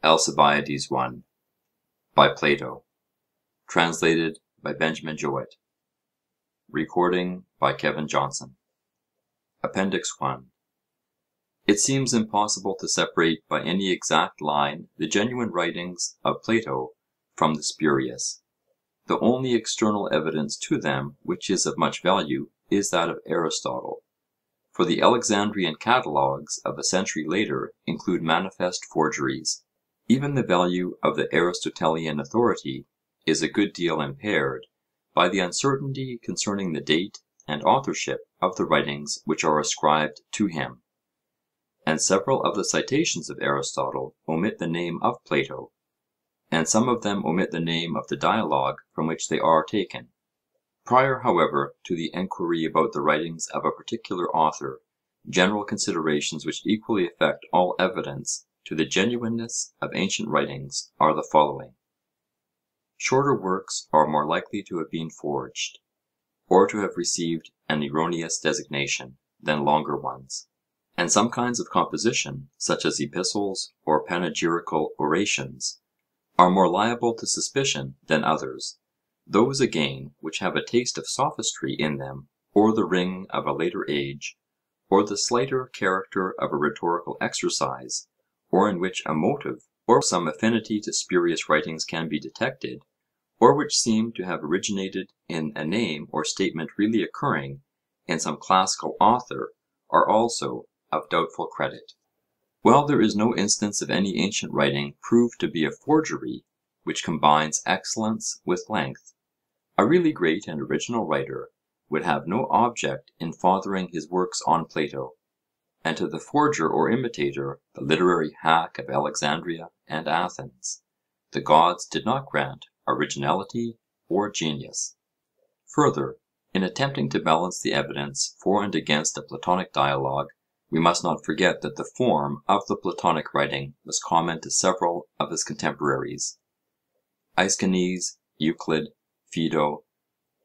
Alcibiades I, by Plato. Translated by Benjamin Jowett. Recording by Kevin Johnson. Appendix I. It seems impossible to separate by any exact line the genuine writings of Plato from the spurious. The only external evidence to them which is of much value is that of Aristotle. For the Alexandrian catalogues of a century later include manifest forgeries. Even the value of the Aristotelian authority is a good deal impaired by the uncertainty concerning the date and authorship of the writings which are ascribed to him. And several of the citations of Aristotle omit the name of Plato, and some of them omit the name of the dialogue from which they are taken. Prior, however, to the enquiry about the writings of a particular author, general considerations which equally affect all evidence to the genuineness of ancient writings are the following. Shorter works are more likely to have been forged, or to have received an erroneous designation, than longer ones. And some kinds of composition, such as epistles or panegyrical orations, are more liable to suspicion than others. Those again which have a taste of sophistry in them, or the ring of a later age, or the slighter character of a rhetorical exercise, or in which a motive or some affinity to spurious writings can be detected, or which seem to have originated in a name or statement really occurring in some classical author, are also of doubtful credit. While there is no instance of any ancient writing proved to be a forgery which combines excellence with length, a really great and original writer would have no object in fathering his works on Plato, and to the forger or imitator, the literary hack of Alexandria and Athens, the gods did not grant originality or genius. Further, in attempting to balance the evidence for and against a Platonic dialogue, we must not forget that the form of the Platonic writing was common to several of his contemporaries. Aeschines, Euclid, Phaedo,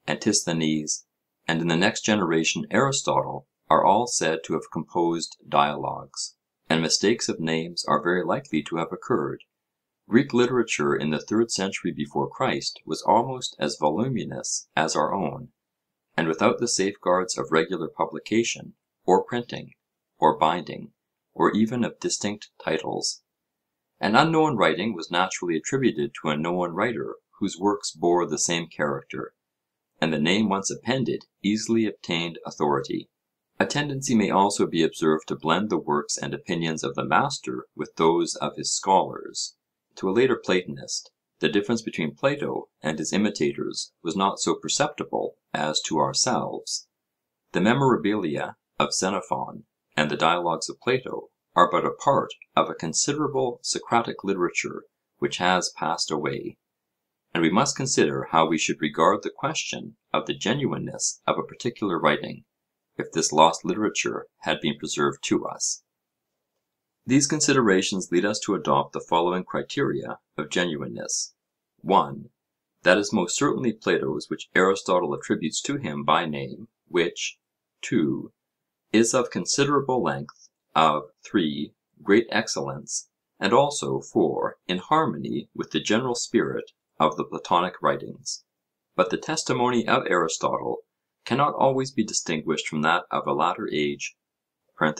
Antisthenes, and in the next generation Aristotle, are all said to have composed dialogues, and mistakes of names are very likely to have occurred. Greek literature in the 3rd century before Christ was almost as voluminous as our own, and without the safeguards of regular publication, or printing, or binding, or even of distinct titles. An unknown writing was naturally attributed to a known writer whose works bore the same character, and the name once appended easily obtained authority. A tendency may also be observed to blend the works and opinions of the master with those of his scholars. To a later Platonist, the difference between Plato and his imitators was not so perceptible as to ourselves. The Memorabilia of Xenophon and the dialogues of Plato are but a part of a considerable Socratic literature which has passed away, and we must consider how we should regard the question of the genuineness of a particular writing, if this lost literature had been preserved to us. These considerations lead us to adopt the following criteria of genuineness. 1. That is most certainly Plato's which Aristotle attributes to him by name, which 2. Is of considerable length, of 3. Great excellence, and also 4. In harmony with the general spirit of the Platonic writings. But the testimony of Aristotle cannot always be distinguished from that of a latter age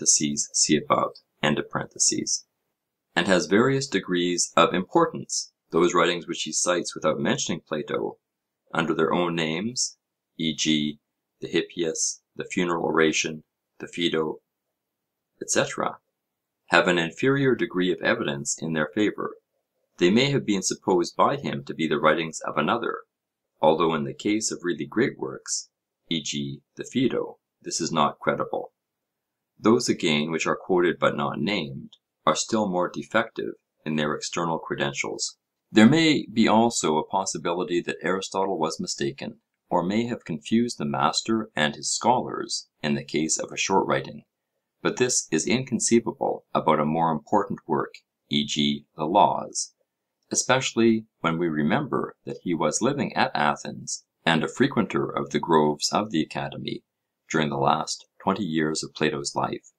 (see above), and has various degrees of importance. Those writings which he cites without mentioning Plato, under their own names, e.g. the Hippias, the Funeral Oration, the Phaedo, etc., have an inferior degree of evidence in their favour. They may have been supposed by him to be the writings of another, although in the case of really great works, e.g. the Phaedo, this is not credible. Those again which are quoted but not named are still more defective in their external credentials. There may be also a possibility that Aristotle was mistaken, or may have confused the master and his scholars in the case of a short writing, but this is inconceivable about a more important work, e.g. the Laws, especially when we remember that he was living at Athens and a frequenter of the groves of the Academy during the last 20 years of Plato's life.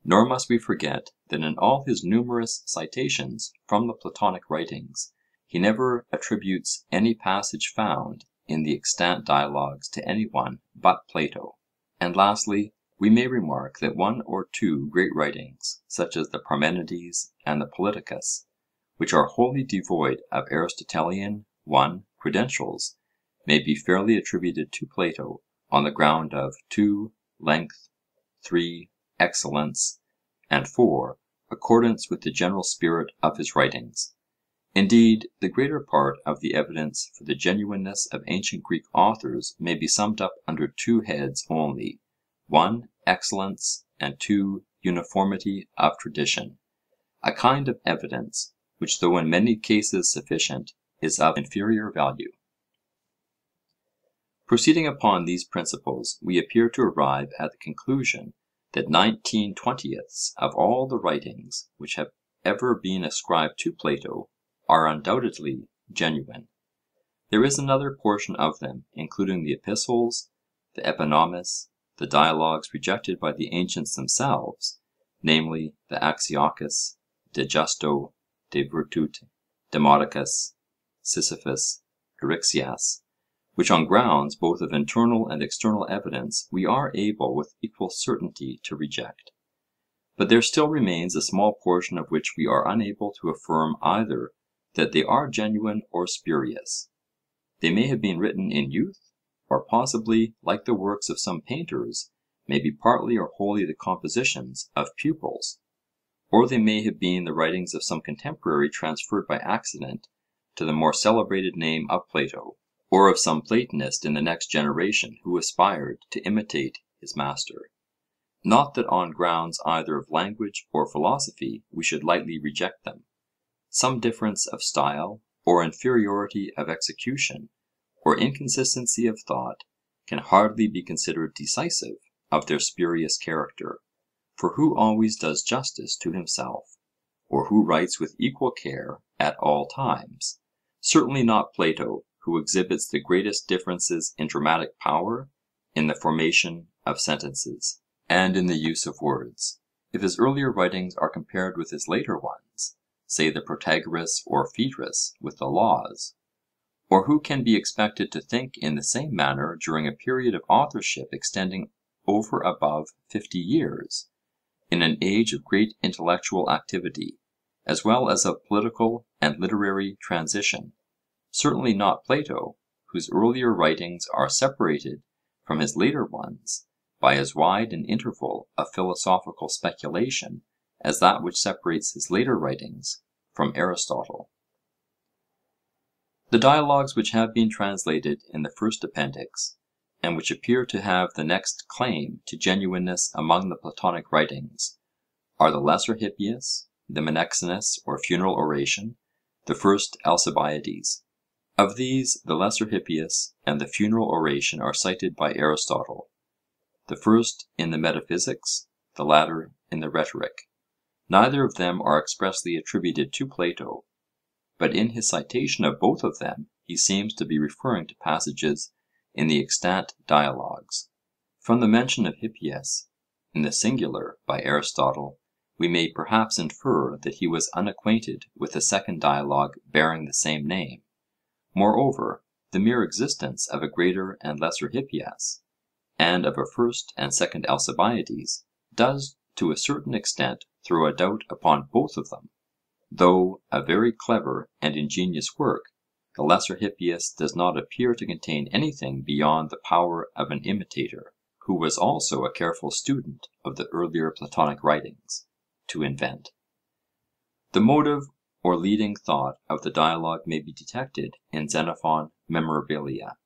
Nor must we forget that in all his numerous citations from the Platonic writings, he never attributes any passage found in the extant dialogues to any one but Plato. And lastly, we may remark that one or two great writings, such as the Parmenides and the Politicus, which are wholly devoid of Aristotelian credentials, may be fairly attributed to Plato on the ground of 2. Length, 3. Excellence, and 4. Accordance with the general spirit of his writings. Indeed, the greater part of the evidence for the genuineness of ancient Greek authors may be summed up under two heads only: 1. Excellence, and 2. Uniformity of tradition, a kind of evidence which, though in many cases sufficient, is of inferior value. Proceeding upon these principles, we appear to arrive at the conclusion that 19/20ths of all the writings which have ever been ascribed to Plato are undoubtedly genuine. There is another portion of them, including the epistles, the Epinomis, the dialogues rejected by the ancients themselves, namely the Axiacus, De Justo, De Virtute, Demodocus, Sisyphus, Eryxias, which on grounds both of internal and external evidence we are able with equal certainty to reject. But there still remains a small portion of which we are unable to affirm either that they are genuine or spurious. They may have been written in youth, or possibly, like the works of some painters, may be partly or wholly the compositions of pupils, or they may have been the writings of some contemporary transferred by accident to the more celebrated name of Plato, or of some Platonist in the next generation who aspired to imitate his master. Not that on grounds either of language or philosophy we should lightly reject them. Some difference of style, or inferiority of execution, or inconsistency of thought, can hardly be considered decisive of their spurious character. For who always does justice to himself, or who writes with equal care at all times? Certainly not Plato, who exhibits the greatest differences in dramatic power, in the formation of sentences, and in the use of words. If his earlier writings are compared with his later ones, say the Protagoras or Phaedrus with the Laws, or who can be expected to think in the same manner during a period of authorship extending over above 50 years, in an age of great intellectual activity, as well as of political and literary transition? Certainly not Plato, whose earlier writings are separated from his later ones by as wide an interval of philosophical speculation as that which separates his later writings from Aristotle. The dialogues which have been translated in the first appendix, and which appear to have the next claim to genuineness among the Platonic writings, are the Lesser Hippias, the Menexenus or Funeral Oration, the First Alcibiades. Of these, the Lesser Hippias and the Funeral Oration are cited by Aristotle, the first in the Metaphysics, the latter in the Rhetoric. Neither of them are expressly attributed to Plato, but in his citation of both of them he seems to be referring to passages in the extant dialogues. From the mention of Hippias in the singular by Aristotle, we may perhaps infer that he was unacquainted with the second dialogue bearing the same name. Moreover, the mere existence of a greater and lesser Hippias, and of a first and second Alcibiades, does to a certain extent throw a doubt upon both of them. Though a very clever and ingenious work, the Lesser Hippias does not appear to contain anything beyond the power of an imitator, who was also a careful student of the earlier Platonic writings, to invent. The motive or leading thought of the dialogue may be detected in Xenophon Memorabilia,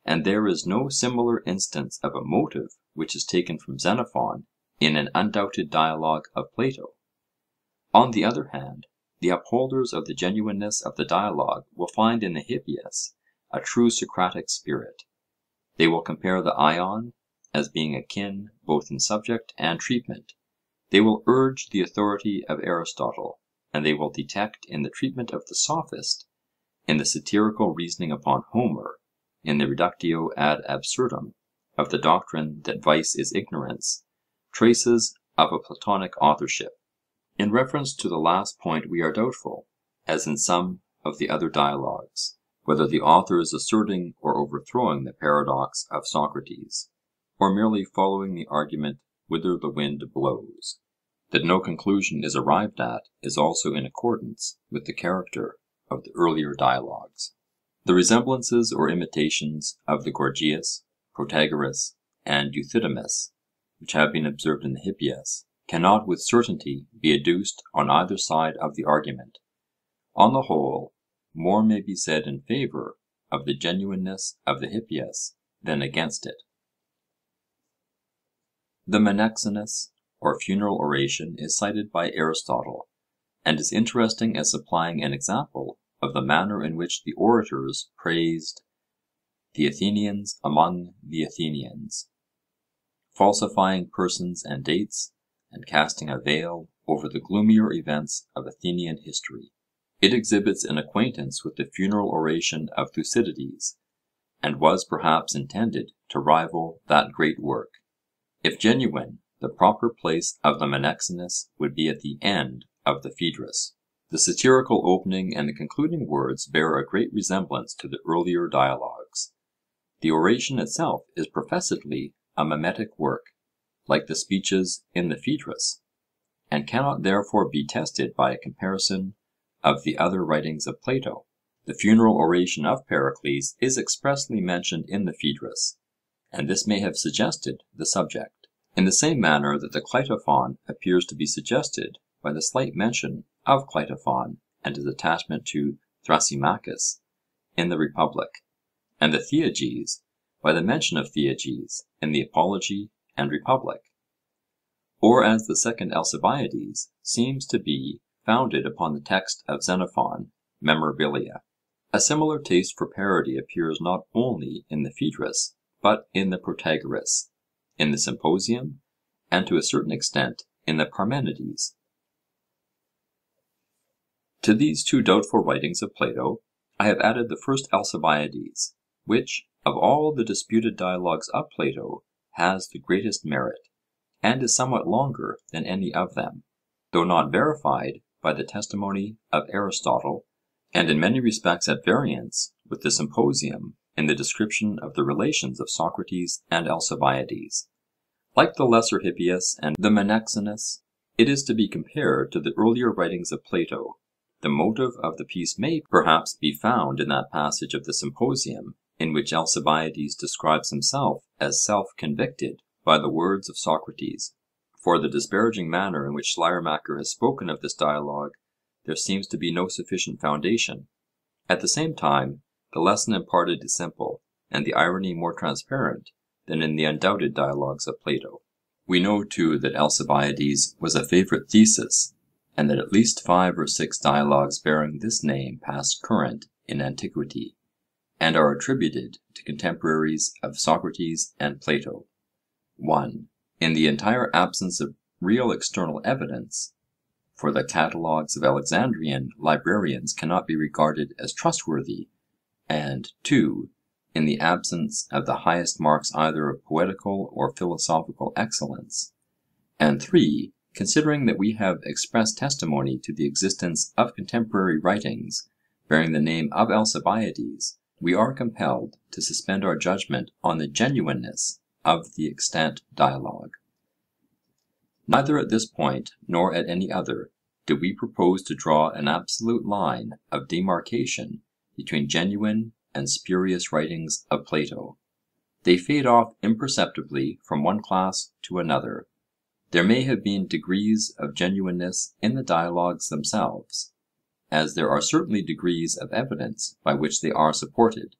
and there is no similar instance of a motive which is taken from Xenophon in an undoubted dialogue of Plato. On the other hand, the upholders of the genuineness of the dialogue will find in the Hippias a true Socratic spirit. They will compare the Ion as being akin both in subject and treatment. They will urge the authority of Aristotle, and they will detect in the treatment of the Sophist, in the satirical reasoning upon Homer, in the reductio ad absurdum of the doctrine that vice is ignorance, traces of a Platonic authorship. In reference to the last point we are doubtful, as in some of the other dialogues, whether the author is asserting or overthrowing the paradox of Socrates, or merely following the argument whither the wind blows. That no conclusion is arrived at is also in accordance with the character of the earlier dialogues. The resemblances or imitations of the Gorgias, Protagoras, and Euthydemus, which have been observed in the Hippias, cannot with certainty be adduced on either side of the argument. On the whole, more may be said in favour of the genuineness of the Hippias than against it. The Menexenus, or funeral oration, is cited by Aristotle, and is interesting as supplying an example of the manner in which the orators praised the Athenians among the Athenians, falsifying persons and dates, and casting a veil over the gloomier events of Athenian history. It exhibits an acquaintance with the funeral oration of Thucydides, and was perhaps intended to rival that great work. If genuine, the proper place of the Menexenus would be at the end of the Phaedrus. The satirical opening and the concluding words bear a great resemblance to the earlier dialogues. The oration itself is professedly a mimetic work, like the speeches in the Phaedrus, and cannot therefore be tested by a comparison of the other writings of Plato. The funeral oration of Pericles is expressly mentioned in the Phaedrus, and this may have suggested the subject, in the same manner that the Cleitophon appears to be suggested by the slight mention of Cleitophon and his attachment to Thrasymachus in the Republic, and the Theages by the mention of Theages in the Apology and Republic, or as the second Alcibiades seems to be founded upon the text of Xenophon Memorabilia. A similar taste for parody appears not only in the Phaedrus, but in the Protagoras, in the Symposium, and to a certain extent in the Parmenides. To these two doubtful writings of Plato I have added the first Alcibiades, which, of all the disputed dialogues of Plato, has the greatest merit, and is somewhat longer than any of them, though not verified by the testimony of Aristotle, and in many respects at variance with the Symposium in the description of the relations of Socrates and Alcibiades. Like the Lesser Hippias and the Menexenus, it is to be compared to the earlier writings of Plato. The motive of the piece may perhaps be found in that passage of the Symposium in which Alcibiades describes himself as self-convicted by the words of Socrates. For the disparaging manner in which Schleiermacher has spoken of this dialogue, there seems to be no sufficient foundation. At the same time, the lesson imparted is simple, and the irony more transparent than in the undoubted dialogues of Plato. We know too that Alcibiades was a favourite thesis, and that at least 5 or 6 dialogues bearing this name passed current in antiquity, and are attributed to contemporaries of Socrates and Plato. 1. In the entire absence of real external evidence, for the catalogues of Alexandrian librarians cannot be regarded as trustworthy, and 2. In the absence of the highest marks either of poetical or philosophical excellence, and 3. Considering that we have express testimony to the existence of contemporary writings bearing the name of Alcibiades, we are compelled to suspend our judgment on the genuineness of the extant dialogue. Neither at this point nor at any other do we propose to draw an absolute line of demarcation between genuine and spurious writings of Plato. They fade off imperceptibly from one class to another. There may have been degrees of genuineness in the dialogues themselves, as there are certainly degrees of evidence by which they are supported.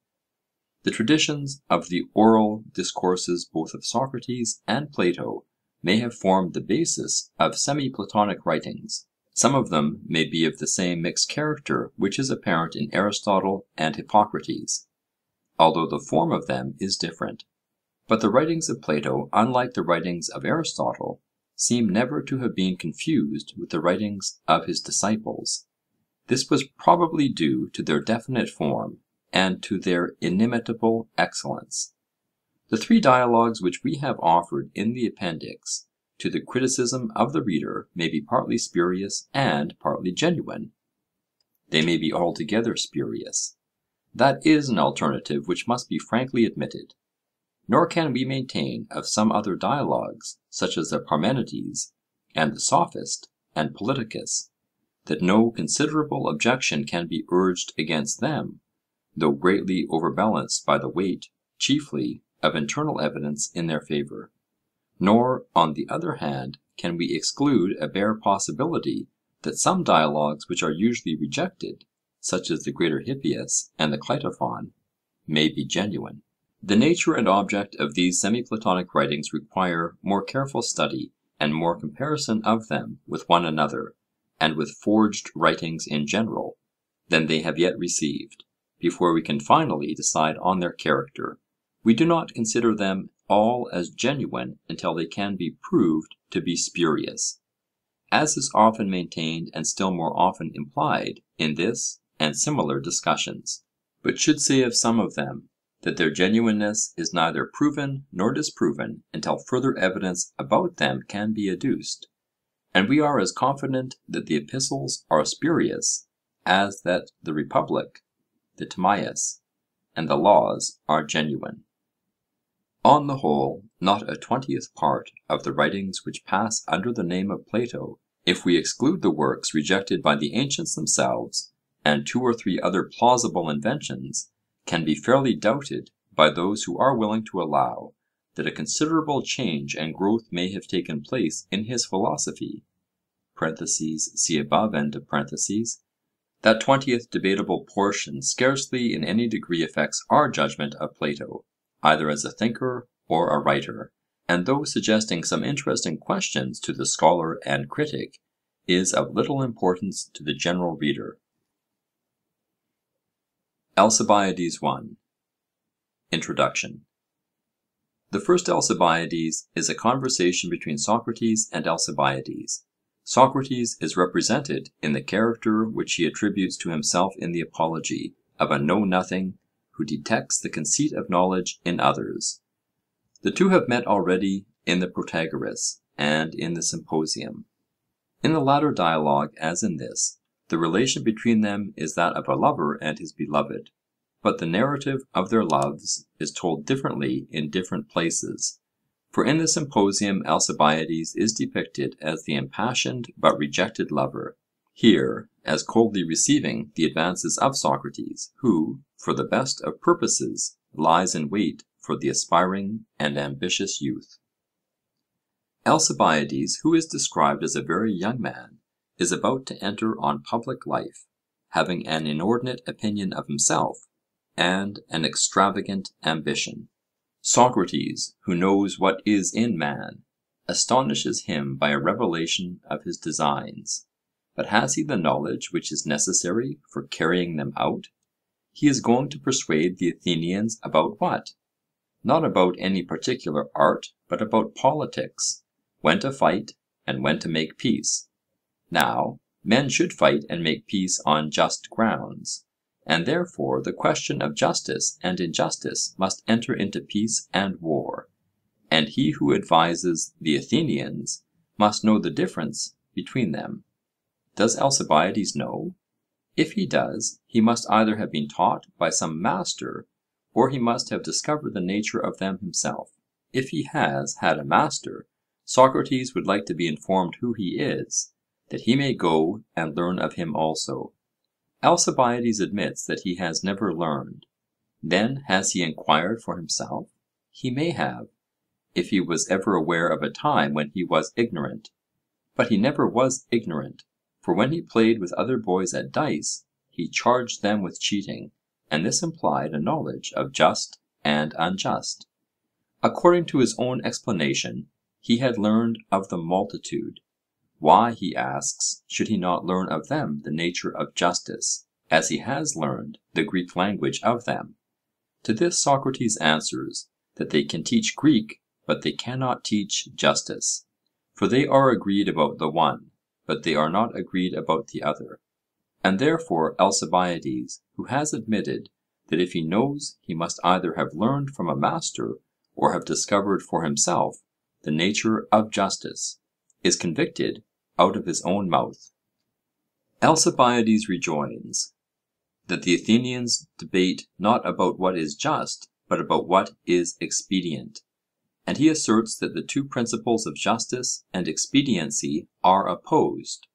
The traditions of the oral discourses both of Socrates and Plato may have formed the basis of semi-Platonic writings. Some of them may be of the same mixed character which is apparent in Aristotle and Hippocrates, although the form of them is different. But the writings of Plato, unlike the writings of Aristotle, seem never to have been confused with the writings of his disciples. This was probably due to their definite form and to their inimitable excellence. The 3 dialogues which we have offered in the appendix to the criticism of the reader may be partly spurious and partly genuine. They may be altogether spurious. That is an alternative which must be frankly admitted. Nor can we maintain of some other dialogues, such as the Parmenides, and the Sophist, and Politicus, that no considerable objection can be urged against them, though greatly overbalanced by the weight, chiefly, of internal evidence in their favour. Nor, on the other hand, can we exclude a bare possibility that some dialogues which are usually rejected, such as the Greater Hippias and the Cleitophon, may be genuine. The nature and object of these semi-Platonic writings require more careful study and more comparison of them with one another, and with forged writings in general, than they have yet received, before we can finally decide on their character. We do not consider them all as genuine until they can be proved to be spurious, as is often maintained and still more often implied in this and similar discussions, but should say of some of them, that their genuineness is neither proven nor disproven until further evidence about them can be adduced. And we are as confident that the epistles are spurious as that the Republic, the Timaeus, and the Laws are genuine. On the whole, not a 20th part of the writings which pass under the name of Plato, if we exclude the works rejected by the ancients themselves, and 2 or 3 other plausible inventions, can be fairly doubted by those who are willing to allow that a considerable change and growth may have taken place in his philosophy (see above). That 20th debatable portion scarcely in any degree affects our judgment of Plato, either as a thinker or a writer, and though suggesting some interesting questions to the scholar and critic, is of little importance to the general reader. Alcibiades I. Introduction. The first Alcibiades is a conversation between Socrates and Alcibiades. Socrates is represented in the character which he attributes to himself in the Apology, of a know-nothing who detects the conceit of knowledge in others. The two have met already in the Protagoras and in the Symposium. In the latter dialogue, as in this, the relation between them is that of a lover and his beloved, but the narrative of their loves is told differently in different places. For in the Symposium Alcibiades is depicted as the impassioned but rejected lover, here as coldly receiving the advances of Socrates, who, for the best of purposes, lies in wait for the aspiring and ambitious youth. Alcibiades, who is described as a very young man, is about to enter on public life, having an inordinate opinion of himself, and an extravagant ambition. Socrates, who knows what is in man, astonishes him by a revelation of his designs. But has he the knowledge which is necessary for carrying them out? He is going to persuade the Athenians about what? Not about any particular art, but about politics, when to fight and when to make peace. Now, men should fight and make peace on just grounds, and therefore the question of justice and injustice must enter into peace and war, and he who advises the Athenians must know the difference between them. Does Alcibiades know? If he does, he must either have been taught by some master, or he must have discovered the nature of them himself. If he has had a master, Socrates would like to be informed who he is, that he may go and learn of him also. Alcibiades admits that he has never learned. Then has he inquired for himself? He may have, if he was ever aware of a time when he was ignorant. But he never was ignorant, for when he played with other boys at dice, he charged them with cheating, and this implied a knowledge of just and unjust. According to his own explanation, he had learned of the multitude. Why, he asks, should he not learn of them the nature of justice, as he has learned the Greek language of them? To this Socrates answers, that they can teach Greek, but they cannot teach justice. For they are agreed about the one, but they are not agreed about the other. And therefore Alcibiades, who has admitted that if he knows he must either have learned from a master or have discovered for himself the nature of justice, is convicted out of his own mouth. Alcibiades rejoins, that the Athenians debate not about what is just, but about what is expedient. And he asserts that the two principles of justice and expediency are opposed.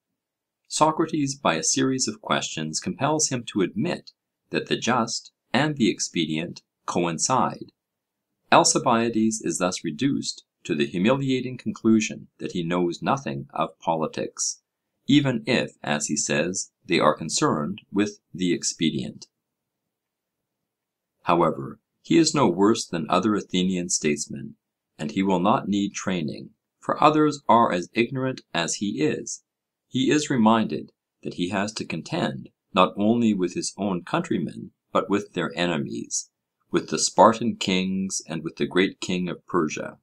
Socrates, by a series of questions, compels him to admit that the just and the expedient coincide. Alcibiades is thus reduced to the humiliating conclusion that he knows nothing of politics, even if, as he says, they are concerned with the expedient. However, he is no worse than other Athenian statesmen, and he will not need training, for others are as ignorant as he is. He is reminded that he has to contend not only with his own countrymen, but with their enemies, with the Spartan kings and with the great king of Persia,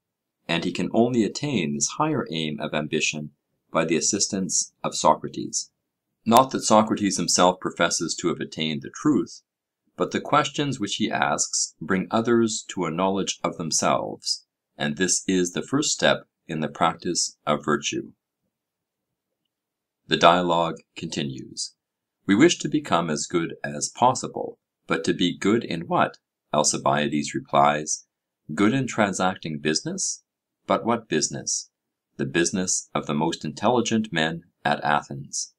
and he can only attain this higher aim of ambition by the assistance of Socrates. Not that Socrates himself professes to have attained the truth, but the questions which he asks bring others to a knowledge of themselves, and this is the first step in the practice of virtue. The dialogue continues. We wish to become as good as possible, but to be good in what? Alcibiades replies, good in transacting business? But what business? The business of the most intelligent men at Athens.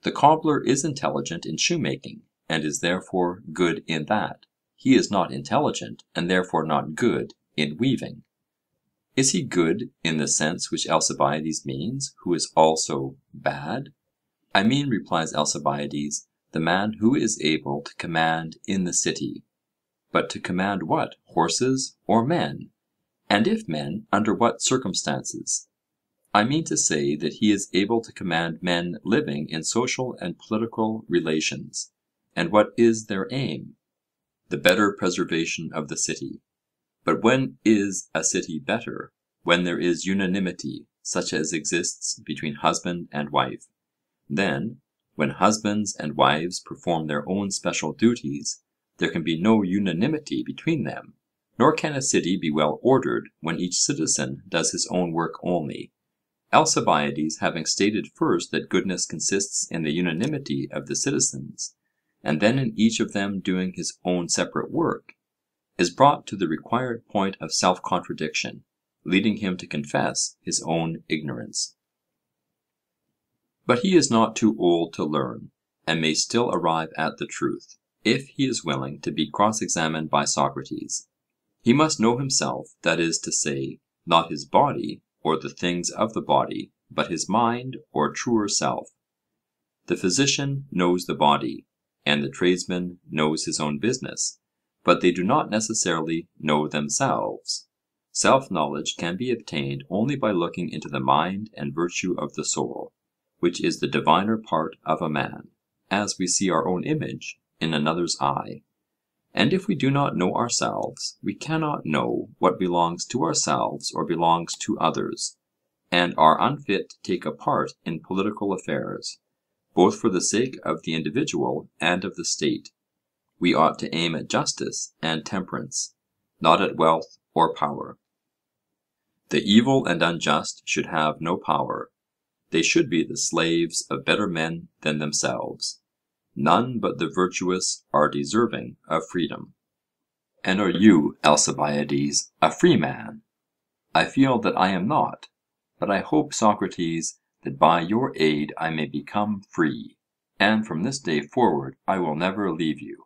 The cobbler is intelligent in shoemaking, and is therefore good in that. He is not intelligent, and therefore not good in weaving. Is he good in the sense which Alcibiades means, who is also bad? I mean, replies Alcibiades, the man who is able to command in the city. But to command what? Horses or men? And if men, under what circumstances? I mean to say that he is able to command men living in social and political relations. And what is their aim? The better preservation of the city. But when is a city better? When there is unanimity, such as exists between husband and wife. Then, when husbands and wives perform their own special duties, there can be no unanimity between them, nor can a city be well ordered when each citizen does his own work only. Alcibiades, having stated first that goodness consists in the unanimity of the citizens, and then in each of them doing his own separate work, is brought to the required point of self-contradiction, leading him to confess his own ignorance. But he is not too old to learn, and may still arrive at the truth, if he is willing to be cross-examined by Socrates. He must know himself, that is to say, not his body, or the things of the body, but his mind, or truer self. The physician knows the body, and the tradesman knows his own business, but they do not necessarily know themselves. Self-knowledge can be obtained only by looking into the mind and virtue of the soul, which is the diviner part of a man, as we see our own image in another's eye. And if we do not know ourselves, we cannot know what belongs to ourselves or belongs to others, and are unfit to take a part in political affairs, both for the sake of the individual and of the state. We ought to aim at justice and temperance, not at wealth or power. The evil and unjust should have no power. They should be the slaves of better men than themselves. None but the virtuous are deserving of freedom. And are you, Alcibiades, a free man? I feel that I am not, but I hope, Socrates, that by your aid I may become free, and from this day forward I will never leave you.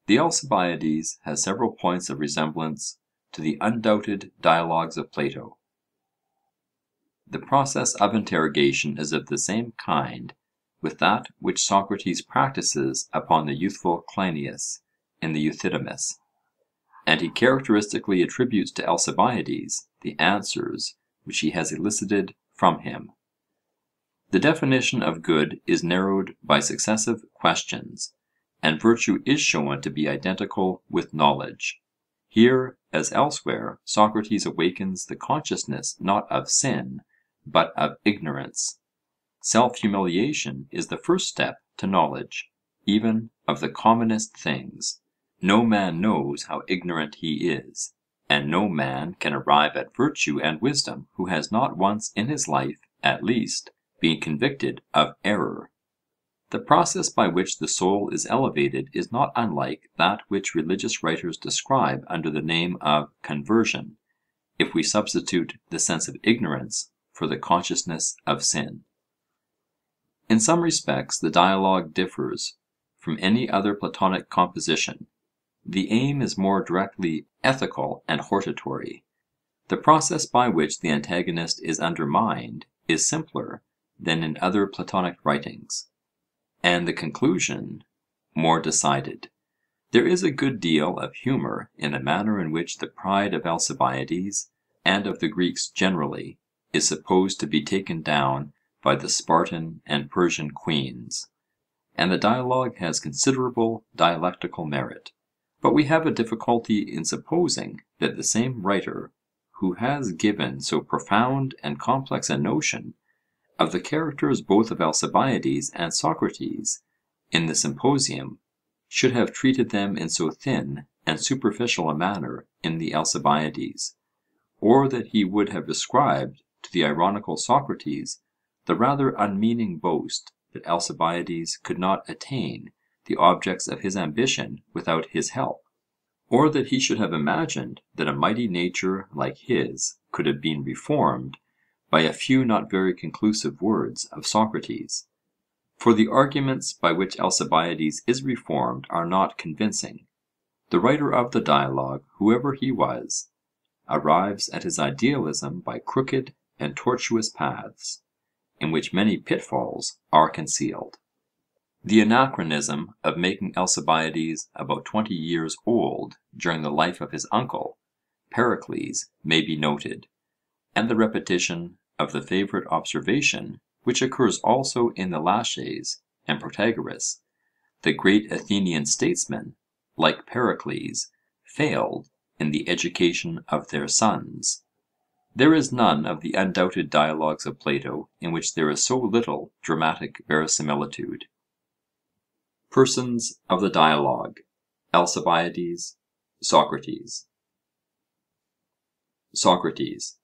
The Alcibiades has several points of resemblance to the undoubted dialogues of Plato. The process of interrogation is of the same kind with that which Socrates practices upon the youthful Cleinias in the Euthydemus, and he characteristically attributes to Alcibiades the answers which he has elicited from him. The definition of good is narrowed by successive questions, and virtue is shown to be identical with knowledge. Here, as elsewhere, Socrates awakens the consciousness not of sin, but of ignorance. Self-humiliation is the first step to knowledge, even of the commonest things. No man knows how ignorant he is, and no man can arrive at virtue and wisdom who has not once in his life, at least, been convicted of error. The process by which the soul is elevated is not unlike that which religious writers describe under the name of conversion, if we substitute the sense of ignorance for the consciousness of sin. In some respects the dialogue differs from any other Platonic composition. The aim is more directly ethical and hortatory. The process by which the antagonist is undermined is simpler than in other Platonic writings, and the conclusion more decided. There is a good deal of humour in the manner in which the pride of Alcibiades, and of the Greeks generally, is supposed to be taken down by the Spartan and Persian queens, and the dialogue has considerable dialectical merit. But we have a difficulty in supposing that the same writer, who has given so profound and complex a notion of the characters both of Alcibiades and Socrates in the Symposium, should have treated them in so thin and superficial a manner in the Alcibiades, or that he would have ascribed to the ironical Socrates the rather unmeaning boast that Alcibiades could not attain the objects of his ambition without his help, or that he should have imagined that a mighty nature like his could have been reformed by a few not very conclusive words of Socrates. For the arguments by which Alcibiades is reformed are not convincing. The writer of the dialogue, whoever he was, arrives at his idealism by crooked and tortuous paths, in which many pitfalls are concealed. The anachronism of making Alcibiades about 20 years old during the life of his uncle, Pericles, may be noted, and the repetition of the favourite observation, which occurs also in the Laches and Protagoras: the great Athenian statesmen, like Pericles, failed in the education of their sons. There is none of the undoubted dialogues of Plato in which there is so little dramatic verisimilitude. Persons of the dialogue: Alcibiades, Socrates. Socrates: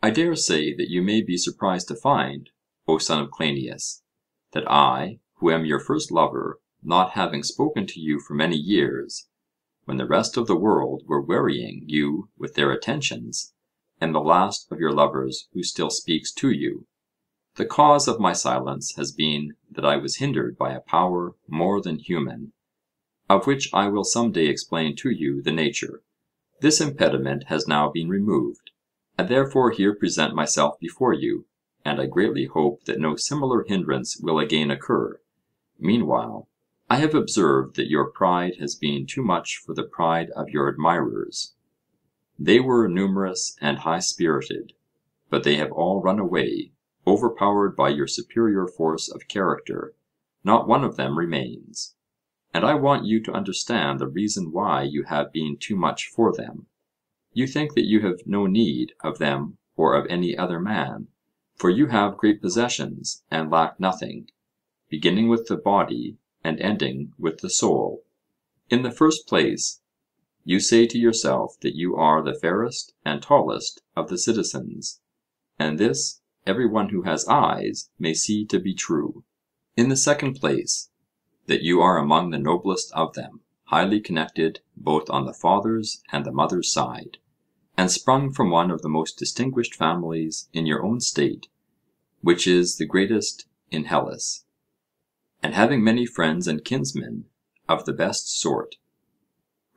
I dare say that you may be surprised to find, O son of Cleinias, that I, who am your first lover, not having spoken to you for many years, when the rest of the world were wearying you with their attentions, am the last of your lovers who still speaks to you. The cause of my silence has been that I was hindered by a power more than human, of which I will some day explain to you the nature. This impediment has now been removed, I therefore here present myself before you, and I greatly hope that no similar hindrance will again occur. Meanwhile, I have observed that your pride has been too much for the pride of your admirers. They were numerous and high-spirited, but they have all run away, overpowered by your superior force of character. Not one of them remains. And I want you to understand the reason why you have been too much for them. You think that you have no need of them or of any other man, for you have great possessions and lack nothing, beginning with the body and ending with the soul. In the first place, you say to yourself that you are the fairest and tallest of the citizens, and this every one who has eyes may see to be true. In the second place, that you are among the noblest of them, highly connected both on the father's and the mother's side, and sprung from one of the most distinguished families in your own state, which is the greatest in Hellas, and having many friends and kinsmen of the best sort,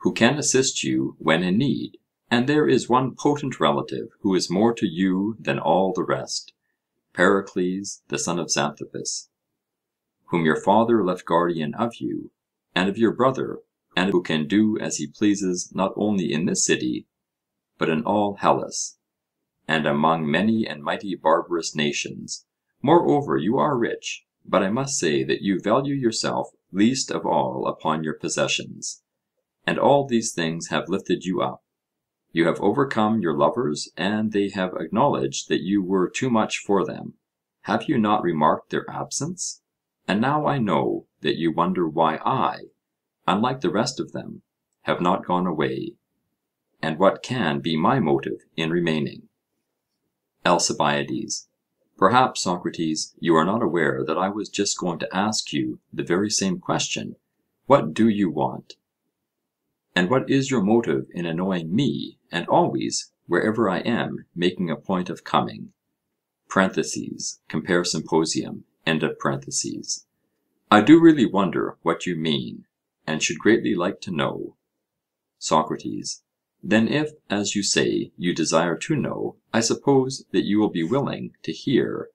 who can assist you when in need. And there is one potent relative who is more to you than all the rest, Pericles the son of Xanthippus, whom your father left guardian of you, and of your brother, and who can do as he pleases not only in this city, but in all Hellas, and among many and mighty barbarous nations. Moreover, you are rich, but I must say that you value yourself least of all upon your possessions, and all these things have lifted you up. You have overcome your lovers, and they have acknowledged that you were too much for them. Have you not remarked their absence? And now I know that you wonder why I, unlike the rest of them, have not gone away. and what can be my motive in remaining? ALCIBIADES: Perhaps, Socrates, you are not aware that I was just going to ask you the very same question. What do you want? And what is your motive in annoying me, and always, wherever I am, making a point of coming? (Compare Symposium.) I do really wonder what you mean, and should greatly like to know. SOCRATES: Then if, as you say, you desire to know, I suppose that you will be willing to hear,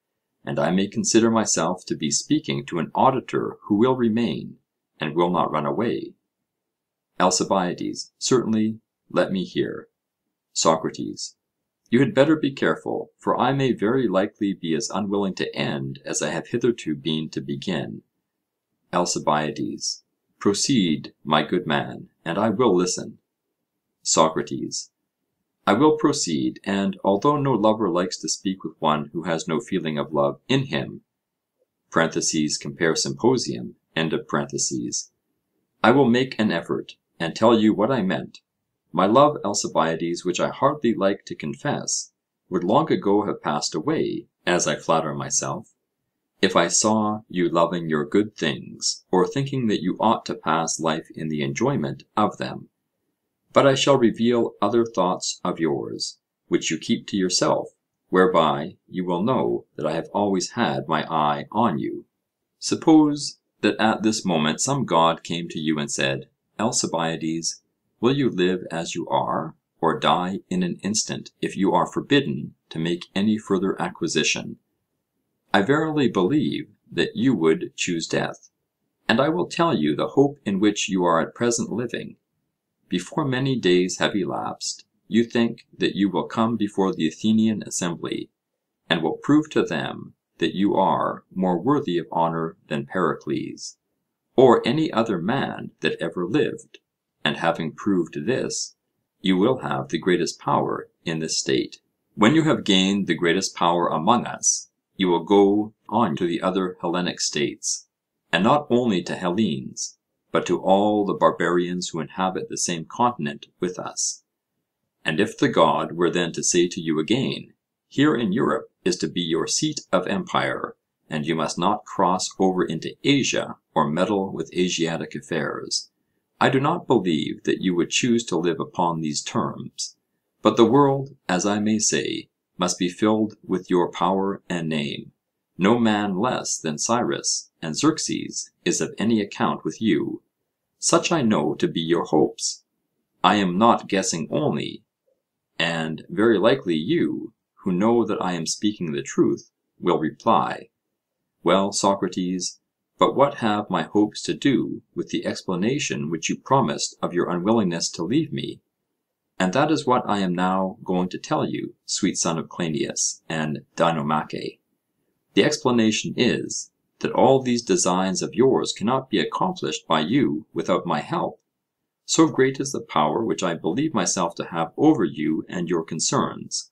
and I may consider myself to be speaking to an auditor who will remain, and will not run away. ALCIBIADES: Certainly, let me hear. SOCRATES: You had better be careful, for I may very likely be as unwilling to end as I have hitherto been to begin. ALCIBIADES: Proceed, my good man, and I will listen. SOCRATES: I will proceed, and although no lover likes to speak with one who has no feeling of love in him (compare Symposium), I will make an effort, and tell you what I meant. My love, Alcibiades, which I hardly like to confess, would long ago have passed away, as I flatter myself, if I saw you loving your good things, or thinking that you ought to pass life in the enjoyment of them. But I shall reveal other thoughts of yours, which you keep to yourself, whereby you will know that I have always had my eye on you. Suppose that at this moment some god came to you and said, Alcibiades, will you live as you are, or die in an instant if you are forbidden to make any further acquisition? I verily believe that you would choose death, and I will tell you the hope in which you are at present living. Before many days have elapsed, you think that you will come before the Athenian assembly, and will prove to them that you are more worthy of honour than Pericles, or any other man that ever lived, and having proved this, you will have the greatest power in this state. When you have gained the greatest power among us, you will go on to the other Hellenic states, and not only to Hellenes, but to all the barbarians who inhabit the same continent with us. And if the god were then to say to you again, here in Europe is to be your seat of empire, and you must not cross over into Asia or meddle with Asiatic affairs, I do not believe that you would choose to live upon these terms, but the world, as I may say, must be filled with your power and name. No man less than Cyrus and Xerxes is of any account with you. Such I know to be your hopes. I am not guessing only, and very likely you, who know that I am speaking the truth, will reply, Well, Socrates, but what have my hopes to do with the explanation which you promised of your unwillingness to leave me? And that is what I am now going to tell you, sweet son of Cleinias and Dinomache. The explanation is, that all these designs of yours cannot be accomplished by you without my help. So great is the power which I believe myself to have over you and your concerns,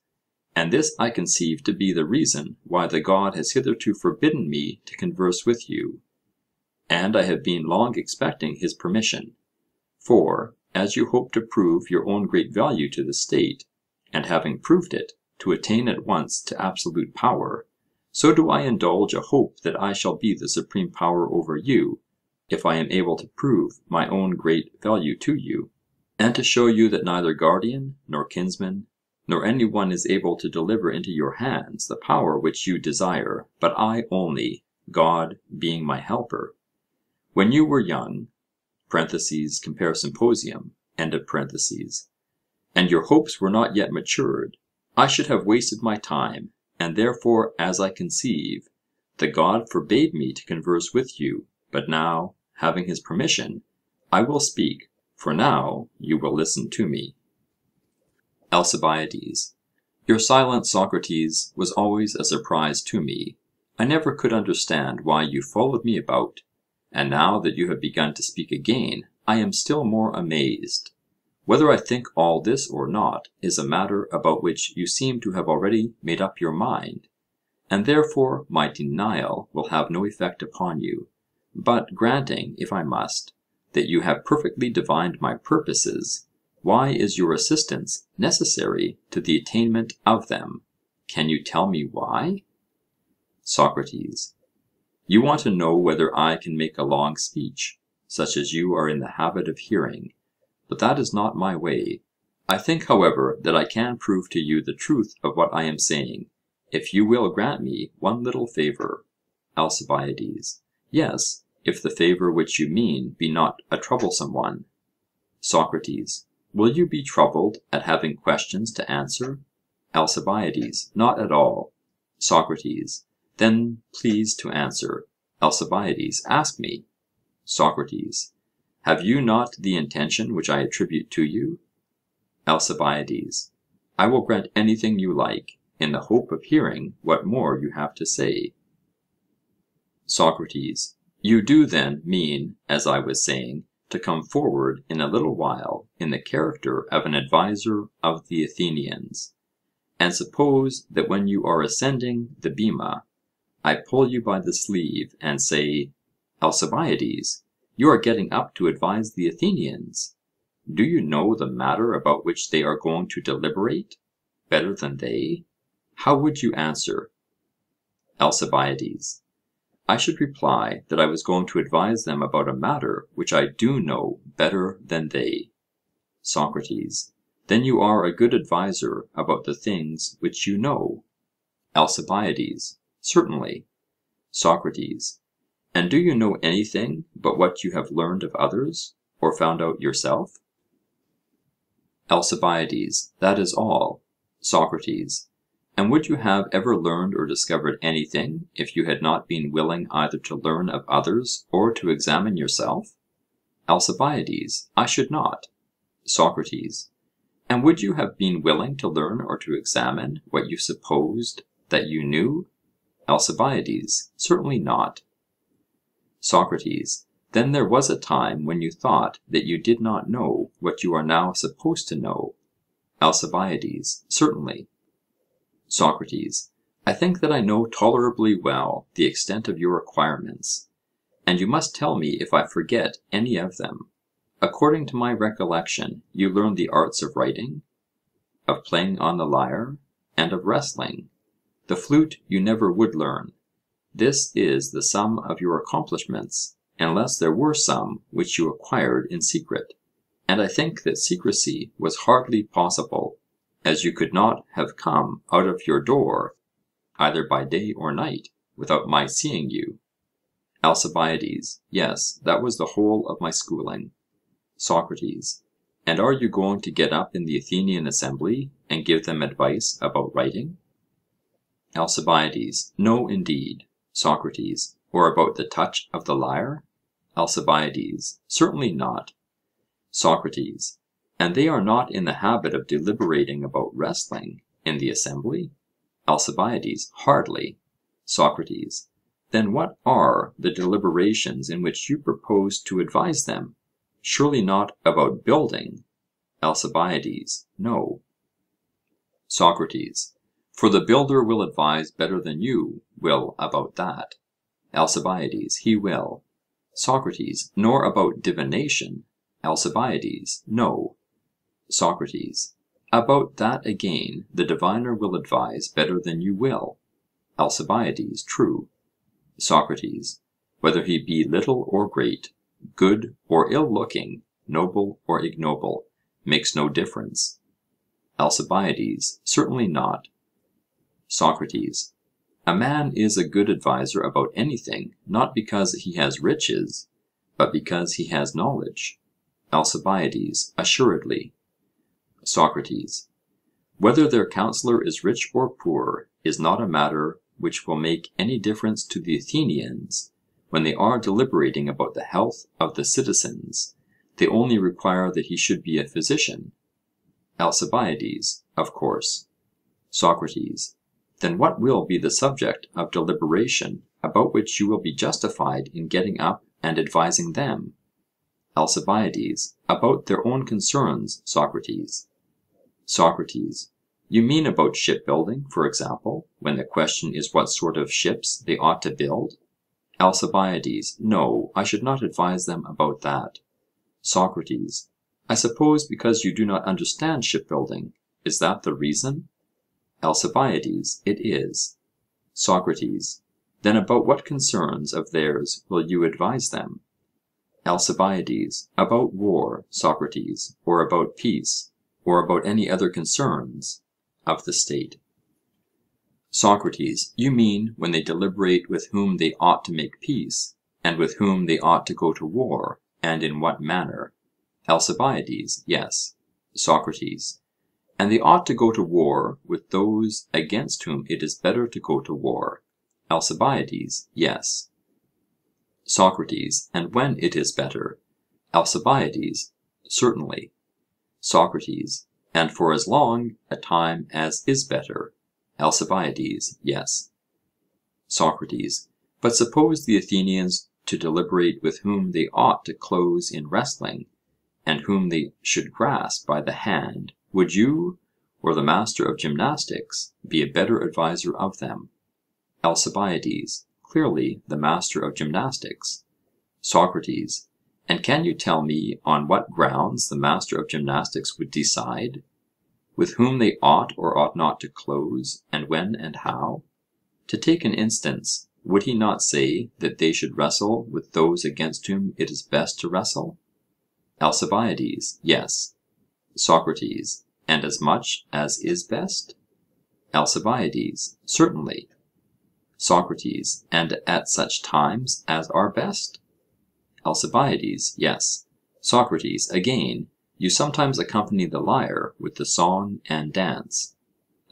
and this I conceive to be the reason why the god has hitherto forbidden me to converse with you, and I have been long expecting his permission. For, as you hope to prove your own great value to the state, and having proved it, to attain at once to absolute power, so do I indulge a hope that I shall be the supreme power over you, if I am able to prove my own great value to you, and to show you that neither guardian, nor kinsman, nor any one is able to deliver into your hands the power which you desire, but I only, God being my helper. When you were young (compare Symposium), and your hopes were not yet matured, I should have wasted my time, and therefore, as I conceive, the god forbade me to converse with you, but now, having his permission, I will speak, for now you will listen to me. ALCIBIADES: Your silence, Socrates, was always a surprise to me. I never could understand why you followed me about, and now that you have begun to speak again, I am still more amazed. Whether I think all this or not is a matter about which you seem to have already made up your mind, and therefore my denial will have no effect upon you. But granting, if I must, that you have perfectly divined my purposes, Why is your assistance necessary to the attainment of them? Can you tell me why? Socrates: You want to know whether I can make a long speech, such as you are in the habit of hearing, but that is not my way. I think, however, that I can prove to you the truth of what I am saying, if you will grant me one little favour. ALCIBIADES: Yes, if the favour which you mean be not a troublesome one. SOCRATES: Will you be troubled at having questions to answer? ALCIBIADES: Not at all. SOCRATES: Then please to answer. ALCIBIADES: Ask me. SOCRATES: Have you not the intention which I attribute to you? ALCIBIADES: I will grant anything you like, in the hope of hearing what more you have to say. SOCRATES: You do then mean, as I was saying, to come forward in a little while in the character of an adviser of the Athenians. And suppose that when you are ascending the bema, I pull you by the sleeve and say: Alcibiades, you are getting up to advise the Athenians. Do you know the matter about which they are going to deliberate better than they? How would you answer? ALCIBIADES: I should reply that I was going to advise them about a matter which I do know better than they. SOCRATES: Then you are a good adviser about the things which you know? ALCIBIADES: Certainly. SOCRATES: And do you know anything but what you have learned of others, or found out yourself? ALCIBIADES: That is all. SOCRATES: And would you have ever learned or discovered anything if you had not been willing either to learn of others or to examine yourself? ALCIBIADES: I should not. SOCRATES: And would you have been willing to learn or to examine what you supposed that you knew? ALCIBIADES: Certainly not. SOCRATES: Then there was a time when you thought that you did not know what you are now supposed to know? ALCIBIADES: Certainly. SOCRATES: I think that I know tolerably well the extent of your acquirements, and you must tell me if I forget any of them. According to my recollection, you learned the arts of writing, of playing on the lyre, and of wrestling. The flute you never would learn. This is the sum of your accomplishments, unless there were some which you acquired in secret. And I think that secrecy was hardly possible, as you could not have come out of your door, either by day or night, without my seeing you. ALCIBIADES: Yes, that was the whole of my schooling. SOCRATES: And are you going to get up in the Athenian assembly and give them advice about writing? ALCIBIADES: No, indeed. SOCRATES: Or about the touch of the lyre? ALCIBIADES: Certainly not. SOCRATES: And they are not in the habit of deliberating about wrestling in the assembly? ALCIBIADES: Hardly. SOCRATES: Then what are the deliberations in which you propose to advise them? Surely not about building? ALCIBIADES: No. SOCRATES: For the builder will advise better than you will about that. ALCIBIADES: He will. SOCRATES: Nor about divination? ALCIBIADES: No. SOCRATES: About that again the diviner will advise better than you will? ALCIBIADES: True. SOCRATES: Whether he be little or great, good or ill looking, noble or ignoble, makes no difference? ALCIBIADES: Certainly not. SOCRATES: A man is a good adviser about anything, not because he has riches, but because he has knowledge? ALCIBIADES: Assuredly. SOCRATES: Whether their counsellor is rich or poor is not a matter which will make any difference to the Athenians when they are deliberating about the health of the citizens. They only require that he should be a physician. ALCIBIADES: Of course. SOCRATES: Then what will be the subject of deliberation about which you will be justified in getting up and advising them? ALCIBIADES: About their own concerns, Socrates. SOCRATES: You mean about shipbuilding, for example, when the question is what sort of ships they ought to build? ALCIBIADES: No, I should not advise them about that. SOCRATES: I suppose because you do not understand shipbuilding. Is that the reason? ALCIBIADES: It is. SOCRATES: Then about what concerns of theirs will you advise them? ALCIBIADES: About war, Socrates, or about peace, or about any other concerns of the state. SOCRATES: You mean when they deliberate with whom they ought to make peace, and with whom they ought to go to war, and in what manner? ALCIBIADES: Yes. SOCRATES: And they ought to go to war with those against whom it is better to go to war? ALCIBIADES: Yes. SOCRATES: And when it is better? ALCIBIADES: Certainly. SOCRATES: And for as long a time as is better? ALCIBIADES: Yes. SOCRATES: But suppose the Athenians to deliberate with whom they ought to close in wrestling, and whom they should grasp by the hand, would you, or the master of gymnastics, be a better adviser of them? ALCIBIADES: Clearly the master of gymnastics. SOCRATES: And can you tell me on what grounds the master of gymnastics would decide with whom they ought or ought not to close, and when and how? To take an instance, would he not say that they should wrestle with those against whom it is best to wrestle? ALCIBIADES: Yes. SOCRATES: And as much as is best? ALCIBIADES: Certainly. SOCRATES: And at such times as are best? ALCIBIADES: Yes. SOCRATES: Again, you sometimes accompany the lyre with the song and dance?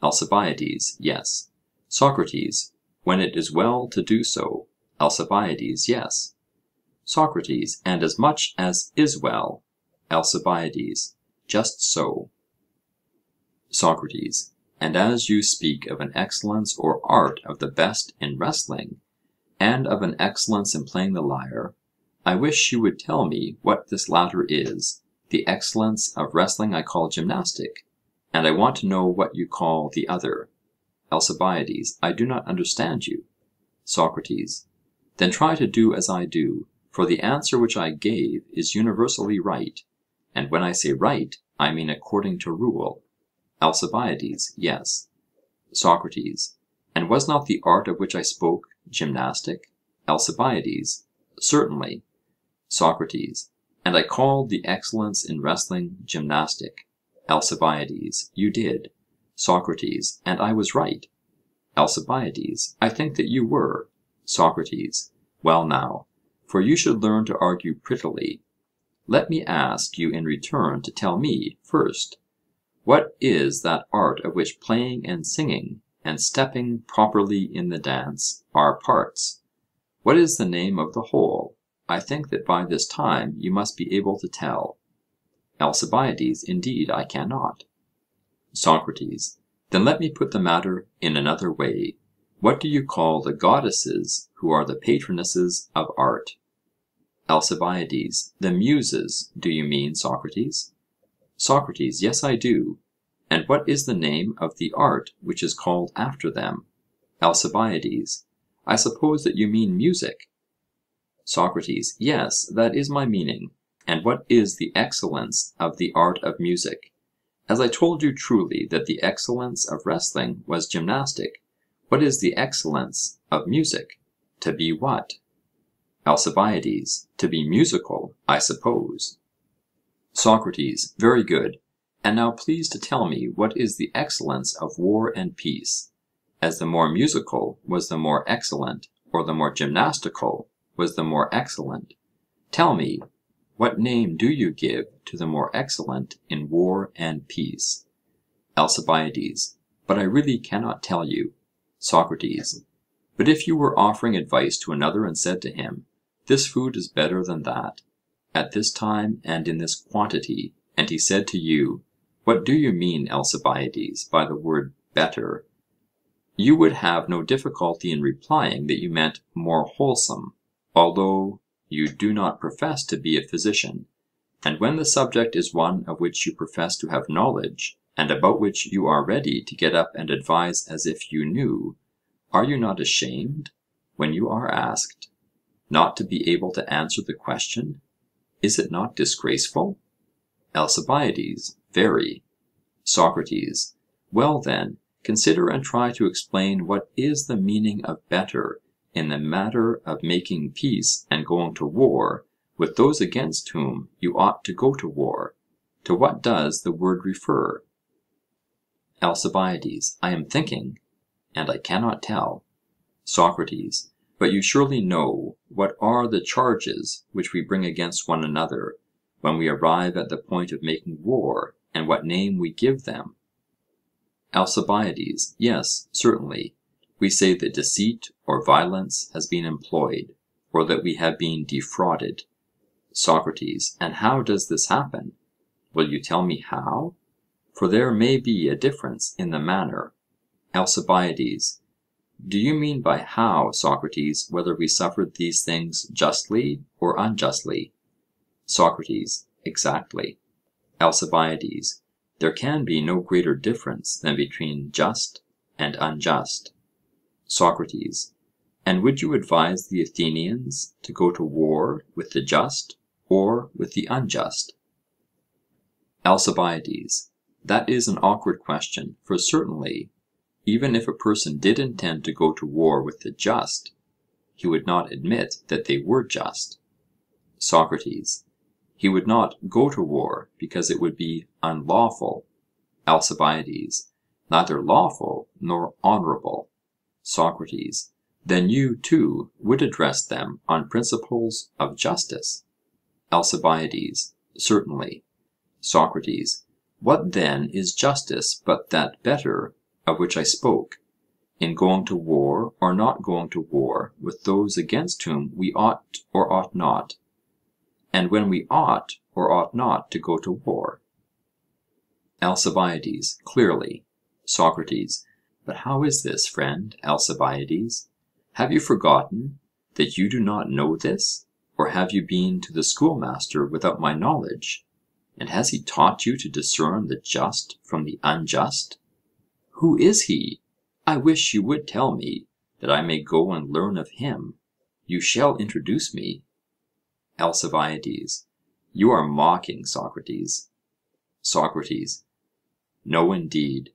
ALCIBIADES: Yes. SOCRATES: When it is well to do so? ALCIBIADES: Yes. SOCRATES: And as much as is well? ALCIBIADES: Just so. SOCRATES: And as you speak of an excellence or art of the best in wrestling, and of an excellence in playing the lyre, I wish you would tell me what this latter is. The excellence of wrestling I call gymnastic, and I want to know what you call the other. ALCIBIADES: I do not understand you. SOCRATES: Then try to do as I do, for the answer which I gave is universally right, and when I say right, I mean according to rule. ALCIBIADES: Yes. SOCRATES: And was not the art of which I spoke gymnastic? ALCIBIADES: Certainly. SOCRATES: And I called the excellence in wrestling gymnastic? ALCIBIADES: You did. SOCRATES: And I was right? ALCIBIADES: I think that you were. SOCRATES: Well now, for you should learn to argue prettily, let me ask you in return to tell me, first, what is that art of which playing and singing, and stepping properly in the dance, are parts? What is the name of the whole? I think that by this time you must be able to tell. ALCIBIADES: Indeed I cannot. SOCRATES: Then let me put the matter in another way. What do you call the goddesses who are the patronesses of art? ALCIBIADES: The Muses, do you mean, Socrates? SOCRATES: Yes, I do. And what is the name of the art which is called after them? ALCIBIADES: I suppose that you mean music. SOCRATES: Yes, that is my meaning. And what is the excellence of the art of music? As I told you truly that the excellence of wrestling was gymnastic, what is the excellence of music? To be what? ALCIBIADES: To be musical, I suppose. SOCRATES: Very good. And now please to tell me what is the excellence of war and peace, as the more musical was the more excellent, or the more gymnastical was the more excellent. Tell me, what name do you give to the more excellent in war and peace? ALCIBIADES: But I really cannot tell you. SOCRATES: But if you were offering advice to another and said to him, this food is better than that, at this time and in this quantity, and he said to you, what do you mean, Alcibiades, by the word better? You would have no difficulty in replying that you meant more wholesome, although you do not profess to be a physician. And when the subject is one of which you profess to have knowledge, and about which you are ready to get up and advise as if you knew, are you not ashamed, when you are asked, not to be able to answer the question? Is it not disgraceful? ALCIBIADES: Very. SOCRATES: Well then, consider and try to explain what is the meaning of better in the matter of making peace and going to war with those against whom you ought to go to war. To what does the word refer? ALCIBIADES: I am thinking, and I cannot tell. SOCRATES: But you surely know what are the charges which we bring against one another when we arrive at the point of making war, and what name we give them? ALCIBIADES: Yes, certainly. We say that deceit or violence has been employed, or that we have been defrauded. SOCRATES: And how does this happen? Will you tell me how? For there may be a difference in the manner. ALCIBIADES: Do you mean by how, Socrates, whether we suffered these things justly or unjustly? SOCRATES: Exactly. ALCIBIADES: There can be no greater difference than between just and unjust. SOCRATES: And would you advise the Athenians to go to war with the just or with the unjust? ALCIBIADES: That is an awkward question, for certainly, even if a person did intend to go to war with the just, he would not admit that they were just. SOCRATES: He would not go to war because it would be unlawful. ALCIBIADES: Neither lawful nor honourable. SOCRATES: Then you, too, would address them on principles of justice? ALCIBIADES: Certainly. SOCRATES: What then is justice but that better of which I spoke, in going to war or not going to war with those against whom we ought or ought not, and when we ought or ought not to go to war? ALCIBIADES: Clearly. SOCRATES: But how is this, friend Alcibiades? Have you forgotten that you do not know this, or have you been to the schoolmaster without my knowledge? And has he taught you to discern the just from the unjust? Who is he? I wish you would tell me, that I may go and learn of him. You shall introduce me. ALCIBIADES: You are mocking, Socrates. SOCRATES: No, indeed.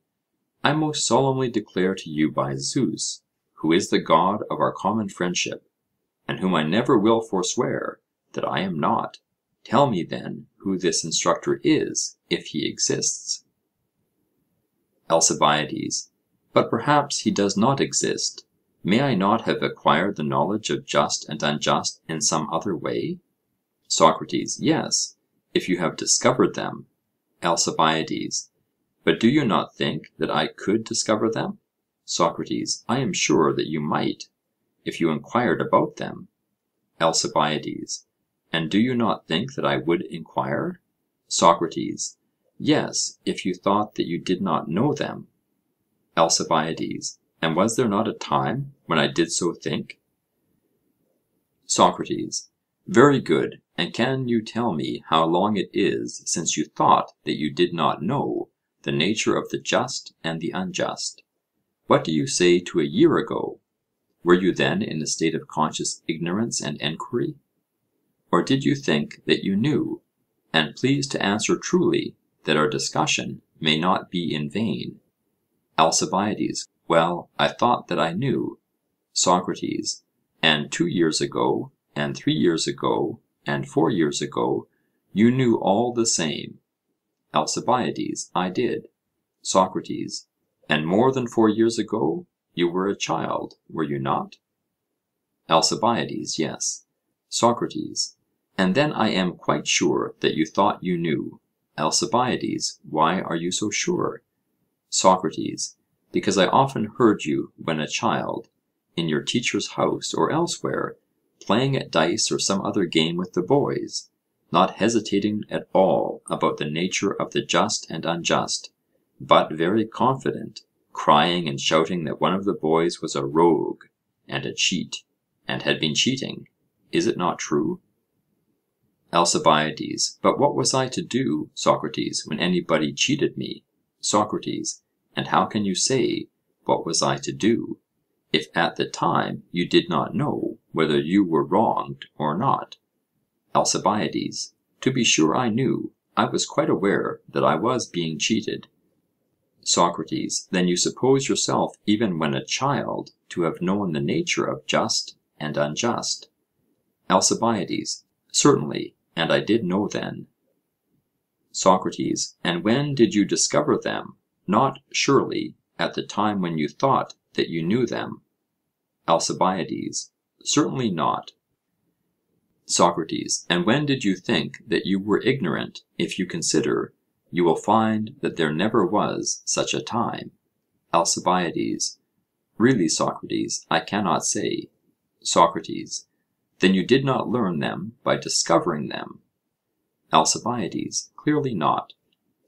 I most solemnly declare to you by Zeus, who is the god of our common friendship, and whom I never will forswear, that I am not. Tell me then who this instructor is, if he exists. ALCIBIADES: But perhaps he does not exist. May I not have acquired the knowledge of just and unjust in some other way? SOCRATES: Yes, if you have discovered them. ALCIBIADES: But do you not think that I could discover them? SOCRATES: I am sure that you might, if you inquired about them. ALCIBIADES: And do you not think that I would inquire? SOCRATES: Yes, if you thought that you did not know them. ALCIBIADES: And was there not a time when I did so think? SOCRATES: Very good. And can you tell me how long it is since you thought that you did not know the nature of the just and the unjust? What do you say to a year ago? Were you then in a state of conscious ignorance and enquiry? Or did you think that you knew? And please to answer truly, that our discussion may not be in vain. ALCIBIADES: Well, I thought that I knew. SOCRATES: And 2 years ago, and 3 years ago, and 4 years ago, you knew all the same? ALCIBIADES: I did. SOCRATES: And more than 4 years ago, you were a child, were you not? ALCIBIADES: Yes. SOCRATES: And then I am quite sure that you thought you knew. ALCIBIADES: Why are you so sure? SOCRATES: Because I often heard you, when a child, in your teacher's house or elsewhere, playing at dice or some other game with the boys, not hesitating at all about the nature of the just and unjust, but very confident, crying and shouting that one of the boys was a rogue and a cheat, and had been cheating. Is it not true? ALCIBIADES: But what was I to do, Socrates, when anybody cheated me? SOCRATES: And how can you say, what was I to do, if at the time you did not know whether you were wronged or not? ALCIBIADES: To be sure I knew, I was quite aware that I was being cheated. Socrates, then you suppose yourself even when a child to have known the nature of just and unjust? ALCIBIADES: Certainly, and I did know then. SOCRATES: And when did you discover them? Not, surely, at the time when you thought that you knew them? ALCIBIADES: Certainly not. SOCRATES: And when did you think that you were ignorant? If you consider, you will find that there never was such a time. ALCIBIADES: Really, Socrates, I cannot say. SOCRATES: Then you did not learn them by discovering them? ALCIBIADES: Clearly not.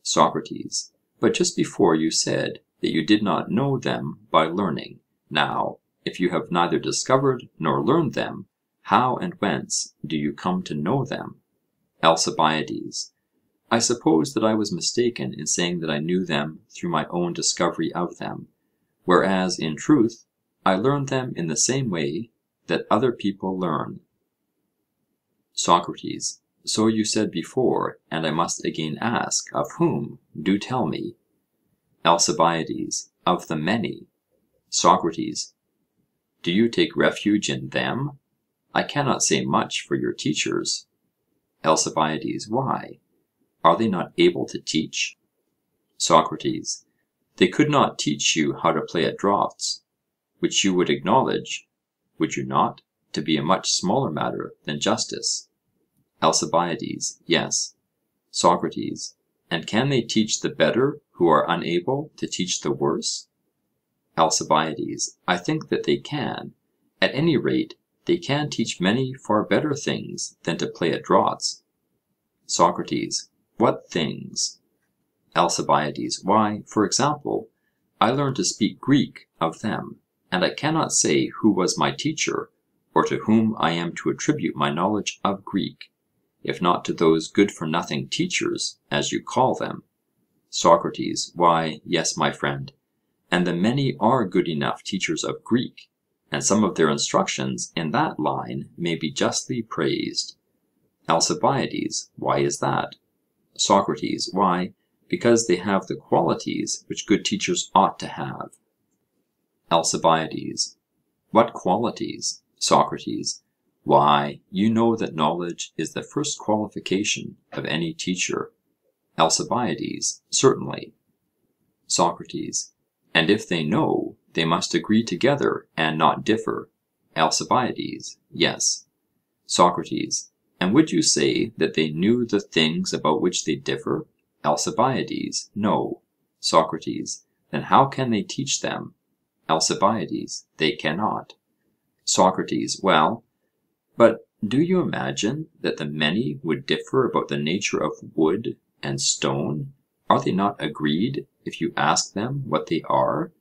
SOCRATES: But just before you said that you did not know them by learning. Now, if you have neither discovered nor learned them, how and whence do you come to know them? ALCIBIADES: I suppose that I was mistaken in saying that I knew them through my own discovery of them, whereas in truth I learned them in the same way that other people learn. SOCRATES: So you said before, and I must again ask, of whom? Do tell me. ALCIBIADES: Of the many. SOCRATES: Do you take refuge in them? I cannot say much for your teachers. ALCIBIADES: Why? Are they not able to teach? SOCRATES: They could not teach you how to play at draughts, which you would acknowledge, would you not, to be a much smaller matter than justice? ALCIBIADES: Yes. SOCRATES: And can they teach the better who are unable to teach the worse? ALCIBIADES: I think that they can. At any rate, they can teach many far better things than to play at draughts. SOCRATES: What things? ALCIBIADES: Why, for example, I learned to speak Greek of them, and I cannot say who was my teacher, or to whom I am to attribute my knowledge of Greek, if not to those good-for-nothing teachers, as you call them. SOCRATES: Why, yes, my friend, and the many are good enough teachers of Greek, and some of their instructions in that line may be justly praised. ALCIBIADES: Why is that? SOCRATES: Why, because they have the qualities which good teachers ought to have. ALCIBIADES: What qualities? SOCRATES: Why, you know that knowledge is the first qualification of any teacher. ALCIBIADES: Certainly. SOCRATES: And if they know, they must agree together and not differ. ALCIBIADES: Yes. SOCRATES: And would you say that they knew the things about which they differ? ALCIBIADES: No. SOCRATES: Then how can they teach them? ALCIBIADES: They cannot. SOCRATES: Well, but do you imagine that the many would differ about the nature of wood and stone? Are they not agreed if you ask them what they are?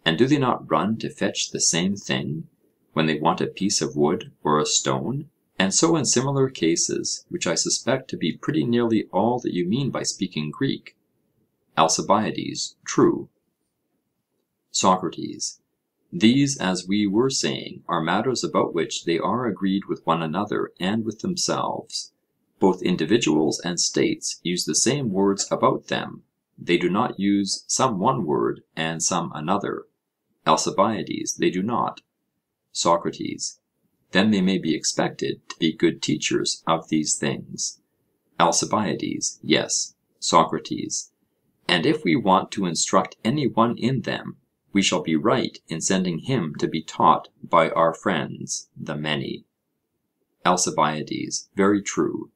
And do they not run to fetch the same thing, when they want a piece of wood or a stone? And so in similar cases, which I suspect to be pretty nearly all that you mean by speaking Greek. ALCIBIADES: True. SOCRATES: These, as we were saying, are matters about which they are agreed with one another and with themselves. Both individuals and states use the same words about them. They do not use some one word and some another. ALCIBIADES: They do not. SOCRATES: Then they may be expected to be good teachers of these things. ALCIBIADES: Yes. SOCRATES: And if we want to instruct any one in them, we shall be right in sending him to be taught by our friends, the many. ALCIBIADES: Very true.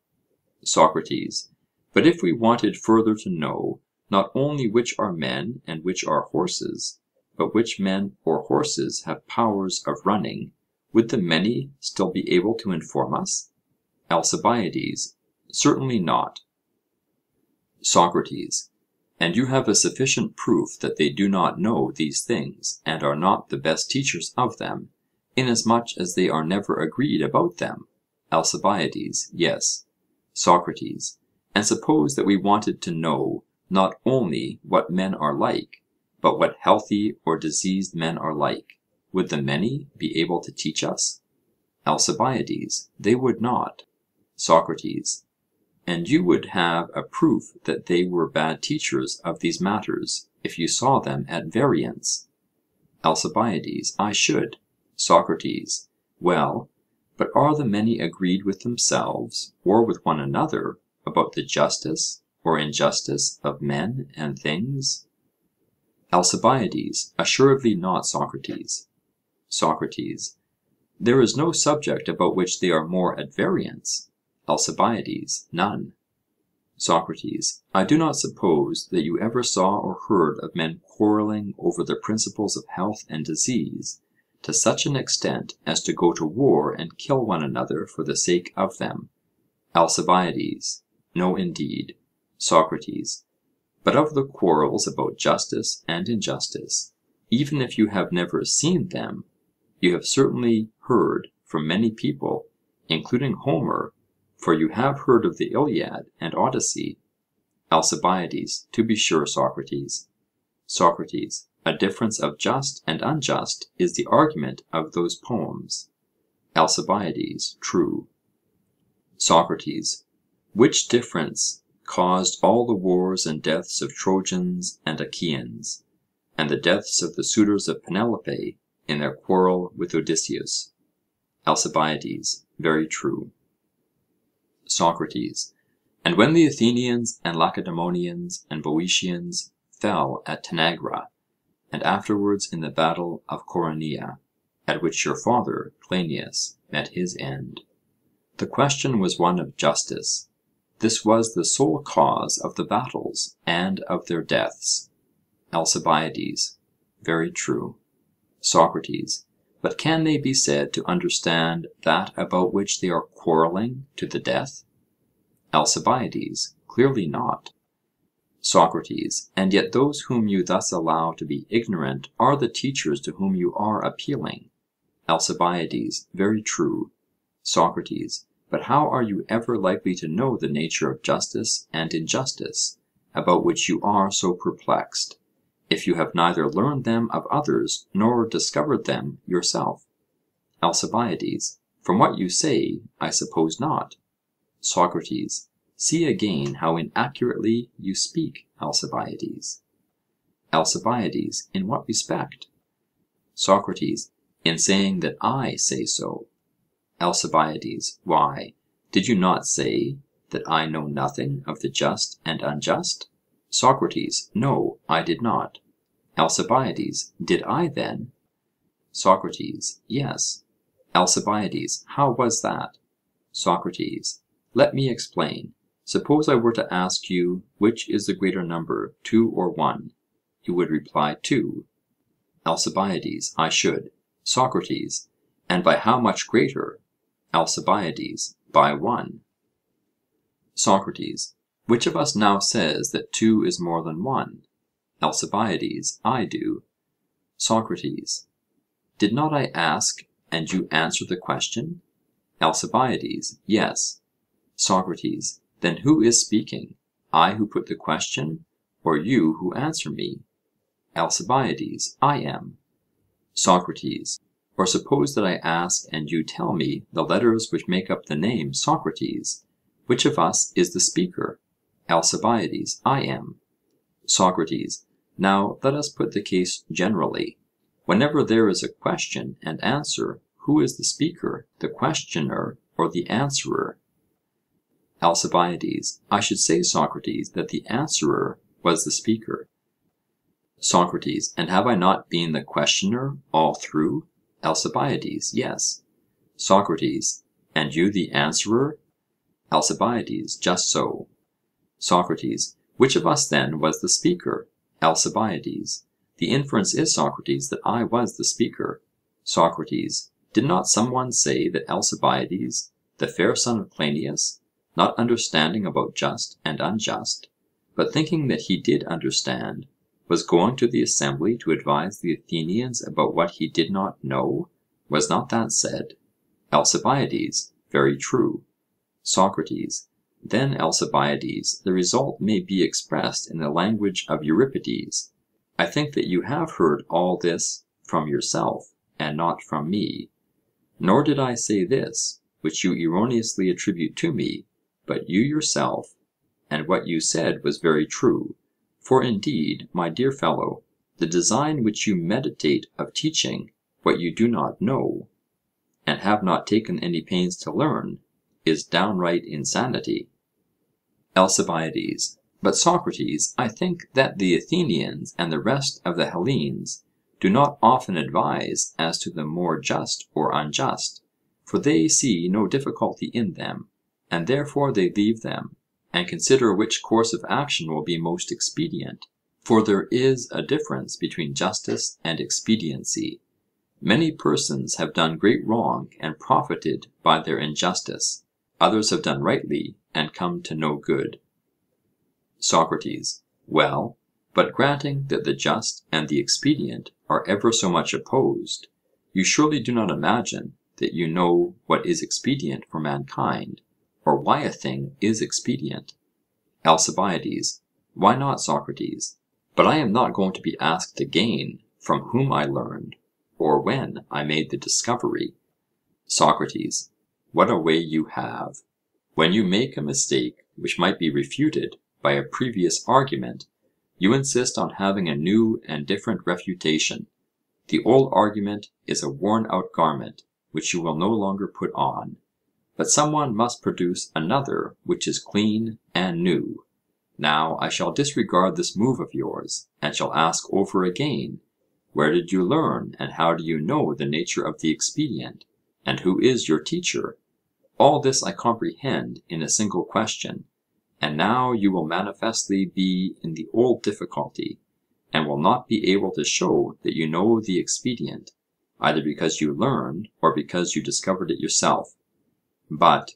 SOCRATES: But if we wanted further to know, not only which are men and which are horses, but which men or horses have powers of running, would the many still be able to inform us? ALCIBIADES: Certainly not. SOCRATES: And you have a sufficient proof that they do not know these things, and are not the best teachers of them, inasmuch as they are never agreed about them? ALCIBIADES: Yes. SOCRATES: And suppose that we wanted to know not only what men are like, but what healthy or diseased men are like, would the many be able to teach us? ALCIBIADES: They would not. SOCRATES: And you would have a proof that they were bad teachers of these matters, if you saw them at variance. ALCIBIADES: I should. SOCRATES: Well, but are the many agreed with themselves, or with one another, about the justice or injustice of men and things? ALCIBIADES: Assuredly not, Socrates. SOCRATES: There is no subject about which they are more at variance. ALCIBIADES: None. SOCRATES: I do not suppose that you ever saw or heard of men quarrelling over the principles of health and disease, to such an extent as to go to war and kill one another for the sake of them. ALCIBIADES: No, indeed. SOCRATES: But of the quarrels about justice and injustice, even if you have never seen them, you have certainly heard from many people, including Homer, for you have heard of the Iliad and Odyssey. ALCIBIADES: To be sure, Socrates. SOCRATES: A difference of just and unjust is the argument of those poems. ALCIBIADES: True. SOCRATES: Which difference caused all the wars and deaths of Trojans and Achaeans, and the deaths of the suitors of Penelope in their quarrel with Odysseus? ALCIBIADES: Very true. SOCRATES: And when the Athenians and Lacedaemonians and Boeotians fell at Tanagra, and afterwards in the battle of Coronea, at which your father Cleinias met his end, the question was one of justice. This was the sole cause of the battles and of their deaths. ALCIBIADES: Very true. SOCRATES: But can they be said to understand that about which they are quarrelling to the death? ALCIBIADES: Clearly not. SOCRATES: And yet those whom you thus allow to be ignorant are the teachers to whom you are appealing. ALCIBIADES: Very true. SOCRATES: But how are you ever likely to know the nature of justice and injustice, about which you are so perplexed, if you have neither learned them of others nor discovered them yourself? ALCIBIADES: From what you say, I suppose not. SOCRATES: See again how inaccurately you speak, Alcibiades. ALCIBIADES: In what respect? SOCRATES: In saying that I say so. ALCIBIADES: Why, did you not say that I know nothing of the just and unjust? SOCRATES: No, I did not. ALCIBIADES: Did I then? SOCRATES: Yes. ALCIBIADES: How was that? SOCRATES: Let me explain. Suppose I were to ask you which is the greater number, 2 or 1, you would reply 2. ALCIBIADES: I should. SOCRATES: And by how much greater? ALCIBIADES: By 1. SOCRATES: Which of us now says that 2 is more than 1? ALCIBIADES: I do. SOCRATES: Did not I ask, and you answer the question? ALCIBIADES: Yes. SOCRATES: Then who is speaking, I who put the question, or you who answer me? ALCIBIADES: I am. SOCRATES: Or suppose that I ask and you tell me the letters which make up the name Socrates, which of us is the speaker? ALCIBIADES: I am. SOCRATES: Now let us put the case generally. Whenever there is a question and answer, who is the speaker, the questioner, or the answerer? ALCIBIADES: I should say, Socrates, that the answerer was the speaker. SOCRATES: And have I not been the questioner all through? ALCIBIADES: Yes. SOCRATES: And you the answerer? ALCIBIADES: Just so. SOCRATES: Which of us then was the speaker? ALCIBIADES: The inference is, Socrates, that I was the speaker. SOCRATES: Did not some one say that Alcibiades, the fair son of Cleinias, not understanding about just and unjust, but thinking that he did understand, was going to the assembly to advise the Athenians about what he did not know? Was not that said? ALCIBIADES: Very true. SOCRATES: Then, Alcibiades, the result may be expressed in the language of Euripides. I think that you have heard all this from yourself, and not from me. Nor did I say this, which you erroneously attribute to me, but you yourself, and what you said was very true. For indeed, my dear fellow, the design which you meditate of teaching what you do not know, and have not taken any pains to learn, is downright insanity. ALCIBIADES: But, Socrates, I think that the Athenians and the rest of the Hellenes do not often advise as to the more just or unjust, for they see no difficulty in them, and therefore they leave them, and consider which course of action will be most expedient. For there is a difference between justice and expediency. Many persons have done great wrong and profited by their injustice; others have done rightly and come to no good. SOCRATES: Well, but granting that the just and the expedient are ever so much opposed, you surely do not imagine that you know what is expedient for mankind, or why a thing is expedient. ALCIBIADES: Why not, Socrates? But I am not going to be asked again from whom I learned, or when I made the discovery. SOCRATES: What a way you have! When you make a mistake which might be refuted by a previous argument, you insist on having a new and different refutation. The old argument is a worn out garment which you will no longer put on, but some one must produce another which is clean and new. Now I shall disregard this move of yours, and shall ask over again, where did you learn and how do you know the nature of the expedient, and who is your teacher? All this I comprehend in a single question, and now you will manifestly be in the old difficulty, and will not be able to show that you know the expedient, either because you learned or because you discovered it yourself. But,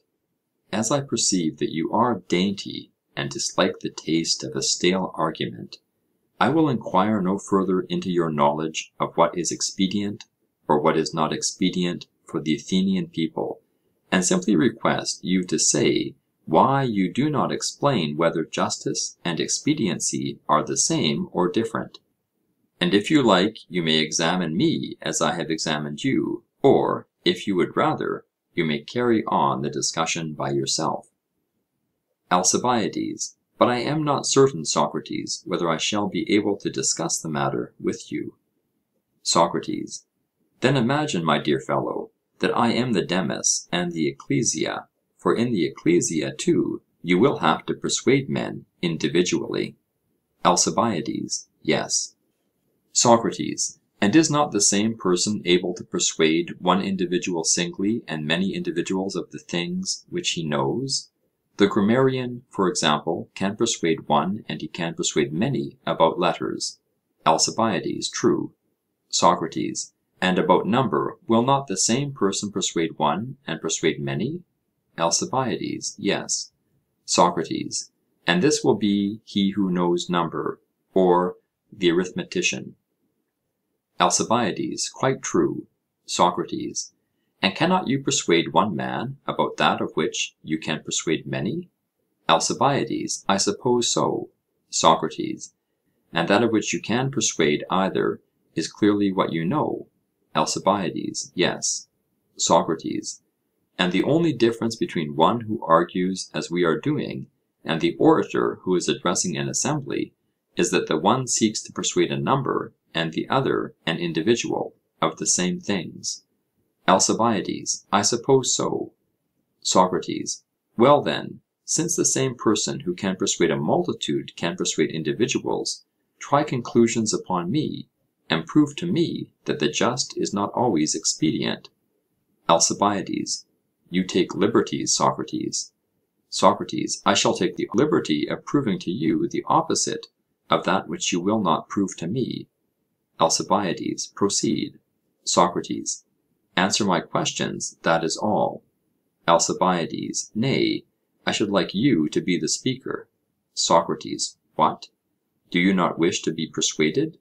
as I perceive that you are dainty and dislike the taste of a stale argument, I will enquire no further into your knowledge of what is expedient or what is not expedient for the Athenian people, and simply request you to say why you do not explain whether justice and expediency are the same or different. And if you like, you may examine me as I have examined you, or, if you would rather, you may carry on the discussion by yourself. ALCIBIADES: But I am not certain, Socrates, whether I shall be able to discuss the matter with you. SOCRATES: Then imagine, my dear fellow, that I am the Demus and the Ecclesia, for in the Ecclesia too you will have to persuade men individually. ALCIBIADES: Yes. SOCRATES: And is not the same person able to persuade one individual singly and many individuals of the things which he knows? The grammarian, for example, can persuade one and he can persuade many about letters. ALCIBIADES: True. SOCRATES: And about number will not the same person persuade one and persuade many? ALCIBIADES: Yes. SOCRATES: And this will be he who knows number, or the arithmetician? ALCIBIADES: Quite true. SOCRATES: And cannot you persuade one man about that of which you can persuade many? ALCIBIADES: I suppose so. SOCRATES: And that of which you can persuade either is clearly what you know? ALCIBIADES: Yes. SOCRATES: And the only difference between one who argues as we are doing, and the orator who is addressing an assembly, is that the one seeks to persuade a number, and the other an individual, of the same things? ALCIBIADES: I suppose so. SOCRATES: Well then, since the same person who can persuade a multitude can persuade individuals, try conclusions upon me, and prove to me that the just is not always expedient. ALCIBIADES: You take liberties, Socrates. SOCRATES: I shall take the liberty of proving to you the opposite of that which you will not prove to me. ALCIBIADES: Proceed. SOCRATES: Answer my questions, that is all. ALCIBIADES: Nay, I should like you to be the speaker. SOCRATES: What? Do you not wish to be persuaded?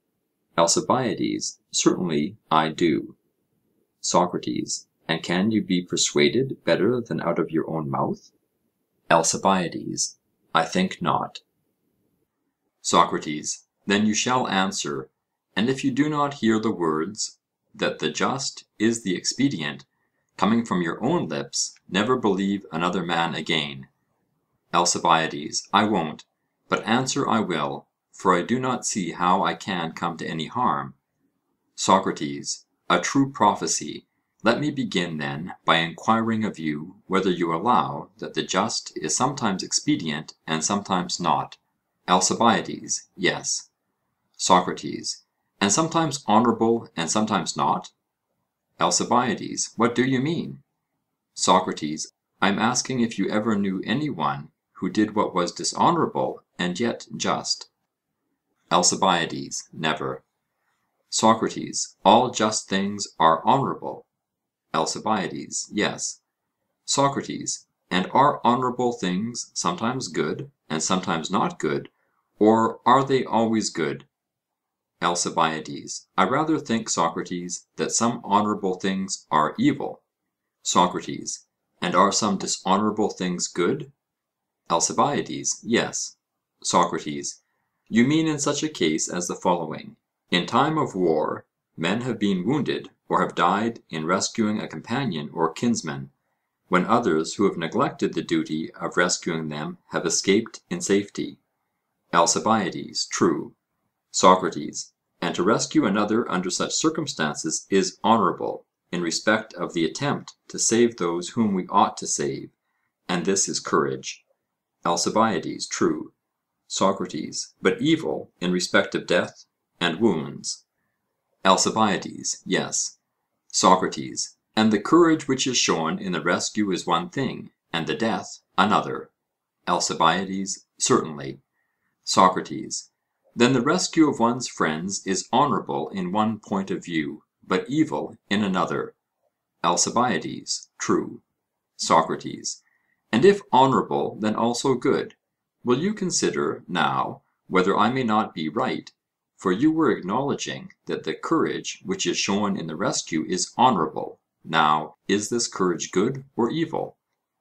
ALCIBIADES: Certainly I do. SOCRATES: And can you be persuaded better than out of your own mouth? ALCIBIADES: I think not. SOCRATES: Then you shall answer, and if you do not hear the words that the just is the expedient coming from your own lips, never believe another man again. ALCIBIADES: I won't, but answer I will, for I do not see how I can come to any harm. SOCRATES: A true prophecy. Let me begin then by enquiring of you whether you allow that the just is sometimes expedient and sometimes not. ALCIBIADES: Yes. SOCRATES: And sometimes honourable and sometimes not? ALCIBIADES: What do you mean? SOCRATES: I am asking if you ever knew any one who did what was dishonourable and yet just. ALCIBIADES: Never. SOCRATES: All just things are honourable? ALCIBIADES: Yes. SOCRATES: And are honourable things sometimes good and sometimes not good, or are they always good? ALCIBIADES: I rather think, Socrates, that some honourable things are evil. SOCRATES: And are some dishonourable things good? ALCIBIADES: Yes. SOCRATES: You mean in such a case as the following: In time of war, men have been wounded or have died in rescuing a companion or kinsman, when others who have neglected the duty of rescuing them have escaped in safety. ALCIBIADES: True. SOCRATES: And to rescue another under such circumstances is honourable, in respect of the attempt to save those whom we ought to save, and this is courage. ALCIBIADES: True. SOCRATES: But evil in respect of death and wounds? ALCIBIADES: Yes. SOCRATES: And the courage which is shown in the rescue is one thing, and the death another? ALCIBIADES: Certainly. SOCRATES: Then the rescue of one's friends is honourable in one point of view, but evil in another? ALCIBIADES: True. SOCRATES: And if honourable, then also good. Will you consider, now, whether I may not be right? For you were acknowledging that the courage which is shown in the rescue is honourable. Now, is this courage good or evil?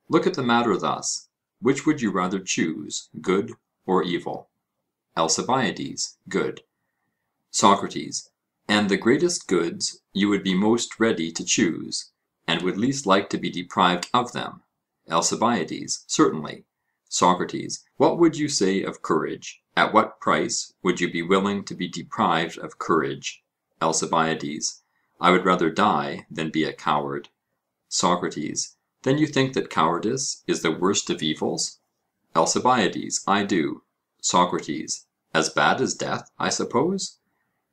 Look at the matter thus: which would you rather choose, good or evil? ALCIBIADES: Good. SOCRATES: And the greatest goods you would be most ready to choose, and would least like to be deprived of them? ALCIBIADES: Certainly. SOCRATES: What would you say of courage? At what price would you be willing to be deprived of courage? ALCIBIADES: I would rather die than be a coward. SOCRATES: Then you think that cowardice is the worst of evils? ALCIBIADES: I do. SOCRATES: As bad as death, I suppose?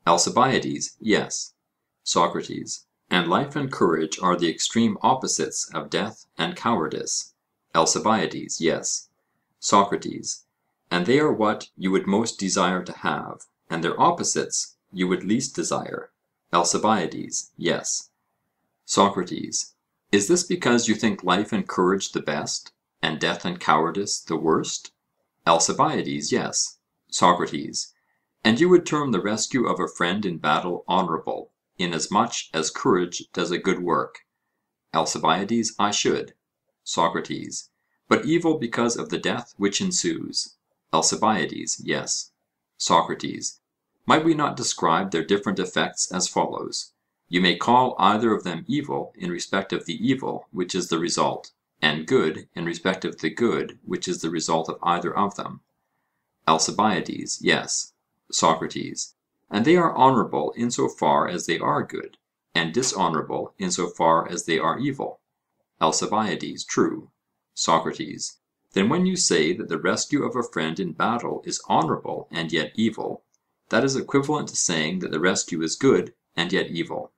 ALCIBIADES: Yes. SOCRATES: And life and courage are the extreme opposites of death and cowardice? ALCIBIADES: Yes. SOCRATES: And they are what you would most desire to have, and their opposites you would least desire? ALCIBIADES: Yes. SOCRATES: Is this because you think life and courage the best, and death and cowardice the worst? ALCIBIADES: Yes. SOCRATES: And you would term the rescue of a friend in battle honourable, inasmuch as courage does a good work? ALCIBIADES: I should. SOCRATES: But evil because of the death which ensues? ALCIBIADES: Yes. SOCRATES: Might we not describe their different effects as follows? You may call either of them evil in respect of the evil which is the result, and good in respect of the good which is the result of either of them? ALCIBIADES: Yes. SOCRATES: And they are honourable in so far as they are good, and dishonourable in so far as they are evil? ALCIBIADES: True. SOCRATES: Then when you say that the rescue of a friend in battle is honourable and yet evil, that is equivalent to saying that the rescue is good and yet evil?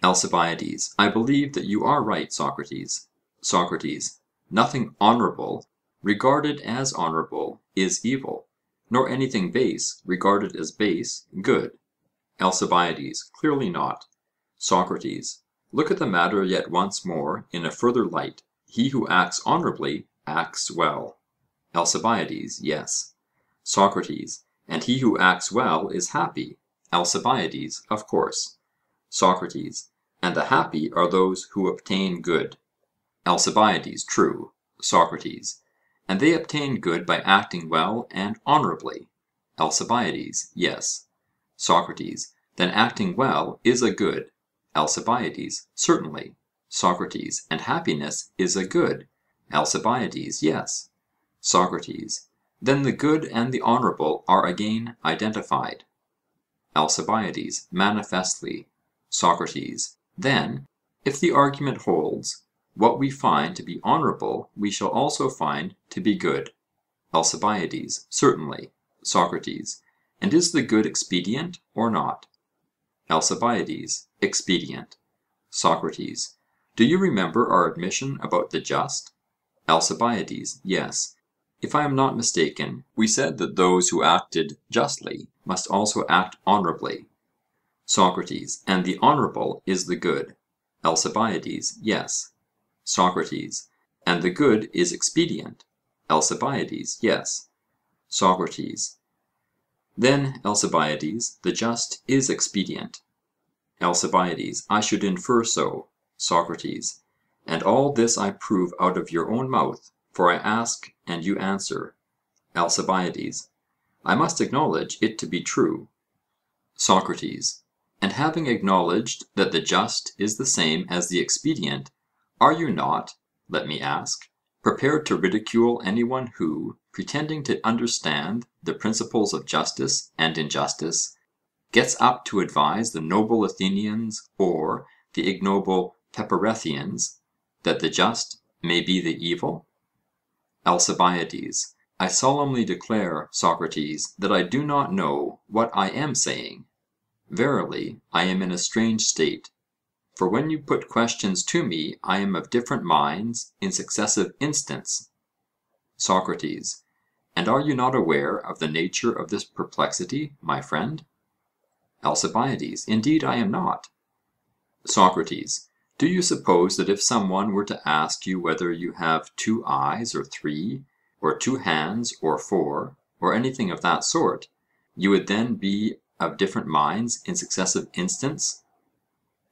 ALCIBIADES: I believe that you are right, Socrates. SOCRATES: Nothing honourable, regarded as honourable, is evil, nor anything base, regarded as base, good. ALCIBIADES: Clearly not. SOCRATES: Look at the matter yet once more in a further light. He who acts honourably acts well. ALCIBIADES: Yes. SOCRATES: And he who acts well is happy? ALCIBIADES: Of course. SOCRATES: And the happy are those who obtain good? ALCIBIADES: True. SOCRATES: And they obtain good by acting well and honourably? ALCIBIADES: Yes. SOCRATES: Then acting well is a good? ALCIBIADES: Certainly. SOCRATES: And happiness is a good? ALCIBIADES: Yes. Socrates. Then the good and the honourable are again identified? ALCIBIADES. Manifestly. SOCRATES. Then, if the argument holds, what we find to be honourable we shall also find to be good. ALCIBIADES. Certainly. SOCRATES. And is the good expedient or not? ALCIBIADES. Expedient. SOCRATES. Do you remember our admission about the just? ALCIBIADES. Yes. If I am not mistaken, we said that those who acted justly must also act honourably. SOCRATES. And the honourable is the good? ALCIBIADES. Yes. SOCRATES. And the good is expedient? ALCIBIADES. Yes. SOCRATES. Then, ALCIBIADES, the just is expedient? ALCIBIADES. I should infer so. SOCRATES. And all this I prove out of your own mouth, for I ask and you answer. ALCIBIADES. I must acknowledge it to be true. SOCRATES. And having acknowledged that the just is the same as the expedient, are you not, let me ask, prepared to ridicule any one who, pretending to understand the principles of justice and injustice, gets up to advise the noble Athenians or the ignoble Peparethians that the just may be the evil? ALCIBIADES. I solemnly declare, Socrates, that I do not know what I am saying. Verily, I am in a strange state. For when you put questions to me, I am of different minds in successive instants. SOCRATES. And are you not aware of the nature of this perplexity, my friend? ALCIBIADES. Indeed I am not. SOCRATES. Do you suppose that if some one were to ask you whether you have 2 eyes or 3, or 2 hands or 4, or anything of that sort, you would then be of different minds in successive instants?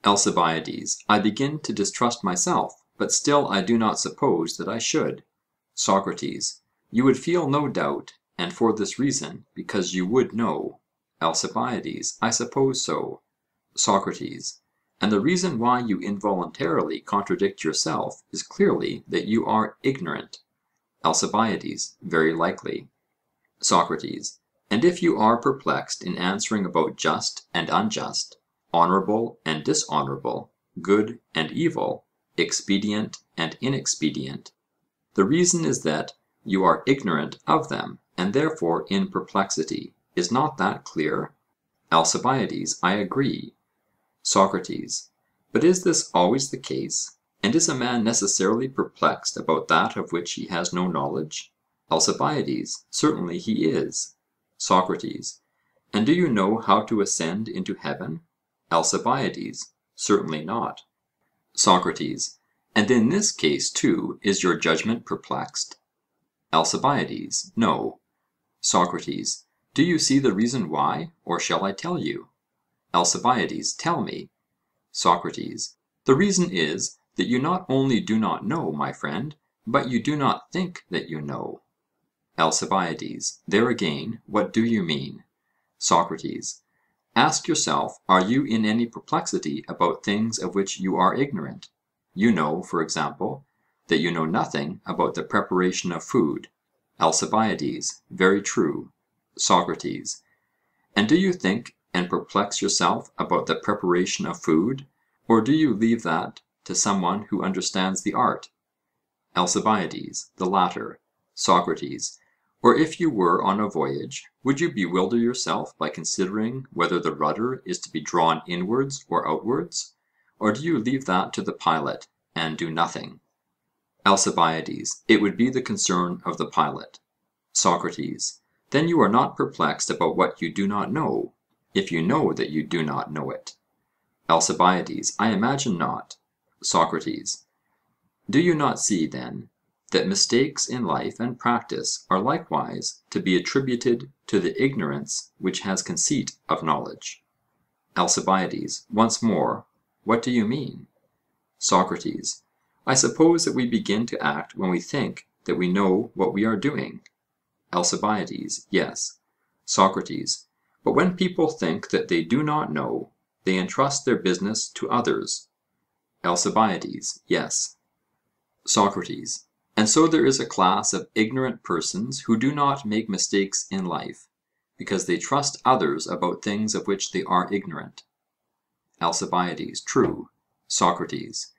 ALCIBIADES. I begin to distrust myself, but still I do not suppose that I should. SOCRATES. You would feel no doubt, and for this reason, because you would know. ALCIBIADES. I suppose so. SOCRATES. And the reason why you involuntarily contradict yourself is clearly that you are ignorant. ALCIBIADES. Very likely. SOCRATES. And if you are perplexed in answering about just and unjust, honourable and dishonourable, good and evil, expedient and inexpedient, the reason is that you are ignorant of them, and therefore in perplexity. Is not that clear? ALCIBIADES. I agree. SOCRATES. But is this always the case? And is a man necessarily perplexed about that of which he has no knowledge? ALCIBIADES. Certainly he is. SOCRATES. And do you know how to ascend into heaven? ALCIBIADES. Certainly not. SOCRATES. And in this case too is your judgment perplexed? ALCIBIADES. No. SOCRATES. Do you see the reason why, or shall I tell you? ALCIBIADES. Tell me. SOCRATES. The reason is that you not only do not know, my friend, but you do not think that you know. ALCIBIADES. There again, what do you mean? SOCRATES. Ask yourself, are you in any perplexity about things of which you are ignorant? You know, for example, that you know nothing about the preparation of food. ALCIBIADES. Very true. SOCRATES. And do you think and perplex yourself about the preparation of food, or do you leave that to some one who understands the art? ALCIBIADES. The latter. SOCRATES. Or if you were on a voyage, would you bewilder yourself by considering whether the rudder is to be drawn inwards or outwards? Or do you leave that to the pilot, and do nothing? ALCIBIADES. It would be the concern of the pilot. SOCRATES. Then you are not perplexed about what you do not know, if you know that you do not know it. ALCIBIADES. I imagine not. SOCRATES. Do you not see, then, that mistakes in life and practice are likewise to be attributed to the ignorance which has conceit of knowledge? ALCIBIADES. Once more, what do you mean? SOCRATES. I suppose that we begin to act when we think that we know what we are doing. ALCIBIADES. Yes. SOCRATES. But when people think that they do not know, they entrust their business to others. ALCIBIADES. Yes. SOCRATES. And so there is a class of ignorant persons who do not make mistakes in life, because they trust others about things of which they are ignorant. ALCIBIADES: True. SOCRATES: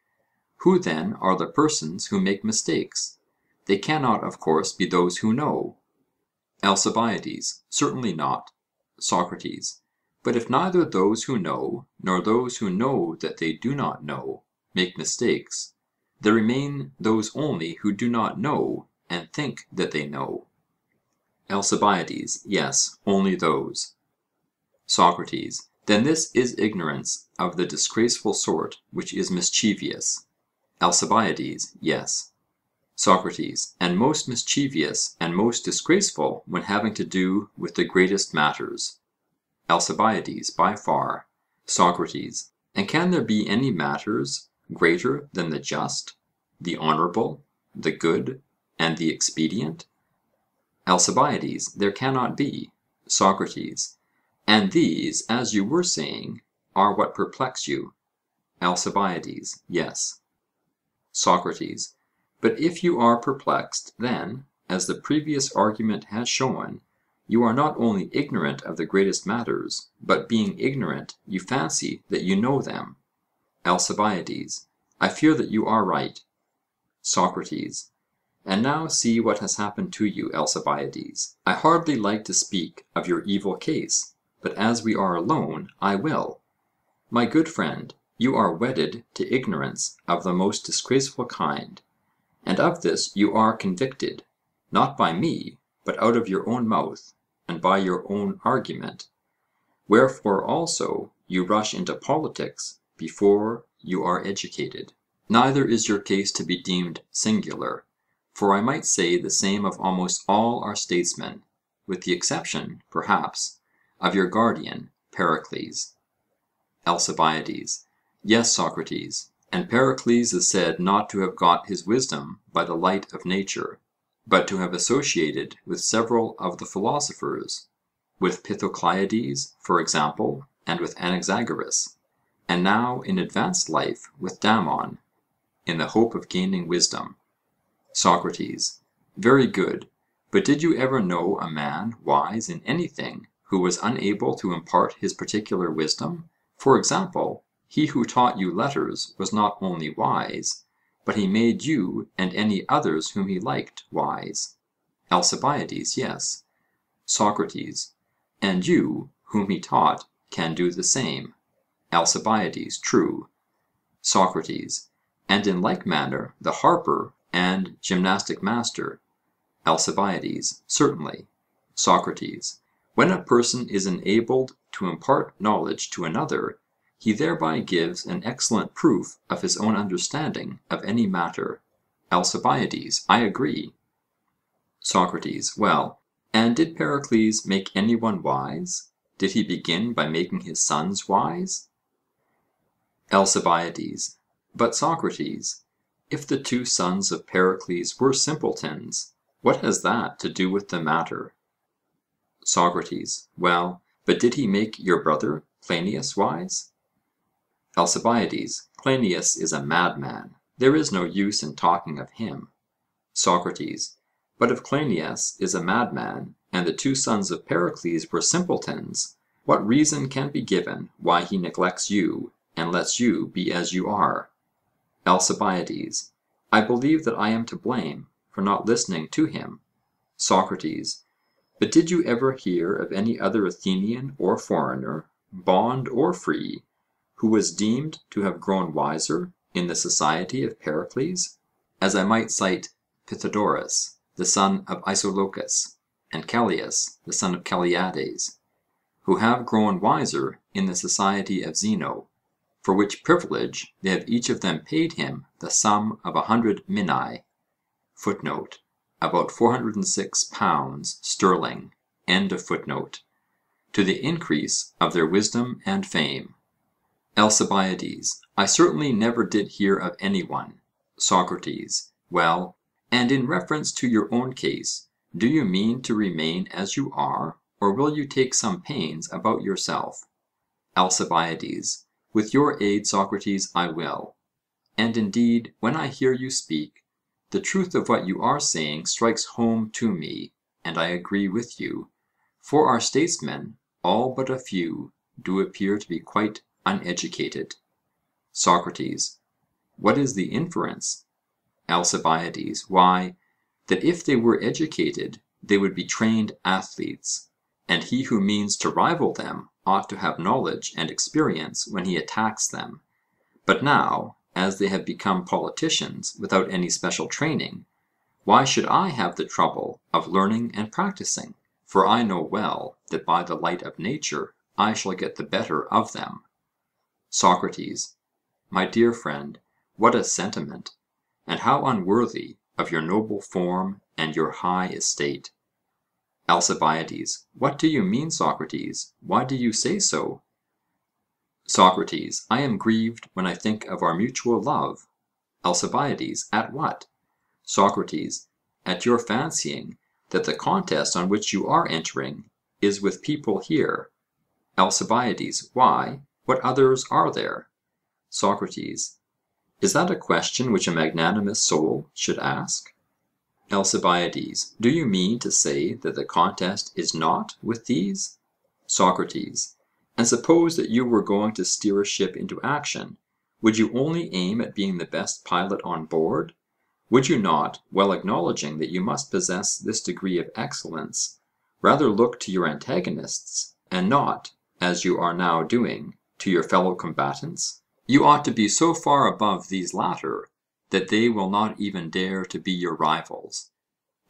Who then are the persons who make mistakes? They cannot, of course, be those who know. ALCIBIADES: Certainly not. SOCRATES: But if neither those who know, nor those who know that they do not know, make mistakes, there remain those only who do not know and think that they know. ALCIBIADES: Yes, only those. SOCRATES: Then this is ignorance of the disgraceful sort which is mischievous. ALCIBIADES: Yes. SOCRATES: And most mischievous and most disgraceful when having to do with the greatest matters. ALCIBIADES: By far. SOCRATES: And can there be any matters greater than the just, the honourable, the good, and the expedient? ALCIBIADES: There cannot be. SOCRATES: And these, as you were saying, are what perplex you? ALCIBIADES: Yes. SOCRATES: But if you are perplexed, then, as the previous argument has shown, you are not only ignorant of the greatest matters, but being ignorant, you fancy that you know them. ALCIBIADES: I fear that you are right. SOCRATES: And now see what has happened to you, Alcibiades. I hardly like to speak of your evil case, but as we are alone, I will. My good friend, you are wedded to ignorance of the most disgraceful kind, and of this you are convicted, not by me, but out of your own mouth, and by your own argument. Wherefore also you rush into politics before you are educated. Neither is your case to be deemed singular, for I might say the same of almost all our statesmen, with the exception, perhaps, of your guardian, Pericles. ALCIBIADES: Yes, Socrates, and Pericles is said not to have got his wisdom by the light of nature, but to have associated with several of the philosophers, with Pythocleides, for example, and with Anaxagoras, and now in advanced life with Damon, in the hope of gaining wisdom. SOCRATES: Very good; but did you ever know a man wise in anything who was unable to impart his particular wisdom? For example, he who taught you letters was not only wise, but he made you and any others whom he liked wise. ALCIBIADES: Yes. SOCRATES: And you, whom he taught, can do the same? ALCIBIADES: True. SOCRATES: And in like manner the harper and gymnastic master? ALCIBIADES: Certainly. SOCRATES: When a person is enabled to impart knowledge to another, he thereby gives an excellent proof of his own understanding of any matter. ALCIBIADES: I agree. SOCRATES: Well, and did Pericles make any one wise? Did he begin by making his sons wise? ALCIBIADES: But, Socrates, if the two sons of Pericles were simpletons, what has that to do with the matter? SOCRATES: Well, but did he make your brother Cleinias wise? ALCIBIADES: Cleinias is a madman; there is no use in talking of him. SOCRATES: But if Cleinias is a madman, and the two sons of Pericles were simpletons, what reason can be given why he neglects you, and lets you be as you are? ALCIBIADES: I believe that I am to blame for not listening to him. SOCRATES: But did you ever hear of any other Athenian or foreigner, bond or free, who was deemed to have grown wiser in the society of Pericles? As I might cite Pythodorus, the son of Isolochus, and Callias, the son of Calliades, who have grown wiser in the society of Zeno, for which privilege they have each of them paid him the sum of 100 minae, (footnote, about £406 sterling), to the increase of their wisdom and fame. ALCIBIADES: I certainly never did hear of any one. SOCRATES: Well, and in reference to your own case, do you mean to remain as you are, or will you take some pains about yourself? ALCIBIADES: With your aid, Socrates, I will. And indeed, when I hear you speak, The truth of what you are saying strikes home to me, and I agree with you. For our statesmen, all but a few, do appear to be quite uneducated. SOCRATES: What is the inference? ALCIBIADES: Why, that if they were educated, they would be trained athletes, and he who means to rival them ought to have knowledge and experience when he attacks them. But now, as they have become politicians without any special training, why should I have the trouble of learning and practising? For I know well that by the light of nature I shall get the better of them. SOCRATES: My dear friend, what a sentiment, and how unworthy of your noble form and your high estate! ALCIBIADES: What do you mean, Socrates? Why do you say so? SOCRATES: I am grieved when I think of our mutual love. ALCIBIADES: At what? SOCRATES: At your fancying that the contest on which you are entering is with people here. ALCIBIADES: Why, what others are there? SOCRATES: Is that a question which a magnanimous soul should ask? ALCIBIADES: Do you mean to say that the contest is not with these? SOCRATES: And suppose that you were going to steer a ship into action, would you only aim at being the best pilot on board? Would you not, while acknowledging that you must possess this degree of excellence, rather look to your antagonists, and not, as you are now doing, to your fellow combatants? You ought to be so far above these latter that they will not even dare to be your rivals,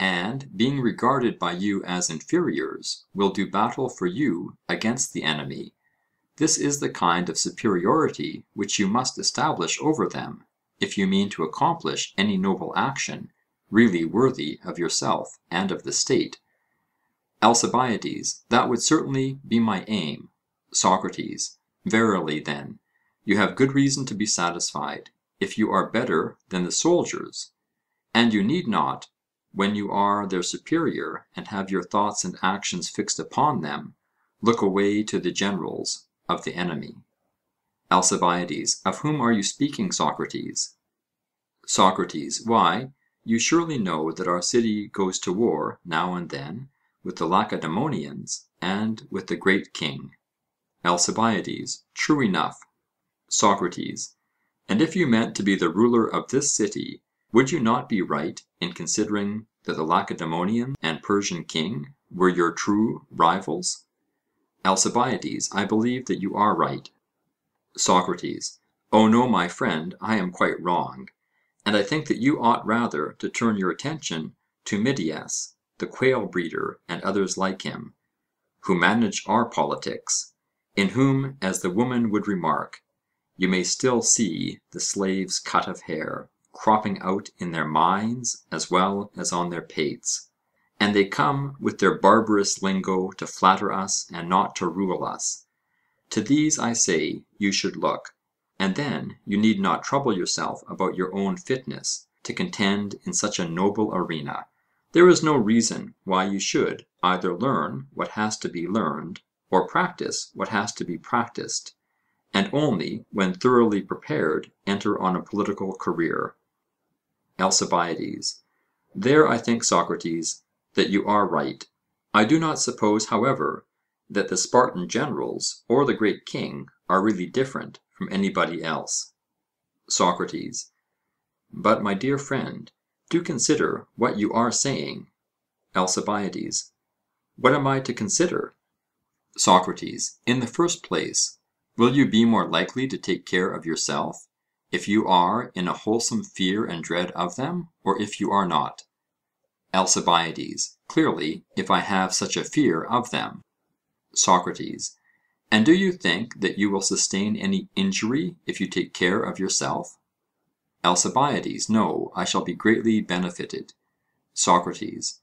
and, being regarded by you as inferiors, will do battle for you against the enemy. This is the kind of superiority which you must establish over them, if you mean to accomplish any noble action really worthy of yourself and of the state. ALCIBIADES: That would certainly be my aim. SOCRATES: Verily, then, you have good reason to be satisfied, if you are better than the soldiers, and you need not, when you are their superior and have your thoughts and actions fixed upon them, look away to the generals of the enemy. ALCIBIADES: Of whom are you speaking, Socrates? SOCRATES: Why, you surely know that our city goes to war now and then with the Lacedaemonians and with the great king. ALCIBIADES: True enough. SOCRATES: And if you meant to be the ruler of this city, would you not be right in considering that the Lacedaemonian and Persian king were your true rivals? ALCIBIADES: I believe that you are right. SOCRATES: Oh no, my friend, I am quite wrong, and I think that you ought rather to turn your attention to Midias, the quail breeder, and others like him, who manage our politics, in whom, as the woman would remark, you may still see the slave's cut of hair cropping out in their minds as well as on their pates, and they come with their barbarous lingo to flatter us and not to rule us. To these I say you should look, and then you need not trouble yourself about your own fitness to contend in such a noble arena. There is no reason why you should either learn what has to be learned, or practice what has to be practised, and only when thoroughly prepared enter on a political career. ALCIBIADES: There I think, Socrates, that you are right. I do not suppose, however, that the Spartan generals or the great king are really different from anybody else. SOCRATES: But, my dear friend, do consider what you are saying. ALCIBIADES: What am I to consider? SOCRATES: In the first place, will you be more likely to take care of yourself, if you are in a wholesome fear and dread of them, or if you are not? ALCIBIADES: Clearly, if I have such a fear of them. SOCRATES: And do you think that you will sustain any injury if you take care of yourself? ALCIBIADES: No, I shall be greatly benefited. SOCRATES: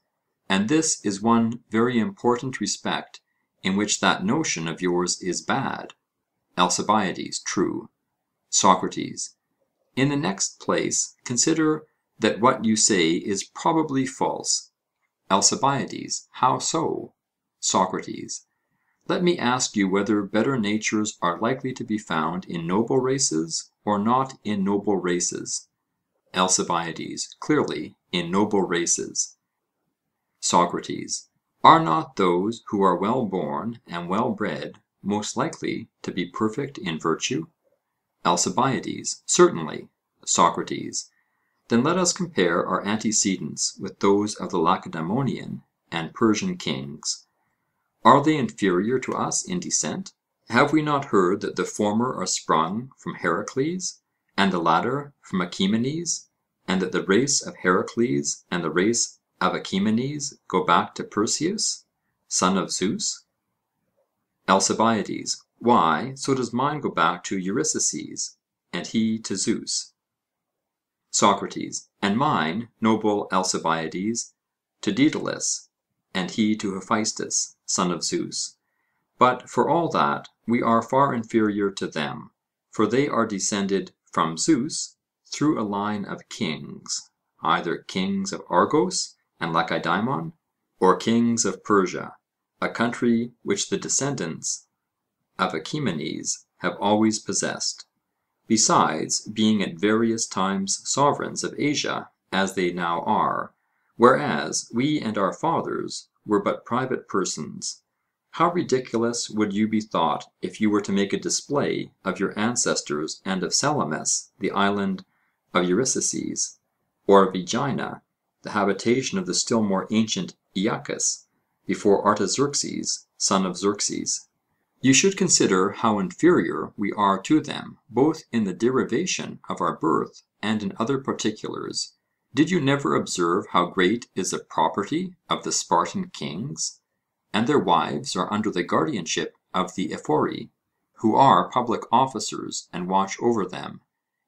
And this is one very important respect in which that notion of yours is bad. ALCIBIADES: True. SOCRATES: In the next place, consider that what you say is probably false. ALCIBIADES: How so? SOCRATES: Let me ask you whether better natures are likely to be found in noble races or not in noble races? ALCIBIADES: Clearly, in noble races. SOCRATES: Are not those who are well born and well bred most likely to be perfect in virtue? ALCIBIADES: Certainly. SOCRATES: Then let us compare our antecedents with those of the Lacedaemonian and Persian kings. Are they inferior to us in descent? Have we not heard that the former are sprung from Heracles, and the latter from Achaemenes, and that the race of Heracles and the race of Achaemenes go back to Perseus, son of Zeus? ALCIBIADES: Why, so does mine go back to Eurystheus, and he to Zeus. SOCRATES: And mine, noble Alcibiades, to Daedalus, and he to Hephaestus, son of Zeus. But for all that, we are far inferior to them, for they are descended from Zeus through a line of kings, either kings of Argos and Lacedaemon, or kings of Persia, a country which the descendants of Achaemenes have always possessed, besides being at various times sovereigns of Asia, as they now are, whereas we and our fathers were but private persons. How ridiculous would you be thought if you were to make a display of your ancestors and of Salamis, the island of Eurystheus, or of Aegina, the habitation of the still more ancient Aeacus, before Artaxerxes, son of Xerxes. You should consider how inferior we are to them, both in the derivation of our birth and in other particulars. Did you never observe how great is the property of the Spartan kings? And their wives are under the guardianship of the Ephori, who are public officers and watch over them,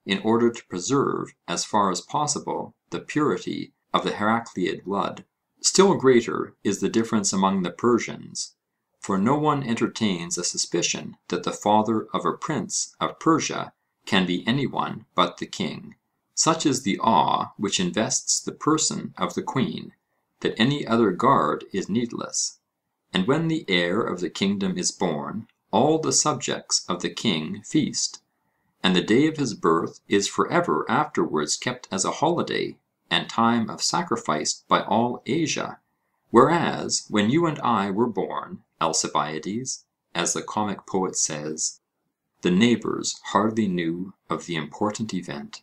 in order to preserve, as far as possible, the purity of the Heracleid blood. Still greater is the difference among the Persians, for no one entertains a suspicion that the father of a prince of Persia can be any one but the king. Such is the awe which invests the person of the queen, that any other guard is needless. And when the heir of the kingdom is born, all the subjects of the king feast, and the day of his birth is for ever afterwards kept as a holiday and time of sacrifice by all Asia. Whereas, when you and I were born, Alcibiades, as the comic poet says, the neighbours hardly knew of the important event.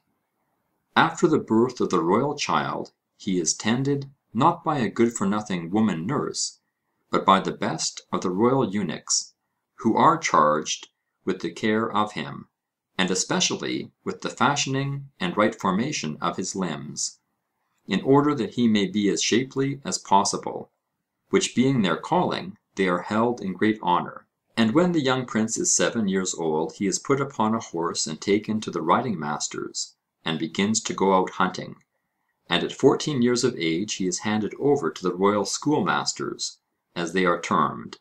After the birth of the royal child, he is tended not by a good-for-nothing woman nurse, but by the best of the royal eunuchs, who are charged with the care of him, and especially with the fashioning and right formation of his limbs, in order that he may be as shapely as possible, which being their calling, they are held in great honour. And when the young prince is 7 years old, he is put upon a horse and taken to the riding masters, and begins to go out hunting. And at 14 years of age he is handed over to the royal schoolmasters, as they are termed.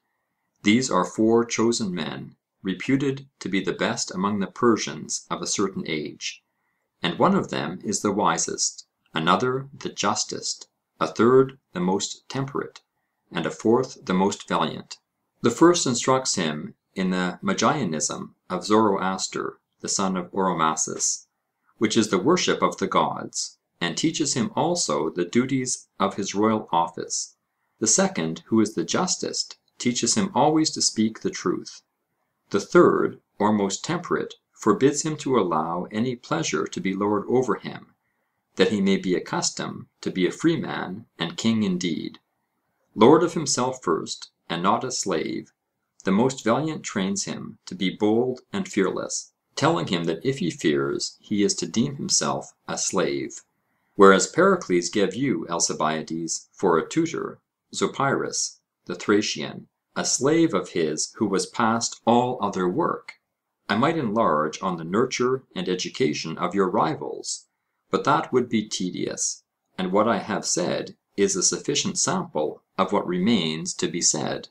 These are 4 chosen men, reputed to be the best among the Persians of a certain age. And one of them is the wisest, another the justest, a third the most temperate, and a fourth the most valiant. The first instructs him in the Magianism of Zoroaster, the son of Oromasis, which is the worship of the gods, and teaches him also the duties of his royal office. The second, who is the justest, teaches him always to speak the truth. The third, or most temperate, forbids him to allow any pleasure to be lord over him, that he may be accustomed to be a free man and king indeed. Lord of himself first, and not a slave, the most valiant trains him to be bold and fearless, telling him that if he fears, he is to deem himself a slave. Whereas Pericles gave you, Alcibiades, for a tutor, Zopyrus, the Thracian, a slave of his who was past all other work. I might enlarge on the nurture and education of your rivals, but that would be tedious, and what I have said is a sufficient sample of what remains to be said.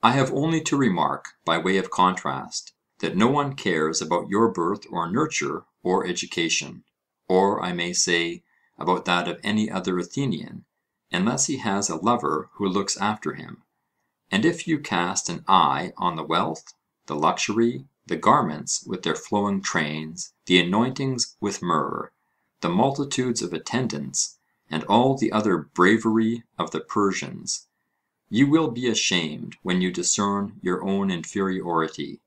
I have only to remark, by way of contrast, that no one cares about your birth or nurture or education, or I may say, about that of any other Athenian, unless he has a lover who looks after him. And if you cast an eye on the wealth, the luxury, the garments with their flowing trains, the anointings with myrrh, the multitudes of attendants, and all the other bravery of the Persians, you will be ashamed when you discern your own inferiority.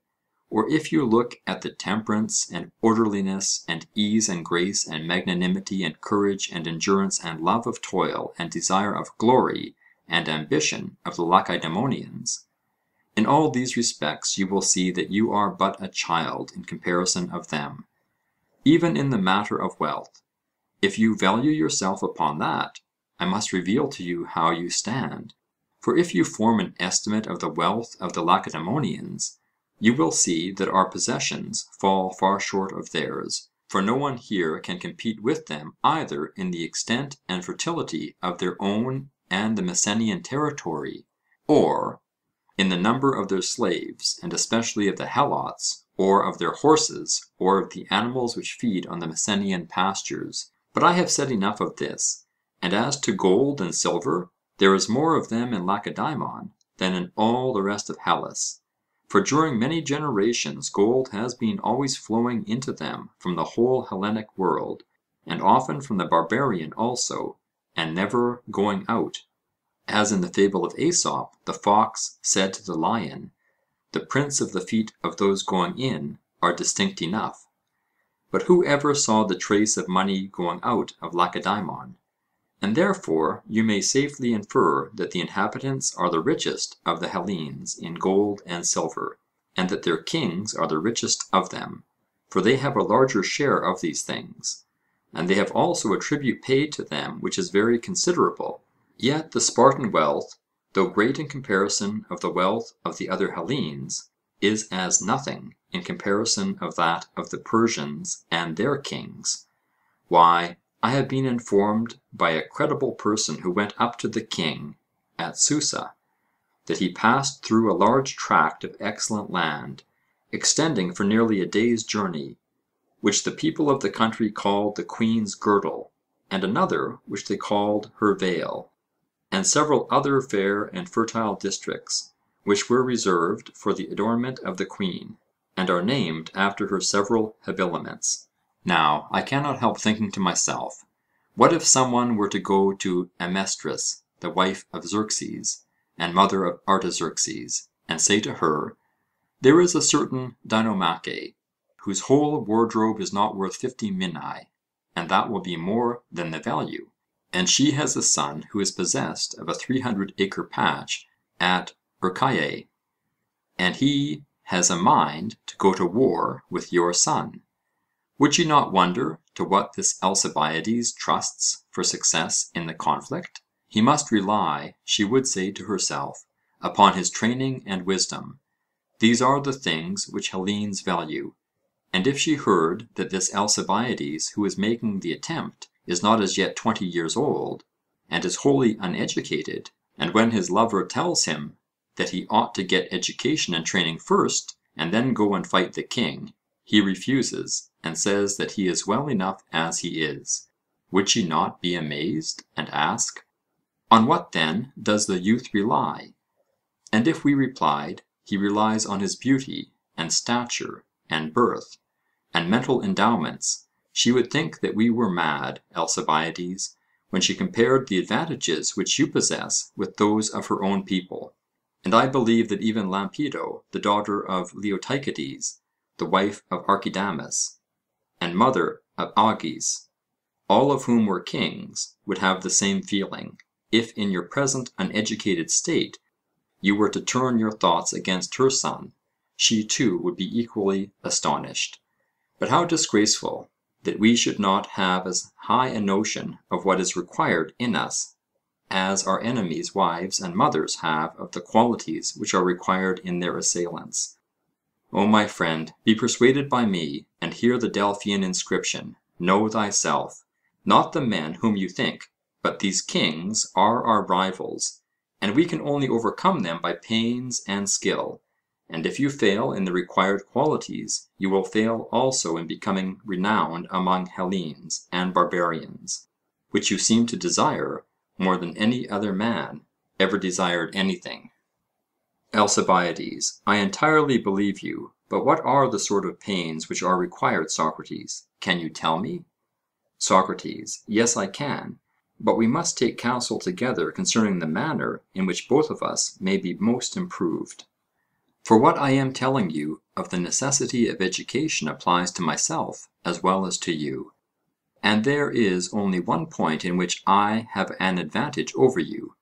Or if you look at the temperance and orderliness and ease and grace and magnanimity and courage and endurance and love of toil and desire of glory and ambition of the Lacedaemonians, in all these respects you will see that you are but a child in comparison of them, even in the matter of wealth. If you value yourself upon that, I must reveal to you how you stand. For if you form an estimate of the wealth of the Lacedaemonians, you will see that our possessions fall far short of theirs, for no one here can compete with them either in the extent and fertility of their own and the Messenian territory, or in the number of their slaves, and especially of the Helots, or of their horses, or of the animals which feed on the Messenian pastures. But I have said enough of this. And as to gold and silver, there is more of them in Lacedaemon than in all the rest of Hellas. For during many generations gold has been always flowing into them from the whole Hellenic world, and often from the barbarian also, and never going out. As in the fable of Aesop, the fox said to the lion, the prints of the feet of those going in are distinct enough. But who ever saw the trace of money going out of Lacedaemon? And therefore you may safely infer that the inhabitants are the richest of the Hellenes in gold and silver, and that their kings are the richest of them, for they have a larger share of these things, and they have also a tribute paid to them which is very considerable. Yet the Spartan wealth, though great in comparison of the wealth of the other Hellenes, is as nothing in comparison of that of the Persians and their kings. Why, I have been informed by a credible person who went up to the king at Susa, that he passed through a large tract of excellent land, extending for nearly a day's journey, which the people of the country called the Queen's Girdle, and another which they called her Vale, and several other fair and fertile districts, which were reserved for the adornment of the Queen, and are named after her several habiliments. Now, I cannot help thinking to myself, what if some one were to go to Amestris, the wife of Xerxes, and mother of Artaxerxes, and say to her, there is a certain Dinomache, whose whole wardrobe is not worth 50 minae, and that will be more than the value, and she has a son who is possessed of a 300-acre patch at Urcae, and he has a mind to go to war with your son. Would you not wonder to what this Alcibiades trusts for success in the conflict? He must rely, she would say to herself, upon his training and wisdom. These are the things which Hellenes value. And if she heard that this Alcibiades who is making the attempt is not as yet 20 years old, and is wholly uneducated, and when his lover tells him that he ought to get education and training first, and then go and fight the king, he refuses, and says that he is well enough as he is, would she not be amazed, and ask, on what then does the youth rely? And if we replied, he relies on his beauty, and stature, and birth, and mental endowments, she would think that we were mad, Alcibiades, when she compared the advantages which you possess with those of her own people. And I believe that even Lampido, the daughter of Leotychides, the wife of Archidamus, and mother of Agis, all of whom were kings, would have the same feeling, if in your present uneducated state you were to turn your thoughts against her son, she too would be equally astonished. But how disgraceful that we should not have as high a notion of what is required in us as our enemies' wives and mothers have of the qualities which are required in their assailants. O my friend, be persuaded by me, and hear the Delphian inscription, know thyself. Not the men whom you think, but these kings are our rivals, and we can only overcome them by pains and skill. And if you fail in the required qualities, you will fail also in becoming renowned among Hellenes and barbarians, which you seem to desire more than any other man ever desired anything. Alcibiades, I entirely believe you, but what are the sort of pains which are required, Socrates? Can you tell me? Socrates, yes, I can, but we must take counsel together concerning the manner in which both of us may be most improved. For what I am telling you of the necessity of education applies to myself as well as to you. And there is only one point in which I have an advantage over you.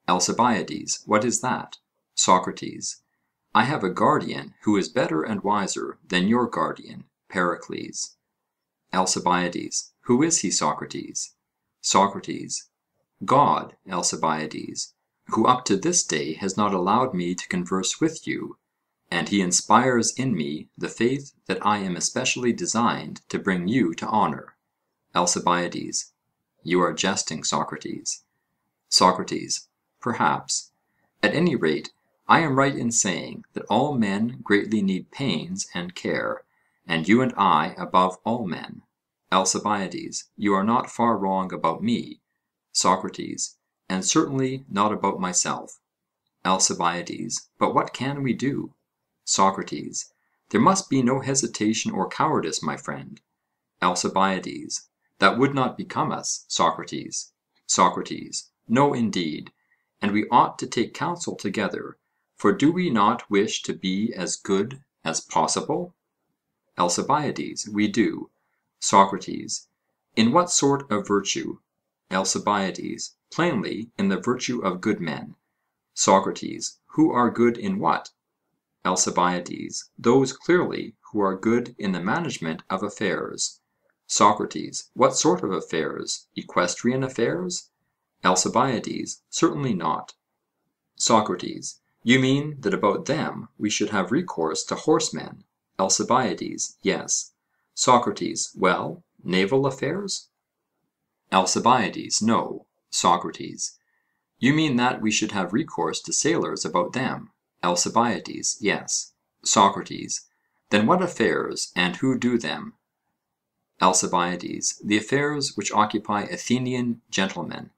ALCIBIADES, what is that? SOCRATES, I have a guardian who is better and wiser than your guardian, Pericles. ALCIBIADES, who is he, Socrates? SOCRATES, God, Alcibiades, who up to this day has not allowed me to converse with you, and he inspires in me the faith that I am especially designed to bring you to honour. ALCIBIADES, you are jesting, Socrates. SOCRATES, perhaps. At any rate, I am right in saying that all men greatly need pains and care, and you and I above all men. ALCIBIADES, you are not far wrong about me. SOCRATES, and certainly not about myself. ALCIBIADES, but what can we do? SOCRATES, there must be no hesitation or cowardice, my friend. ALCIBIADES, that would not become us, Socrates. SOCRATES, no, indeed, and we ought to take counsel together, for do we not wish to be as good as possible? ALCIBIADES, we do. SOCRATES, in what sort of virtue? ALCIBIADES, plainly in the virtue of good men. SOCRATES, who are good in what? ALCIBIADES, those clearly who are good in the management of affairs. SOCRATES, what sort of affairs? Equestrian affairs? ALCIBIADES, certainly not. SOCRATES, you mean that about them we should have recourse to horsemen? ALCIBIADES, yes. SOCRATES, well, naval affairs? ALCIBIADES, no. SOCRATES, you mean that we should have recourse to sailors about them? ALCIBIADES, yes. SOCRATES, then what affairs, and who do them? ALCIBIADES, the affairs which occupy Athenian gentlemen.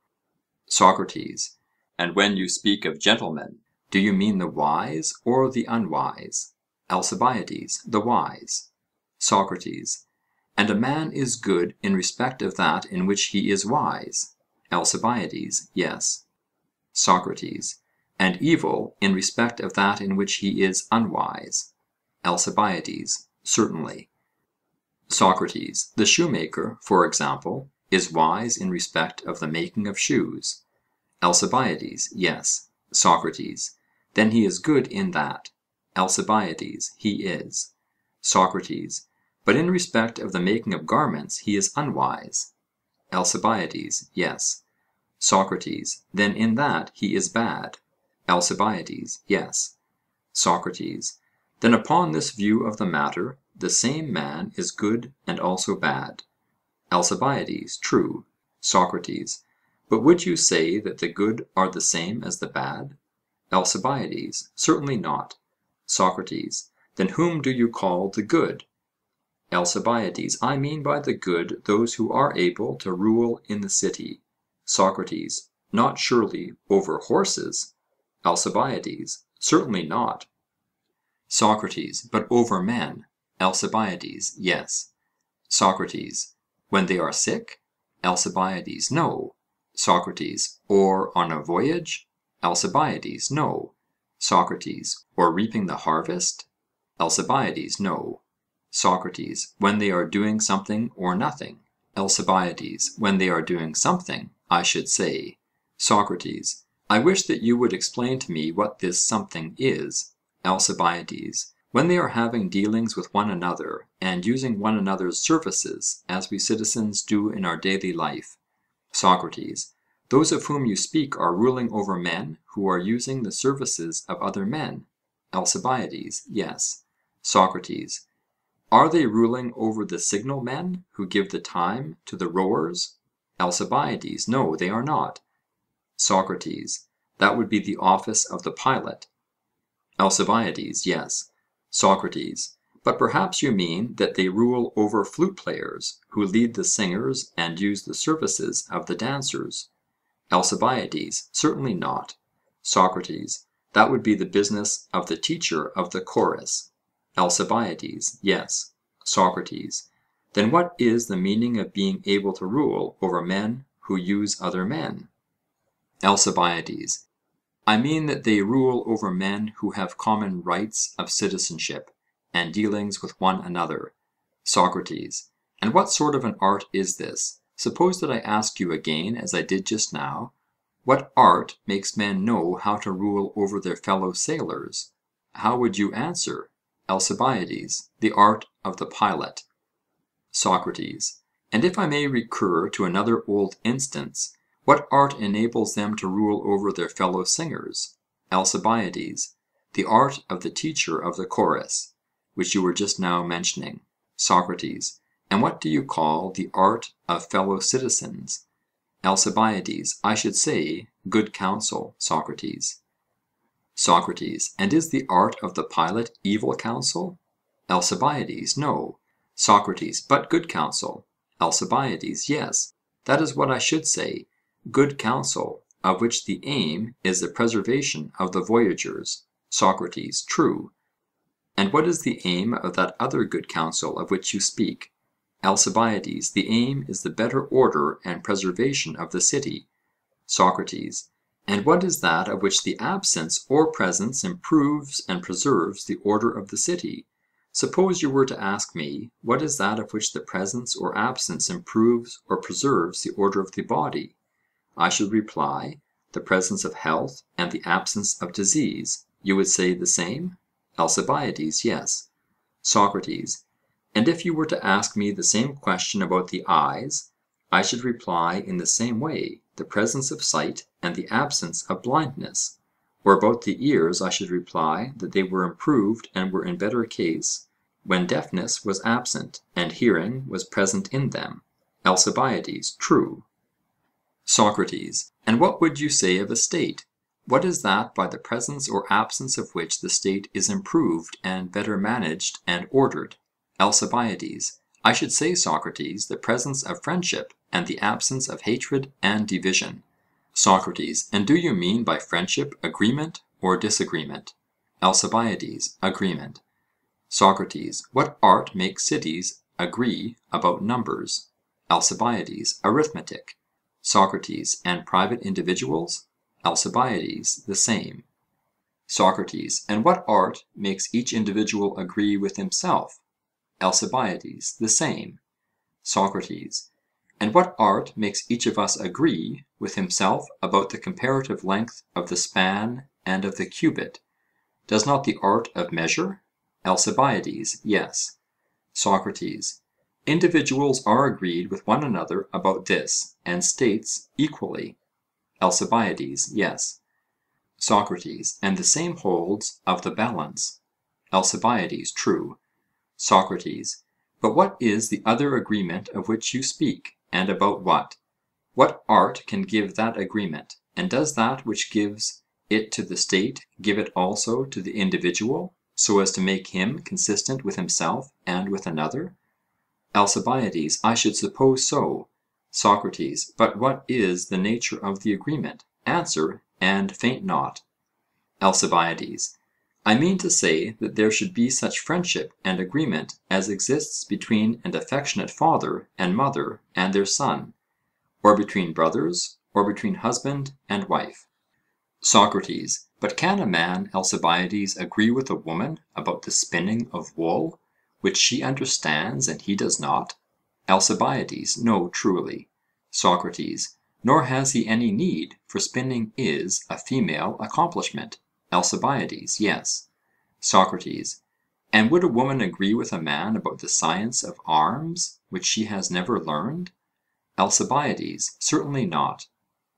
SOCRATES, and when you speak of gentlemen, do you mean the wise or the unwise? ALCIBIADES, the wise. SOCRATES, and a man is good in respect of that in which he is wise? ALCIBIADES, yes. SOCRATES, and evil in respect of that in which he is unwise? ALCIBIADES, certainly. SOCRATES, the shoemaker, for example, is wise in respect of the making of shoes? ALCIBIADES, yes. SOCRATES, then he is good in that? ALCIBIADES, he is. SOCRATES, but in respect of the making of garments he is unwise? ALCIBIADES, yes. SOCRATES, then in that he is bad? ALCIBIADES, yes. SOCRATES, then upon this view of the matter, the same man is good and also bad? ALCIBIADES, true. SOCRATES, but would you say that the good are the same as the bad? ALCIBIADES, certainly not. SOCRATES, then whom do you call the good? ALCIBIADES, I mean by the good those who are able to rule in the city. SOCRATES, not surely over horses? ALCIBIADES, certainly not. SOCRATES, but over men? ALCIBIADES, yes. SOCRATES, when they are sick? ALCIBIADES, no. SOCRATES, or on a voyage? ALCIBIADES, no. SOCRATES, or reaping the harvest? ALCIBIADES, no. SOCRATES, when they are doing something or nothing? ALCIBIADES, when they are doing something, I should say. SOCRATES, I wish that you would explain to me what this something is. ALCIBIADES, when they are having dealings with one another, and using one another's services, as we citizens do in our daily life. SOCRATES, those of whom you speak are ruling over men who are using the services of other men? ALCIBIADES, yes. SOCRATES, are they ruling over the signal men who give the time to the rowers? ALCIBIADES, no, they are not. SOCRATES, that would be the office of the pilot? ALCIBIADES, yes. SOCRATES, but perhaps you mean that they rule over flute players, who lead the singers and use the services of the dancers? ALCIBIADES, certainly not. SOCRATES, that would be the business of the teacher of the chorus? ALCIBIADES, yes. SOCRATES, Then what is the meaning of being able to rule over men who use other men? ALCIBIADES: I mean that they rule over men who have common rights of citizenship, and dealings with one another. SOCRATES: And what sort of an art is this? Suppose that I ask you again, as I did just now, what art makes men know how to rule over their fellow sailors? How would you answer? ALCIBIADES: The art of the pilot. SOCRATES: And if I may recur to another old instance, what art enables them to rule over their fellow singers? ALCIBIADES: The art of the teacher of the chorus, which you were just now mentioning. SOCRATES: And what do you call the art of fellow citizens? ALCIBIADES: I should say, good counsel, Socrates. SOCRATES: And is the art of the pilot evil counsel? ALCIBIADES: No. SOCRATES: But good counsel? ALCIBIADES: Yes, that is what I should say, good counsel, of which the aim is the preservation of the voyagers. SOCRATES: True. And what is the aim of that other good counsel of which you speak? ALCIBIADES: The aim is the better order and preservation of the city. SOCRATES: And what is that of which the absence or presence improves and preserves the order of the city? Suppose you were to ask me, what is that of which the presence or absence improves or preserves the order of the body? I should reply, the presence of health and the absence of disease. You would say the same? ALCIBIADES: Yes. SOCRATES: And if you were to ask me the same question about the eyes, I should reply in the same way, the presence of sight and the absence of blindness. Or about the ears I should reply that they were improved and were in better case when deafness was absent and hearing was present in them. ALCIBIADES: True. SOCRATES: And what would you say of a state? What is that by the presence or absence of which the state is improved and better managed and ordered? ALCIBIADES: I should say, Socrates, the presence of friendship and the absence of hatred and division. SOCRATES: And do you mean by friendship agreement or disagreement? ALCIBIADES: Agreement. SOCRATES: What art makes cities agree about numbers? ALCIBIADES: Arithmetic. SOCRATES: And private individuals? ALCIBIADES: The same. SOCRATES: And what art makes each individual agree with himself? ALCIBIADES: The same. SOCRATES: And what art makes each of us agree with himself about the comparative length of the span and of the cubit? Does not the art of measure? ALCIBIADES: Yes. SOCRATES: Individuals are agreed with one another about this, and states equally? ALCIBIADES: Yes. SOCRATES: And the same holds of the balance? ALCIBIADES: True. SOCRATES: But what is the other agreement of which you speak, and about what? What art can give that agreement, and does that which gives it to the state give it also to the individual, so as to make him consistent with himself and with another? ALCIBIADES: I should suppose so. SOCRATES: But what is the nature of the agreement? Answer, and faint not. ALCIBIADES: I mean to say that there should be such friendship and agreement as exists between an affectionate father and mother and their son, or between brothers, or between husband and wife. SOCRATES: But can a man, Alcibiades, agree with a woman about the spinning of wool, which she understands and he does not? ALCIBIADES: No, truly. SOCRATES: Nor has he any need, for spinning is a female accomplishment. ALCIBIADES: Yes. SOCRATES: And would a woman agree with a man about the science of arms, which she has never learned? ALCIBIADES: Certainly not.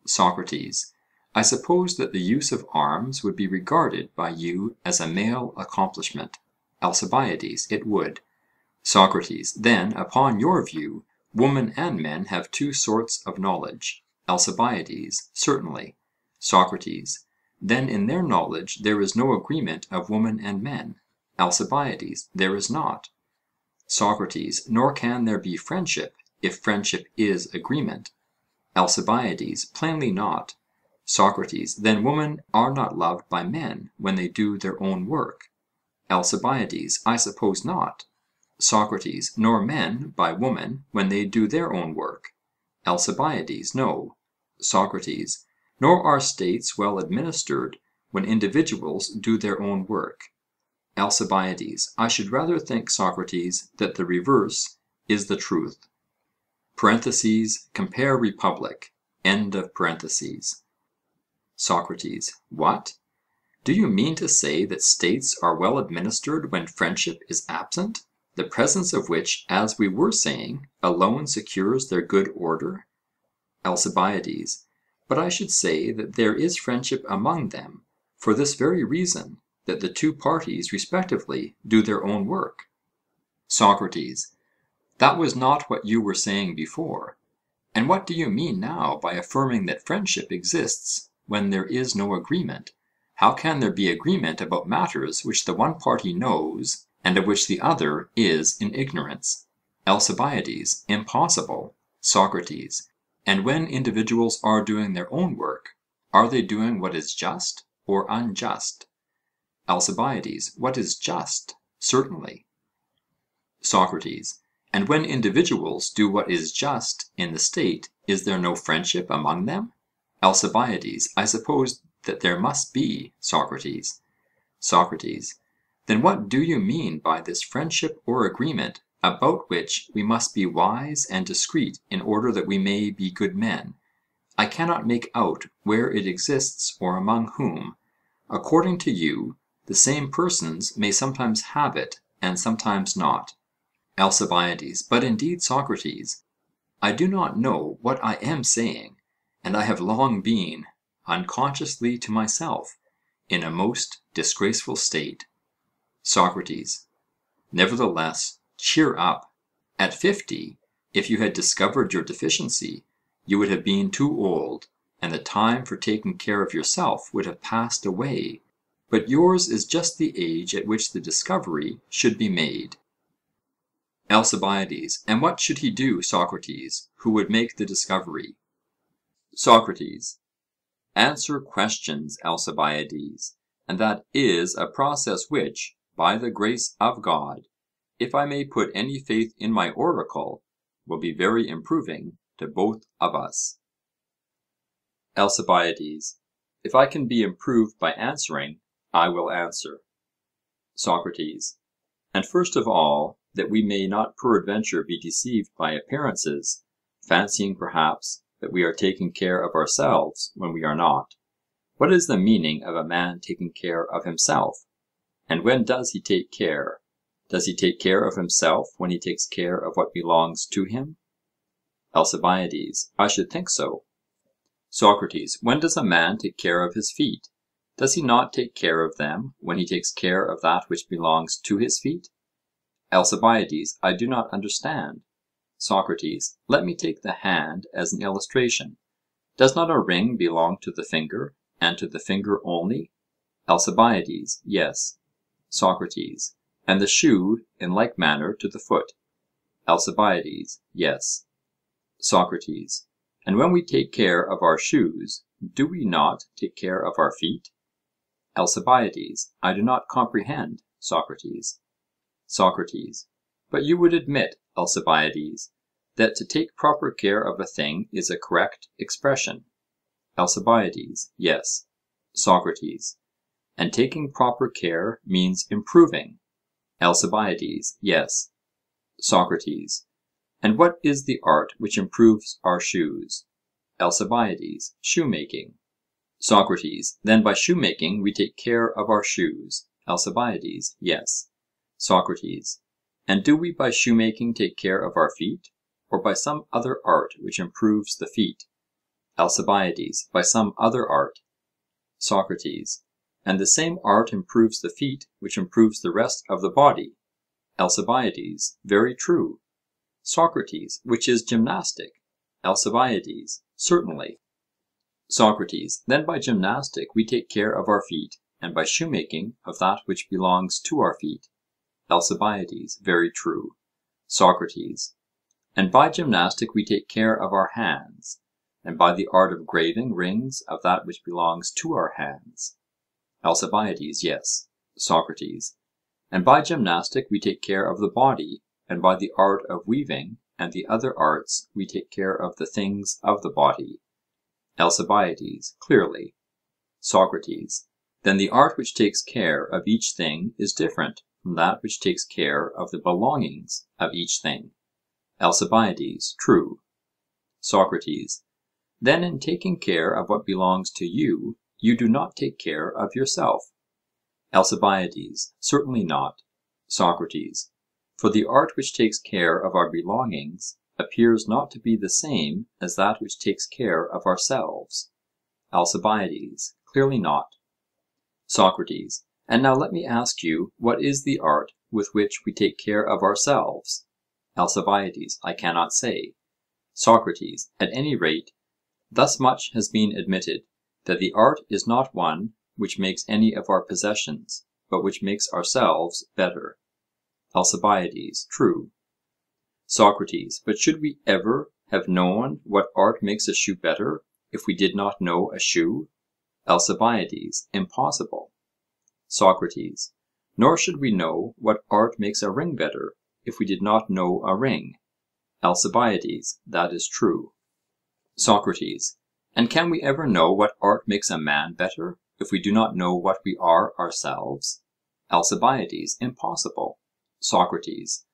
SOCRATES: I suppose that the use of arms would be regarded by you as a male accomplishment. ALCIBIADES: It would. SOCRATES: Then, upon your view, women and men have two sorts of knowledge? ALCIBIADES: Certainly. SOCRATES: Then in their knowledge there is no agreement of women and men? ALCIBIADES: There is not. SOCRATES: Nor can there be friendship, if friendship is agreement? ALCIBIADES: Plainly not. SOCRATES: Then women are not loved by men when they do their own work? ALCIBIADES: I suppose not. Socrates. Nor men by woman when they do their own work. ALCIBIADES. No. Socrates. Nor are states well administered when individuals do their own work. ALCIBIADES. I should rather think, Socrates, that the reverse is the truth. Compare Republic. End of parentheses. Socrates. What? Do you mean to say that states are well administered when friendship is absent, the presence of which, as we were saying, alone secures their good order? ALCIBIADES. But I should say that there is friendship among them, for this very reason, that the two parties respectively do their own work. Socrates. That was not what you were saying before. And what do you mean now by affirming that friendship exists when there is no agreement? How can there be agreement about matters which the one party knows and of which the other is in ignorance? ALCIBIADES. Impossible. Socrates. And when individuals are doing their own work, are they doing what is just or unjust? ALCIBIADES. What is just? Certainly. Socrates. And when individuals do what is just in the state, is there no friendship among them? ALCIBIADES. I suppose that there must be, Socrates. Socrates. Then what do you mean by this friendship or agreement, about which we must be wise and discreet in order that we may be good men? I cannot make out where it exists or among whom. According to you, the same persons may sometimes have it and sometimes not. ALCIBIADES. But indeed, Socrates, I do not know what I am saying, and I have long been, unconsciously to myself, in a most disgraceful state. Socrates. Nevertheless, cheer up. At 50, if you had discovered your deficiency, you would have been too old, and the time for taking care of yourself would have passed away. But yours is just the age at which the discovery should be made. ALCIBIADES. And what should he do, Socrates, who would make the discovery? Socrates. Answer questions, Alcibiades, and that is a process which, by the grace of God, if I may put any faith in my oracle, will be very improving to both of us. ALCIBIADES. If I can be improved by answering, I will answer. Socrates. And first of all, that we may not peradventure be deceived by appearances, fancying perhaps that we are taking care of ourselves when we are not. What is the meaning of a man taking care of himself? And when does he take care? Does he take care of himself when he takes care of what belongs to him? ALCIBIADES. I should think so. Socrates. When does a man take care of his feet? Does he not take care of them when he takes care of that which belongs to his feet? ALCIBIADES. I do not understand. Socrates. Let me take the hand as an illustration. Does not a ring belong to the finger, and to the finger only? ALCIBIADES. Yes. Socrates. And the shoe in like manner to the foot? ALCIBIADES. Yes. Socrates. And when we take care of our shoes, do we not take care of our feet? ALCIBIADES. I do not comprehend, Socrates. Socrates. But you would admit, Alcibiades, that to take proper care of a thing is a correct expression? Alcibiades. Yes. Socrates. And taking proper care means improving? Alcibiades. Yes. Socrates. And what is the art which improves our shoes? Alcibiades. Shoemaking. Socrates. Then by shoemaking we take care of our shoes? Alcibiades. Yes. Socrates. And do we by shoemaking take care of our feet, or by some other art which improves the feet? Alcibiades. By some other art. Socrates. And the same art improves the feet which improves the rest of the body? Alcibiades. Very true. Socrates. Which is gymnastic? Alcibiades. Certainly. Socrates. Then by gymnastic we take care of our feet, and by shoemaking of that which belongs to our feet? Alcibiades. Very true. Socrates. And by gymnastic we take care of our hands, and by the art of graving rings of that which belongs to our hands? Alcibiades. Yes. Socrates. And by gymnastic we take care of the body, and by the art of weaving and the other arts we take care of the things of the body. ALCIBIADES: Clearly. SOCRATES: Then the art which takes care of each thing is different from that which takes care of the belongings of each thing. ALCIBIADES: True. SOCRATES: Then in taking care of what belongs to you, you do not take care of yourself. ALCIBIADES: Certainly not. SOCRATES: For the art which takes care of our belongings appears not to be the same as that which takes care of ourselves. ALCIBIADES: Clearly not. SOCRATES: And now let me ask you, what is the art with which we take care of ourselves? ALCIBIADES: I cannot say. SOCRATES: At any rate, thus much has been admitted, that the art is not one which makes any of our possessions, but which makes ourselves better. ALCIBIADES: True. SOCRATES: But should we ever have known what art makes a shoe better, if we did not know a shoe? ALCIBIADES: Impossible. SOCRATES: Nor should we know what art makes a ring better, if we did not know a ring? ALCIBIADES: That is true. SOCRATES: And can we ever know what art makes a man better, if we do not know what we are ourselves? ALCIBIADES: Impossible. SOCRATES: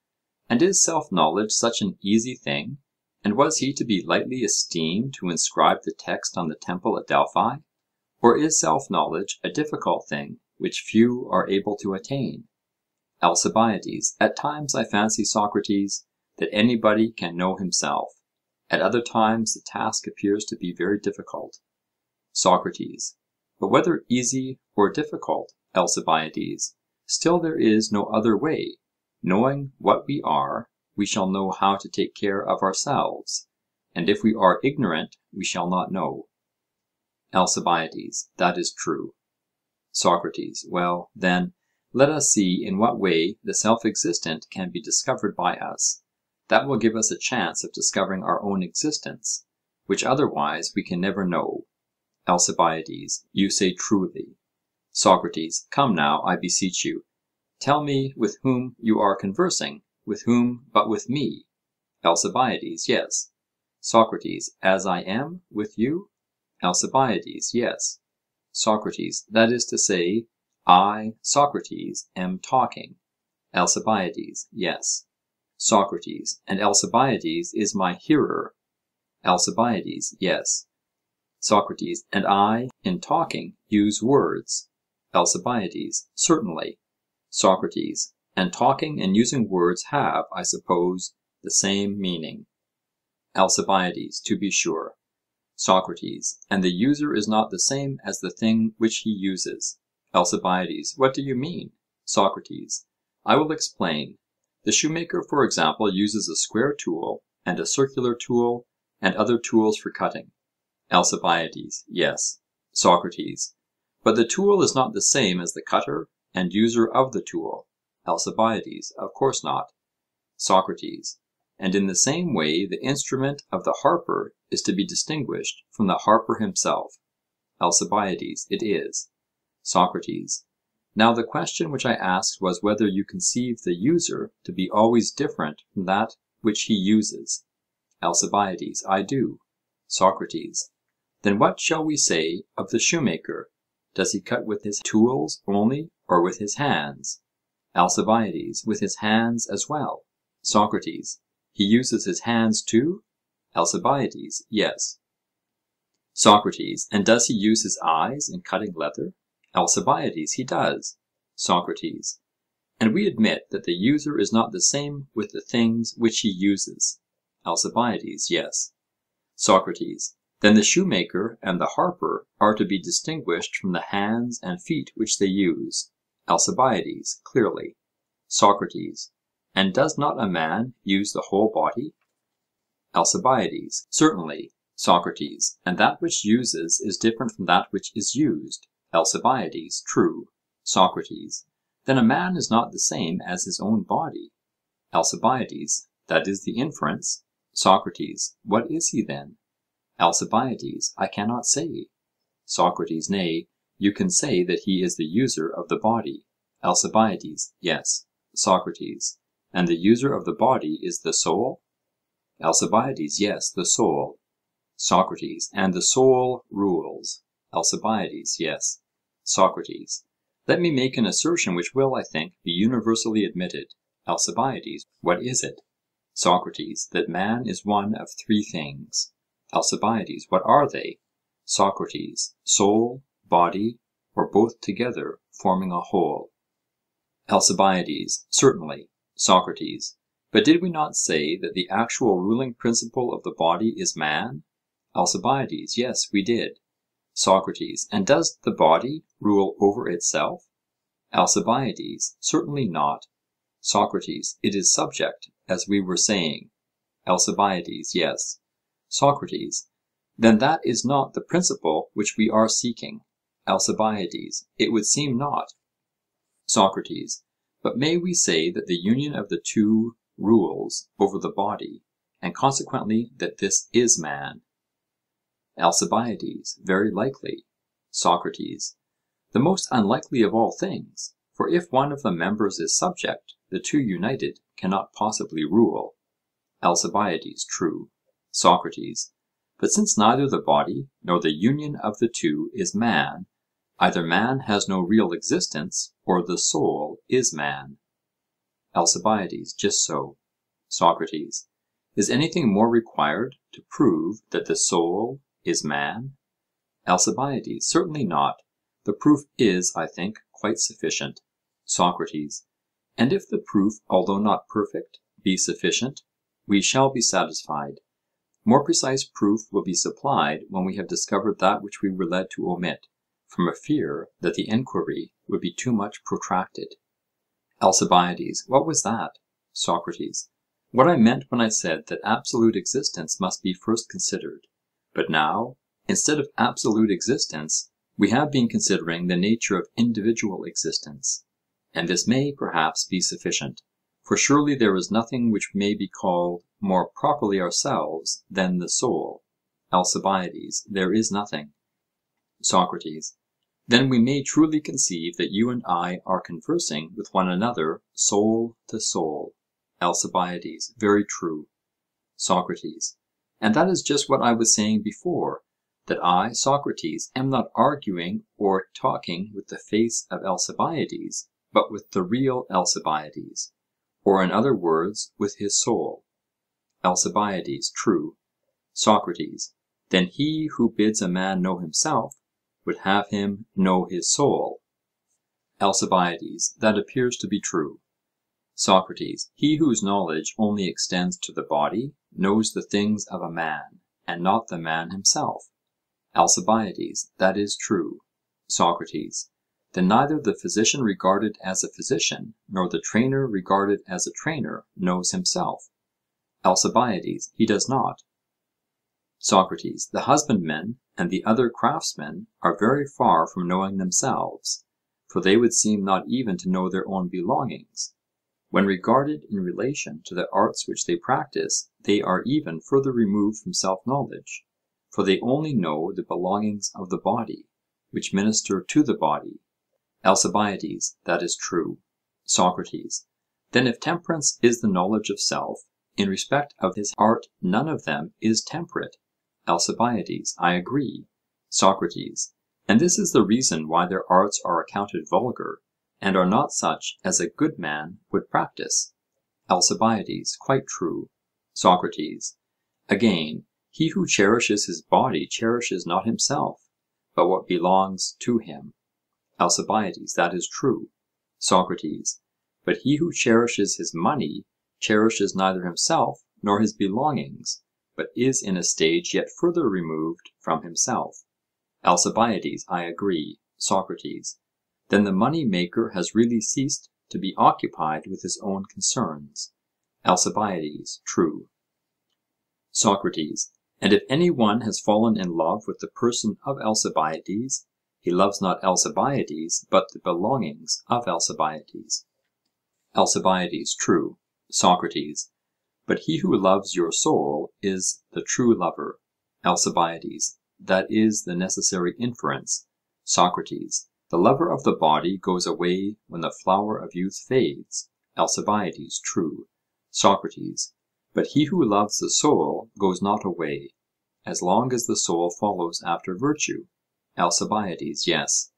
And is self-knowledge such an easy thing, and was he to be lightly esteemed who inscribed the text on the temple at Delphi? Or is self-knowledge a difficult thing, which few are able to attain? ALCIBIADES: At times I fancy, Socrates, that anybody can know himself; at other times the task appears to be very difficult. SOCRATES: But whether easy or difficult, Alcibiades, still there is no other way. Knowing what we are, we shall know how to take care of ourselves, and if we are ignorant, we shall not know. ALCIBIADES: That is true. SOCRATES: Well, then, let us see in what way the self-existent can be discovered by us. That will give us a chance of discovering our own existence, which otherwise we can never know. ALCIBIADES: You say truly. SOCRATES: Come now, I beseech you, tell me with whom you are conversing. With whom but with me? ALCIBIADES: Yes. SOCRATES: As I am with you? ALCIBIADES: Yes. SOCRATES: That is to say, I, Socrates, am talking. ALCIBIADES: Yes. SOCRATES: And Alcibiades is my hearer? ALCIBIADES: Yes. SOCRATES: And I, in talking, use words? ALCIBIADES: Certainly. SOCRATES: And talking and using words have, I suppose, the same meaning? ALCIBIADES: To be sure. SOCRATES: And the user is not the same as the thing which he uses? ALCIBIADES: What do you mean? SOCRATES: I will explain. The shoemaker, for example, uses a square tool, and a circular tool, and other tools for cutting. ALCIBIADES: Yes. SOCRATES: But the tool is not the same as the cutter and user of the tool? ALCIBIADES: Of course not. SOCRATES: And in the same way the instrument of the harper is to be distinguished from the harper himself? ALCIBIADES: It is. SOCRATES: Now the question which I asked was whether you conceive the user to be always different from that which he uses? ALCIBIADES: I do. SOCRATES: Then what shall we say of the shoemaker? Does he cut with his tools only, or with his hands? ALCIBIADES: With his hands as well. SOCRATES: He uses his hands too? ALCIBIADES: Yes. SOCRATES: And does he use his eyes in cutting leather? ALCIBIADES: He does. SOCRATES: And we admit that the user is not the same with the things which he uses? ALCIBIADES: Yes. SOCRATES: Then the shoemaker and the harper are to be distinguished from the hands and feet which they use? ALCIBIADES: Clearly. SOCRATES: And does not a man use the whole body? ALCIBIADES: Certainly. SOCRATES: And that which uses is different from that which is used? ALCIBIADES: True. SOCRATES: Then a man is not the same as his own body? ALCIBIADES: That is the inference. SOCRATES: What is he then? ALCIBIADES: I cannot say. SOCRATES: Nay, you can say that he is the user of the body. ALCIBIADES: Yes. SOCRATES: And the user of the body is the soul? ALCIBIADES: Yes, the soul. SOCRATES: And the soul rules? ALCIBIADES: Yes. SOCRATES: Let me make an assertion which will, I think, be universally admitted. ALCIBIADES: What is it? SOCRATES: That man is one of three things. ALCIBIADES: What are they? SOCRATES: Soul, body, or both together forming a whole. ALCIBIADES: Certainly. SOCRATES: But did we not say that the actual ruling principle of the body is man? ALCIBIADES: Yes, we did. SOCRATES: And does the body rule over itself? ALCIBIADES: Certainly not. SOCRATES: It is subject, as we were saying. ALCIBIADES: Yes. SOCRATES: Then that is not the principle which we are seeking. ALCIBIADES: It would seem not. SOCRATES: But may we say that the union of the two rules over the body, and consequently that this is man? ALCIBIADES: Very likely. SOCRATES: The most unlikely of all things; for if one of the members is subject, the two united cannot possibly rule. ALCIBIADES: True. SOCRATES: But since neither the body nor the union of the two is man, either man has no real existence, or the soul is man. ALCIBIADES: Just so. SOCRATES: Is anything more required to prove that the soul is man? ALCIBIADES: Certainly not. The proof is, I think, quite sufficient. SOCRATES: And if the proof, although not perfect, be sufficient, we shall be satisfied. More precise proof will be supplied when we have discovered that which we were led to omit, from a fear that the enquiry would be too much protracted. ALCIBIADES: What was that? SOCRATES: What I meant when I said that absolute existence must be first considered. But now, instead of absolute existence, we have been considering the nature of individual existence, and this may perhaps be sufficient, for surely there is nothing which may be called more properly ourselves than the soul. ALCIBIADES: There is nothing. SOCRATES: Then we may truly conceive that you and I are conversing with one another soul to soul. ALCIBIADES: Very true. SOCRATES: And that is just what I was saying before, that I, Socrates, am not arguing or talking with the face of Alcibiades, but with the real Alcibiades, or in other words, with his soul. ALCIBIADES: True. SOCRATES: Then he who bids a man know himself would have him know his soul? ALCIBIADES: That appears to be true. SOCRATES: He whose knowledge only extends to the body knows the things of a man, and not the man himself. ALCIBIADES: That is true. SOCRATES: Then neither the physician regarded as a physician, nor the trainer regarded as a trainer, knows himself? ALCIBIADES: He does not. SOCRATES: The husbandmen and the other craftsmen are very far from knowing themselves, for they would seem not even to know their own belongings. When regarded in relation to the arts which they practice, they are even further removed from self-knowledge, for they only know the belongings of the body, which minister to the body. ALCIBIADES: That is true. SOCRATES: Then if temperance is the knowledge of self, in respect of his art none of them is temperate. ALCIBIADES: I agree. SOCRATES: And this is the reason why their arts are accounted vulgar, and are not such as a good man would practice. ALCIBIADES: Quite true. SOCRATES: Again, he who cherishes his body cherishes not himself, but what belongs to him. ALCIBIADES: That is true. SOCRATES: But he who cherishes his money cherishes neither himself nor his belongings, but is in a stage yet further removed from himself. ALCIBIADES: I agree. SOCRATES: Then the money maker has really ceased to be occupied with his own concerns. ALCIBIADES: True. SOCRATES: And if any one has fallen in love with the person of Alcibiades, he loves not Alcibiades, but the belongings of Alcibiades. ALCIBIADES: True. SOCRATES: But he who loves your soul is the true lover. ALCIBIADES: That is the necessary inference. SOCRATES: The lover of the body goes away when the flower of youth fades. ALCIBIADES. True. SOCRATES: But he who loves the soul goes not away, as long as the soul follows after virtue. ALCIBIADES. Yes.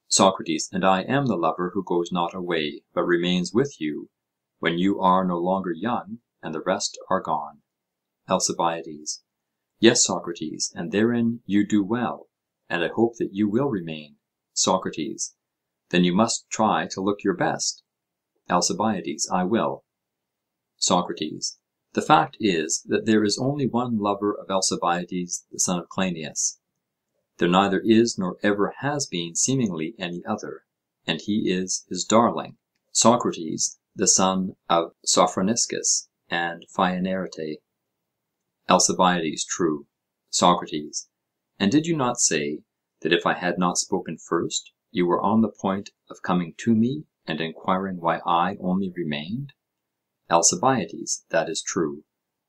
SOCRATES: And I am the lover who goes not away, but remains with you, when you are no longer young, and the rest are gone. ALCIBIADES: Yes, Socrates, and therein you do well, and I hope that you will remain. SOCRATES: Then you must try to look your best. ALCIBIADES: I will. SOCRATES: The fact is that there is only one lover of Alcibiades the son of Cleinias. There neither is nor ever has been seemingly any other, and he is his darling, Socrates, the son of Sophroniscus and Phaenarete. ALCIBIADES. True. SOCRATES: And did you not say that if I had not spoken first, you were on the point of coming to me and enquiring why I only remained? ALCIBIADES. That is true.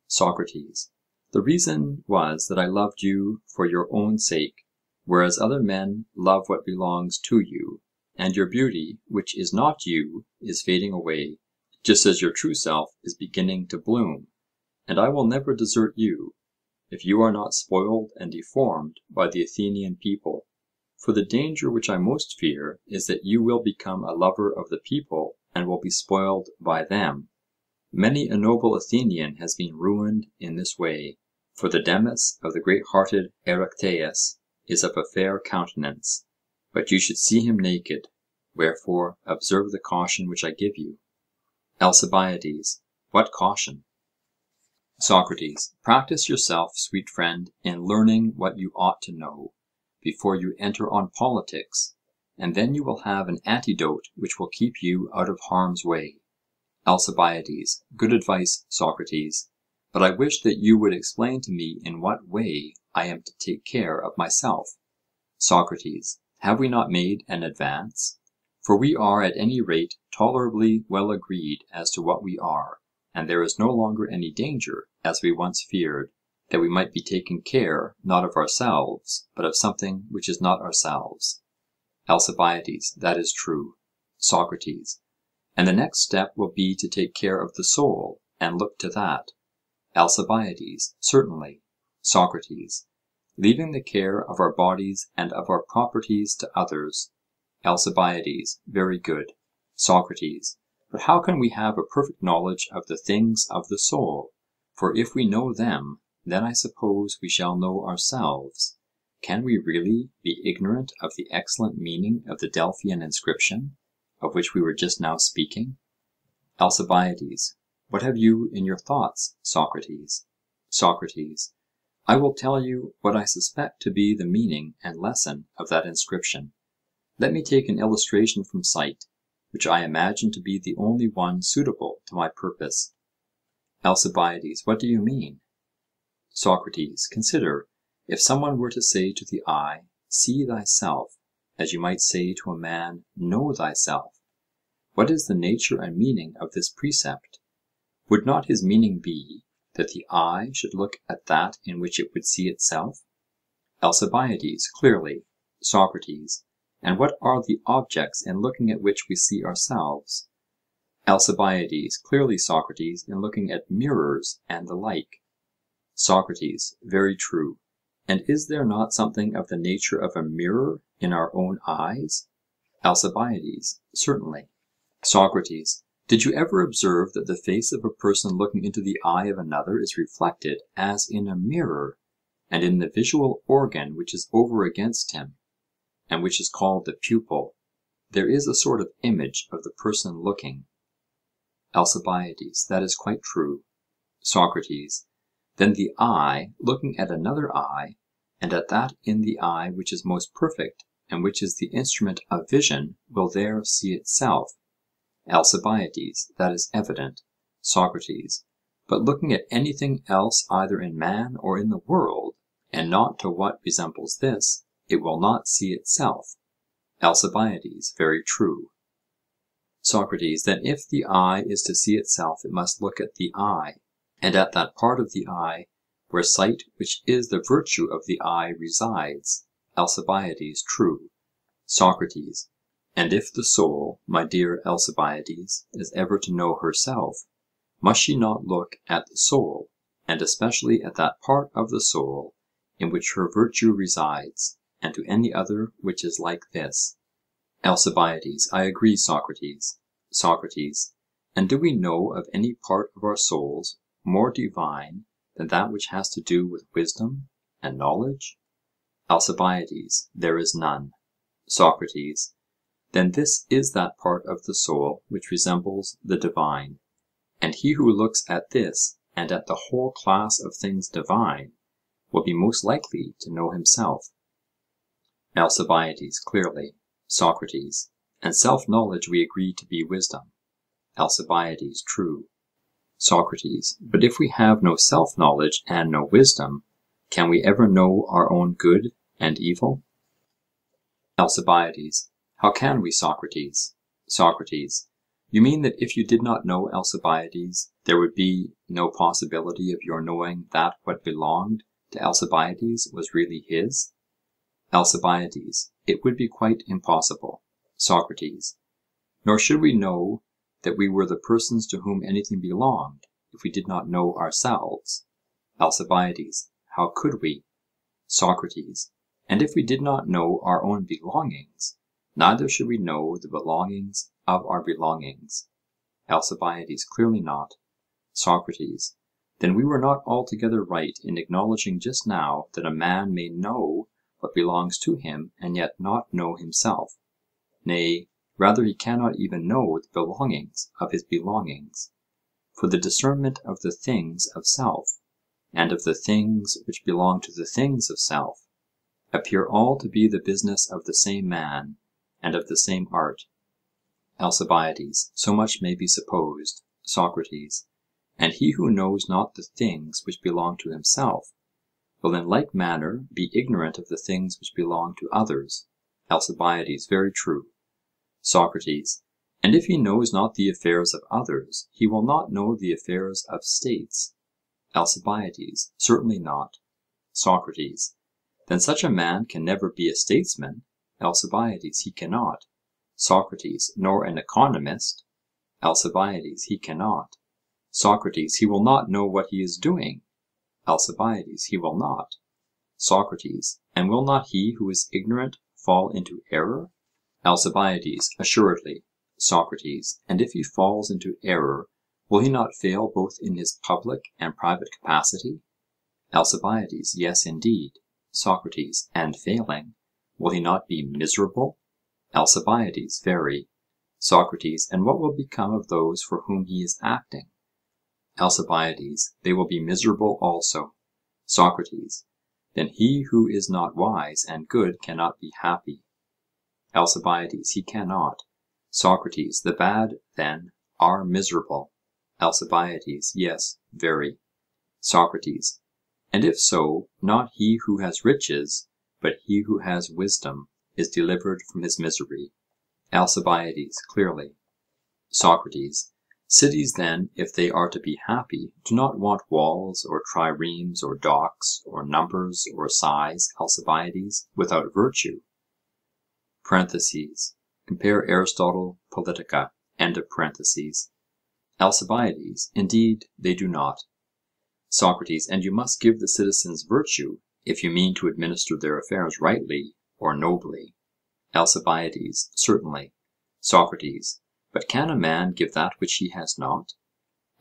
SOCRATES: The reason was that I loved you for your own sake, whereas other men love what belongs to you, and your beauty, which is not you, is fading away, just as your true self is beginning to bloom. And I will never desert you, if you are not spoiled and deformed by the Athenian people. For the danger which I most fear is that you will become a lover of the people and will be spoiled by them. Many a noble Athenian has been ruined in this way, for the Demus of the great-hearted Erechtheus is of a fair countenance, but you should see him naked, wherefore observe the caution which I give you. ALCIBIADES. What caution? SOCRATES: Practice yourself, sweet friend, in learning what you ought to know, before you enter on politics, and then you will have an antidote which will keep you out of harm's way. ALCIBIADES. Good advice, Socrates, but I wish that you would explain to me in what way I am to take care of myself. SOCRATES: Have we not made an advance? For we are at any rate tolerably well agreed as to what we are, and there is no longer any danger, as we once feared, that we might be taking care not of ourselves, but of something which is not ourselves. ALCIBIADES. That is true. SOCRATES: And the next step will be to take care of the soul, and look to that. ALCIBIADES. Certainly. SOCRATES: Leaving the care of our bodies and of our properties to others. ALCIBIADES. Very good. SOCRATES: But how can we have a perfect knowledge of the things of the soul? For if we know them, then I suppose we shall know ourselves. Can we really be ignorant of the excellent meaning of the Delphian inscription, of which we were just now speaking? ALCIBIADES. What have you in your thoughts, Socrates? SOCRATES: I will tell you what I suspect to be the meaning and lesson of that inscription. Let me take an illustration from sight, which I imagine to be the only one suitable to my purpose. ALCIBIADES. What do you mean? SOCRATES: Consider, if someone were to say to the eye, See thyself, as you might say to a man, Know thyself. What is the nature and meaning of this precept? Would not his meaning be, that the eye should look at that in which it would see itself? ALCIBIADES. Clearly. SOCRATES: And what are the objects in looking at which we see ourselves? ALCIBIADES. Clearly, Socrates, in looking at mirrors and the like. SOCRATES: Very true. And is there not something of the nature of a mirror in our own eyes? ALCIBIADES: Certainly. SOCRATES: Did you ever observe that the face of a person looking into the eye of another is reflected as in a mirror, and in the visual organ which is over against him, and which is called the pupil, there is a sort of image of the person looking? ALCIBIADES: That is quite true. SOCRATES: Then the eye, looking at another eye, and at that in the eye which is most perfect, and which is the instrument of vision, will there see itself? ALCIBIADES: That is evident. SOCRATES: But looking at anything else either in man or in the world, and not to what resembles this, it will not see itself? ALCIBIADES: Very true. SOCRATES: Then if the eye is to see itself, it must look at the eye, and at that part of the eye where sight, which is the virtue of the eye, resides? ALCIBIADES: True. SOCRATES: And if the soul, my dear Alcibiades, is ever to know herself, must she not look at the soul, and especially at that part of the soul in which her virtue resides, and to any other which is like this? ALCIBIADES: I agree, Socrates. SOCRATES: And do we know of any part of our souls more divine than that which has to do with wisdom and knowledge? ALCIBIADES: There is none. SOCRATES: Then this is that part of the soul which resembles the divine, and he who looks at this and at the whole class of things divine will be most likely to know himself. ALCIBIADES: Clearly. SOCRATES: And self-knowledge we agree to be wisdom? ALCIBIADES: True. SOCRATES: But if we have no self-knowledge and no wisdom, can we ever know our own good and evil? ALCIBIADES: How can we, Socrates? SOCRATES: You mean that if you did not know Alcibiades, there would be no possibility of your knowing that what belonged to Alcibiades was really his? ALCIBIADES: It would be quite impossible. SOCRATES: Nor should we know that we were the persons to whom anything belonged, if we did not know ourselves? ALCIBIADES: How could we? SOCRATES: And if we did not know our own belongings, neither should we know the belongings of our belongings? ALCIBIADES: Clearly not. SOCRATES: Then we were not altogether right in acknowledging just now that a man may know what belongs to him and yet not know himself; nay, rather he cannot even know the belongings of his belongings. For the discernment of the things of self, and of the things which belong to the things of self, appear all to be the business of the same man, and of the same art. ALCIBIADES: So much may be supposed. SOCRATES: And he who knows not the things which belong to himself, will in like manner be ignorant of the things which belong to others? ALCIBIADES: Very true. SOCRATES: And if he knows not the affairs of others, he will not know the affairs of states? ALCIBIADES: Certainly not. SOCRATES: Then such a man can never be a statesman? ALCIBIADES: He cannot. SOCRATES: Nor an economist? ALCIBIADES: He cannot. SOCRATES: He will not know what he is doing? ALCIBIADES: He will not. SOCRATES: And will not he who is ignorant fall into error? ALCIBIADES: Assuredly. SOCRATES: And if he falls into error, will he not fail both in his public and private capacity? ALCIBIADES: Yes, indeed. SOCRATES: And failing, will he not be miserable? ALCIBIADES: Very. SOCRATES: And what will become of those for whom he is acting? ALCIBIADES: They will be miserable also. SOCRATES: Then he who is not wise and good cannot be happy? ALCIBIADES: He cannot. SOCRATES: The bad, then, are miserable? ALCIBIADES: Yes, very. SOCRATES: And if so, not he who has riches, but he who has wisdom, is delivered from his misery? ALCIBIADES: Clearly. SOCRATES: Cities then, if they are to be happy, do not want walls or triremes or docks or numbers or size, Alcibiades, without virtue. Compare Aristotle, Politica. ALCIBIADES: Indeed they do not. SOCRATES: And you must give the citizens virtue, if you mean to administer their affairs rightly or nobly? ALCIBIADES: Certainly. SOCRATES: But can a man give that which he has not?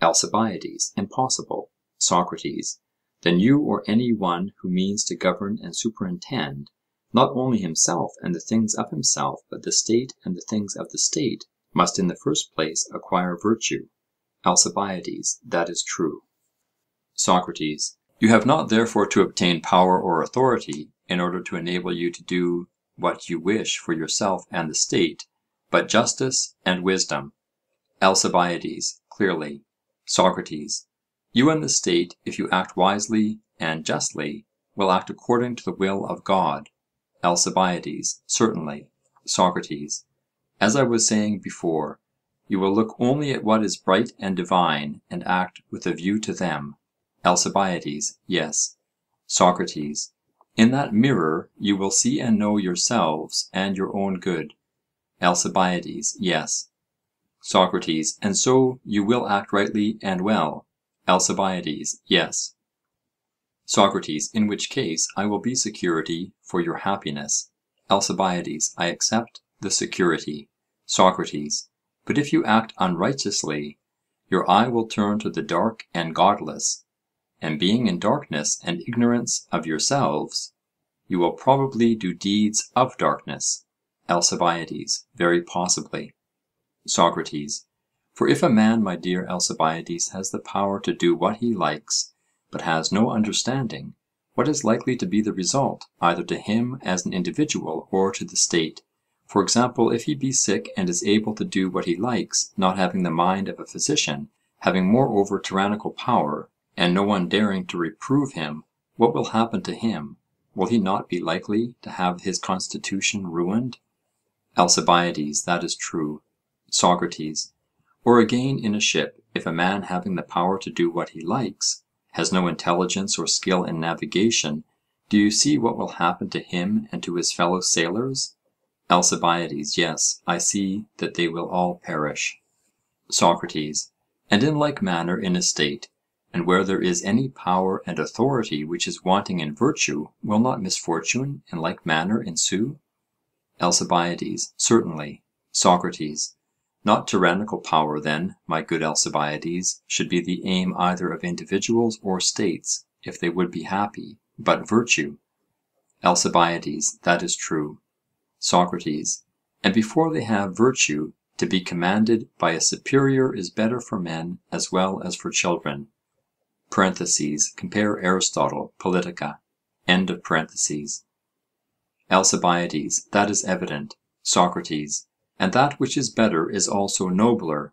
ALCIBIADES: Impossible. SOCRATES: Then you or any one who means to govern and superintend, not only himself and the things of himself, but the state and the things of the state, must in the first place acquire virtue? ALCIBIADES: That is true. SOCRATES: You have not therefore to obtain power or authority in order to enable you to do what you wish for yourself and the state, but justice and wisdom? ALCIBIADES: Clearly. SOCRATES: You and the state, if you act wisely and justly, will act according to the will of God? ALCIBIADES: Certainly. SOCRATES: As I was saying before, you will look only at what is bright and divine, and act with a view to them? ALCIBIADES: Yes. SOCRATES: In that mirror you will see and know yourselves and your own good. ALCIBIADES: Yes. SOCRATES: And so you will act rightly and well? ALCIBIADES: Yes. SOCRATES: In which case I will be security for your happiness. ALCIBIADES: I accept the security. SOCRATES: But if you act unrighteously, your eye will turn to the dark and godless, and being in darkness and ignorance of yourselves, you will probably do deeds of darkness. ALCIBIADES: Very possibly. SOCRATES: For if a man, my dear Alcibiades, has the power to do what he likes, but has no understanding, what is likely to be the result, either to him as an individual or to the state? For example, if he be sick and is able to do what he likes, not having the mind of a physician, having moreover tyrannical power, and no one daring to reprove him, what will happen to him? Will he not be likely to have his constitution ruined? ALCIBIADES: That is true. SOCRATES: Or again in a ship, if a man having the power to do what he likes, has no intelligence or skill in navigation, do you see what will happen to him and to his fellow sailors? ALCIBIADES: Yes, I see that they will all perish. SOCRATES: And in like manner in a state, and where there is any power and authority which is wanting in virtue, will not misfortune in like manner ensue? ALCIBIADES: Certainly. SOCRATES: Not tyrannical power then, my good Alcibiades, should be the aim either of individuals or states, if they would be happy, but virtue. ALCIBIADES: That is true. SOCRATES: And before they have virtue, to be commanded by a superior is better for men as well as for children. (Compare Aristotle, Politica.) ALCIBIADES: That is evident. SOCRATES: And that which is better is also nobler.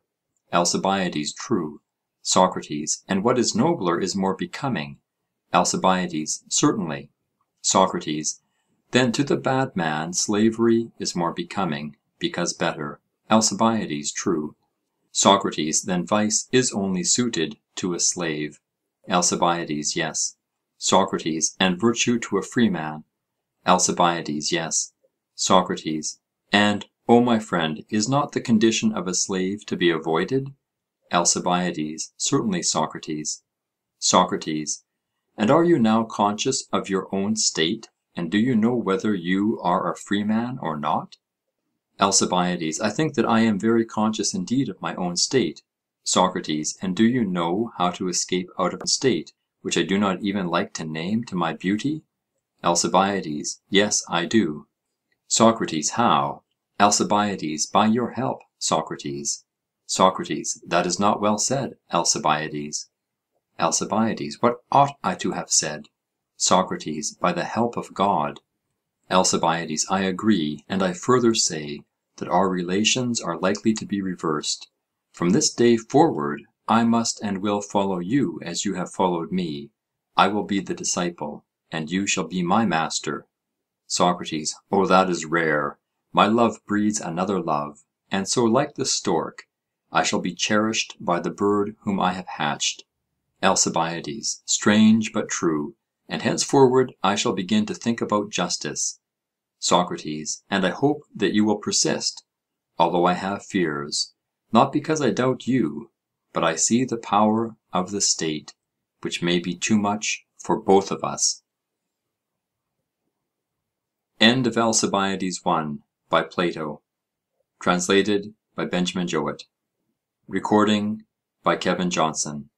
ALCIBIADES: True. SOCRATES: And what is nobler is more becoming. ALCIBIADES: Certainly. SOCRATES: Then to the bad man slavery is more becoming, because better. ALCIBIADES: True. SOCRATES: Then vice is only suited to a slave. ALCIBIADES: Yes. SOCRATES: And virtue to a free man. ALCIBIADES: Yes. SOCRATES: And, O my friend, is not the condition of a slave to be avoided? ALCIBIADES: Certainly, Socrates. SOCRATES: And are you now conscious of your own state, and do you know whether you are a free man or not? ALCIBIADES: I think that I am very conscious indeed of my own state. SOCRATES: And do you know how to escape out of a state, which I do not even like to name to my beauty? ALCIBIADES: Yes, I do. SOCRATES: How? ALCIBIADES: By your help, Socrates. SOCRATES: That is not well said, Alcibiades. ALCIBIADES: What ought I to have said? SOCRATES: By the help of God. ALCIBIADES: I agree, and I further say that our relations are likely to be reversed. From this day forward I must and will follow you as you have followed me. I will be the disciple, and you shall be my master. SOCRATES: Oh, that is rare. My love breeds another love, and so like the stork, I shall be cherished by the bird whom I have hatched. ALCIBIADES: Strange but true, and henceforward I shall begin to think about justice. SOCRATES: And I hope that you will persist, although I have fears, not because I doubt you, but I see the power of the state, which may be too much for both of us. End of Alcibiades I, by Plato. Translated by Benjamin Jowett. Recording by Kevin Johnson.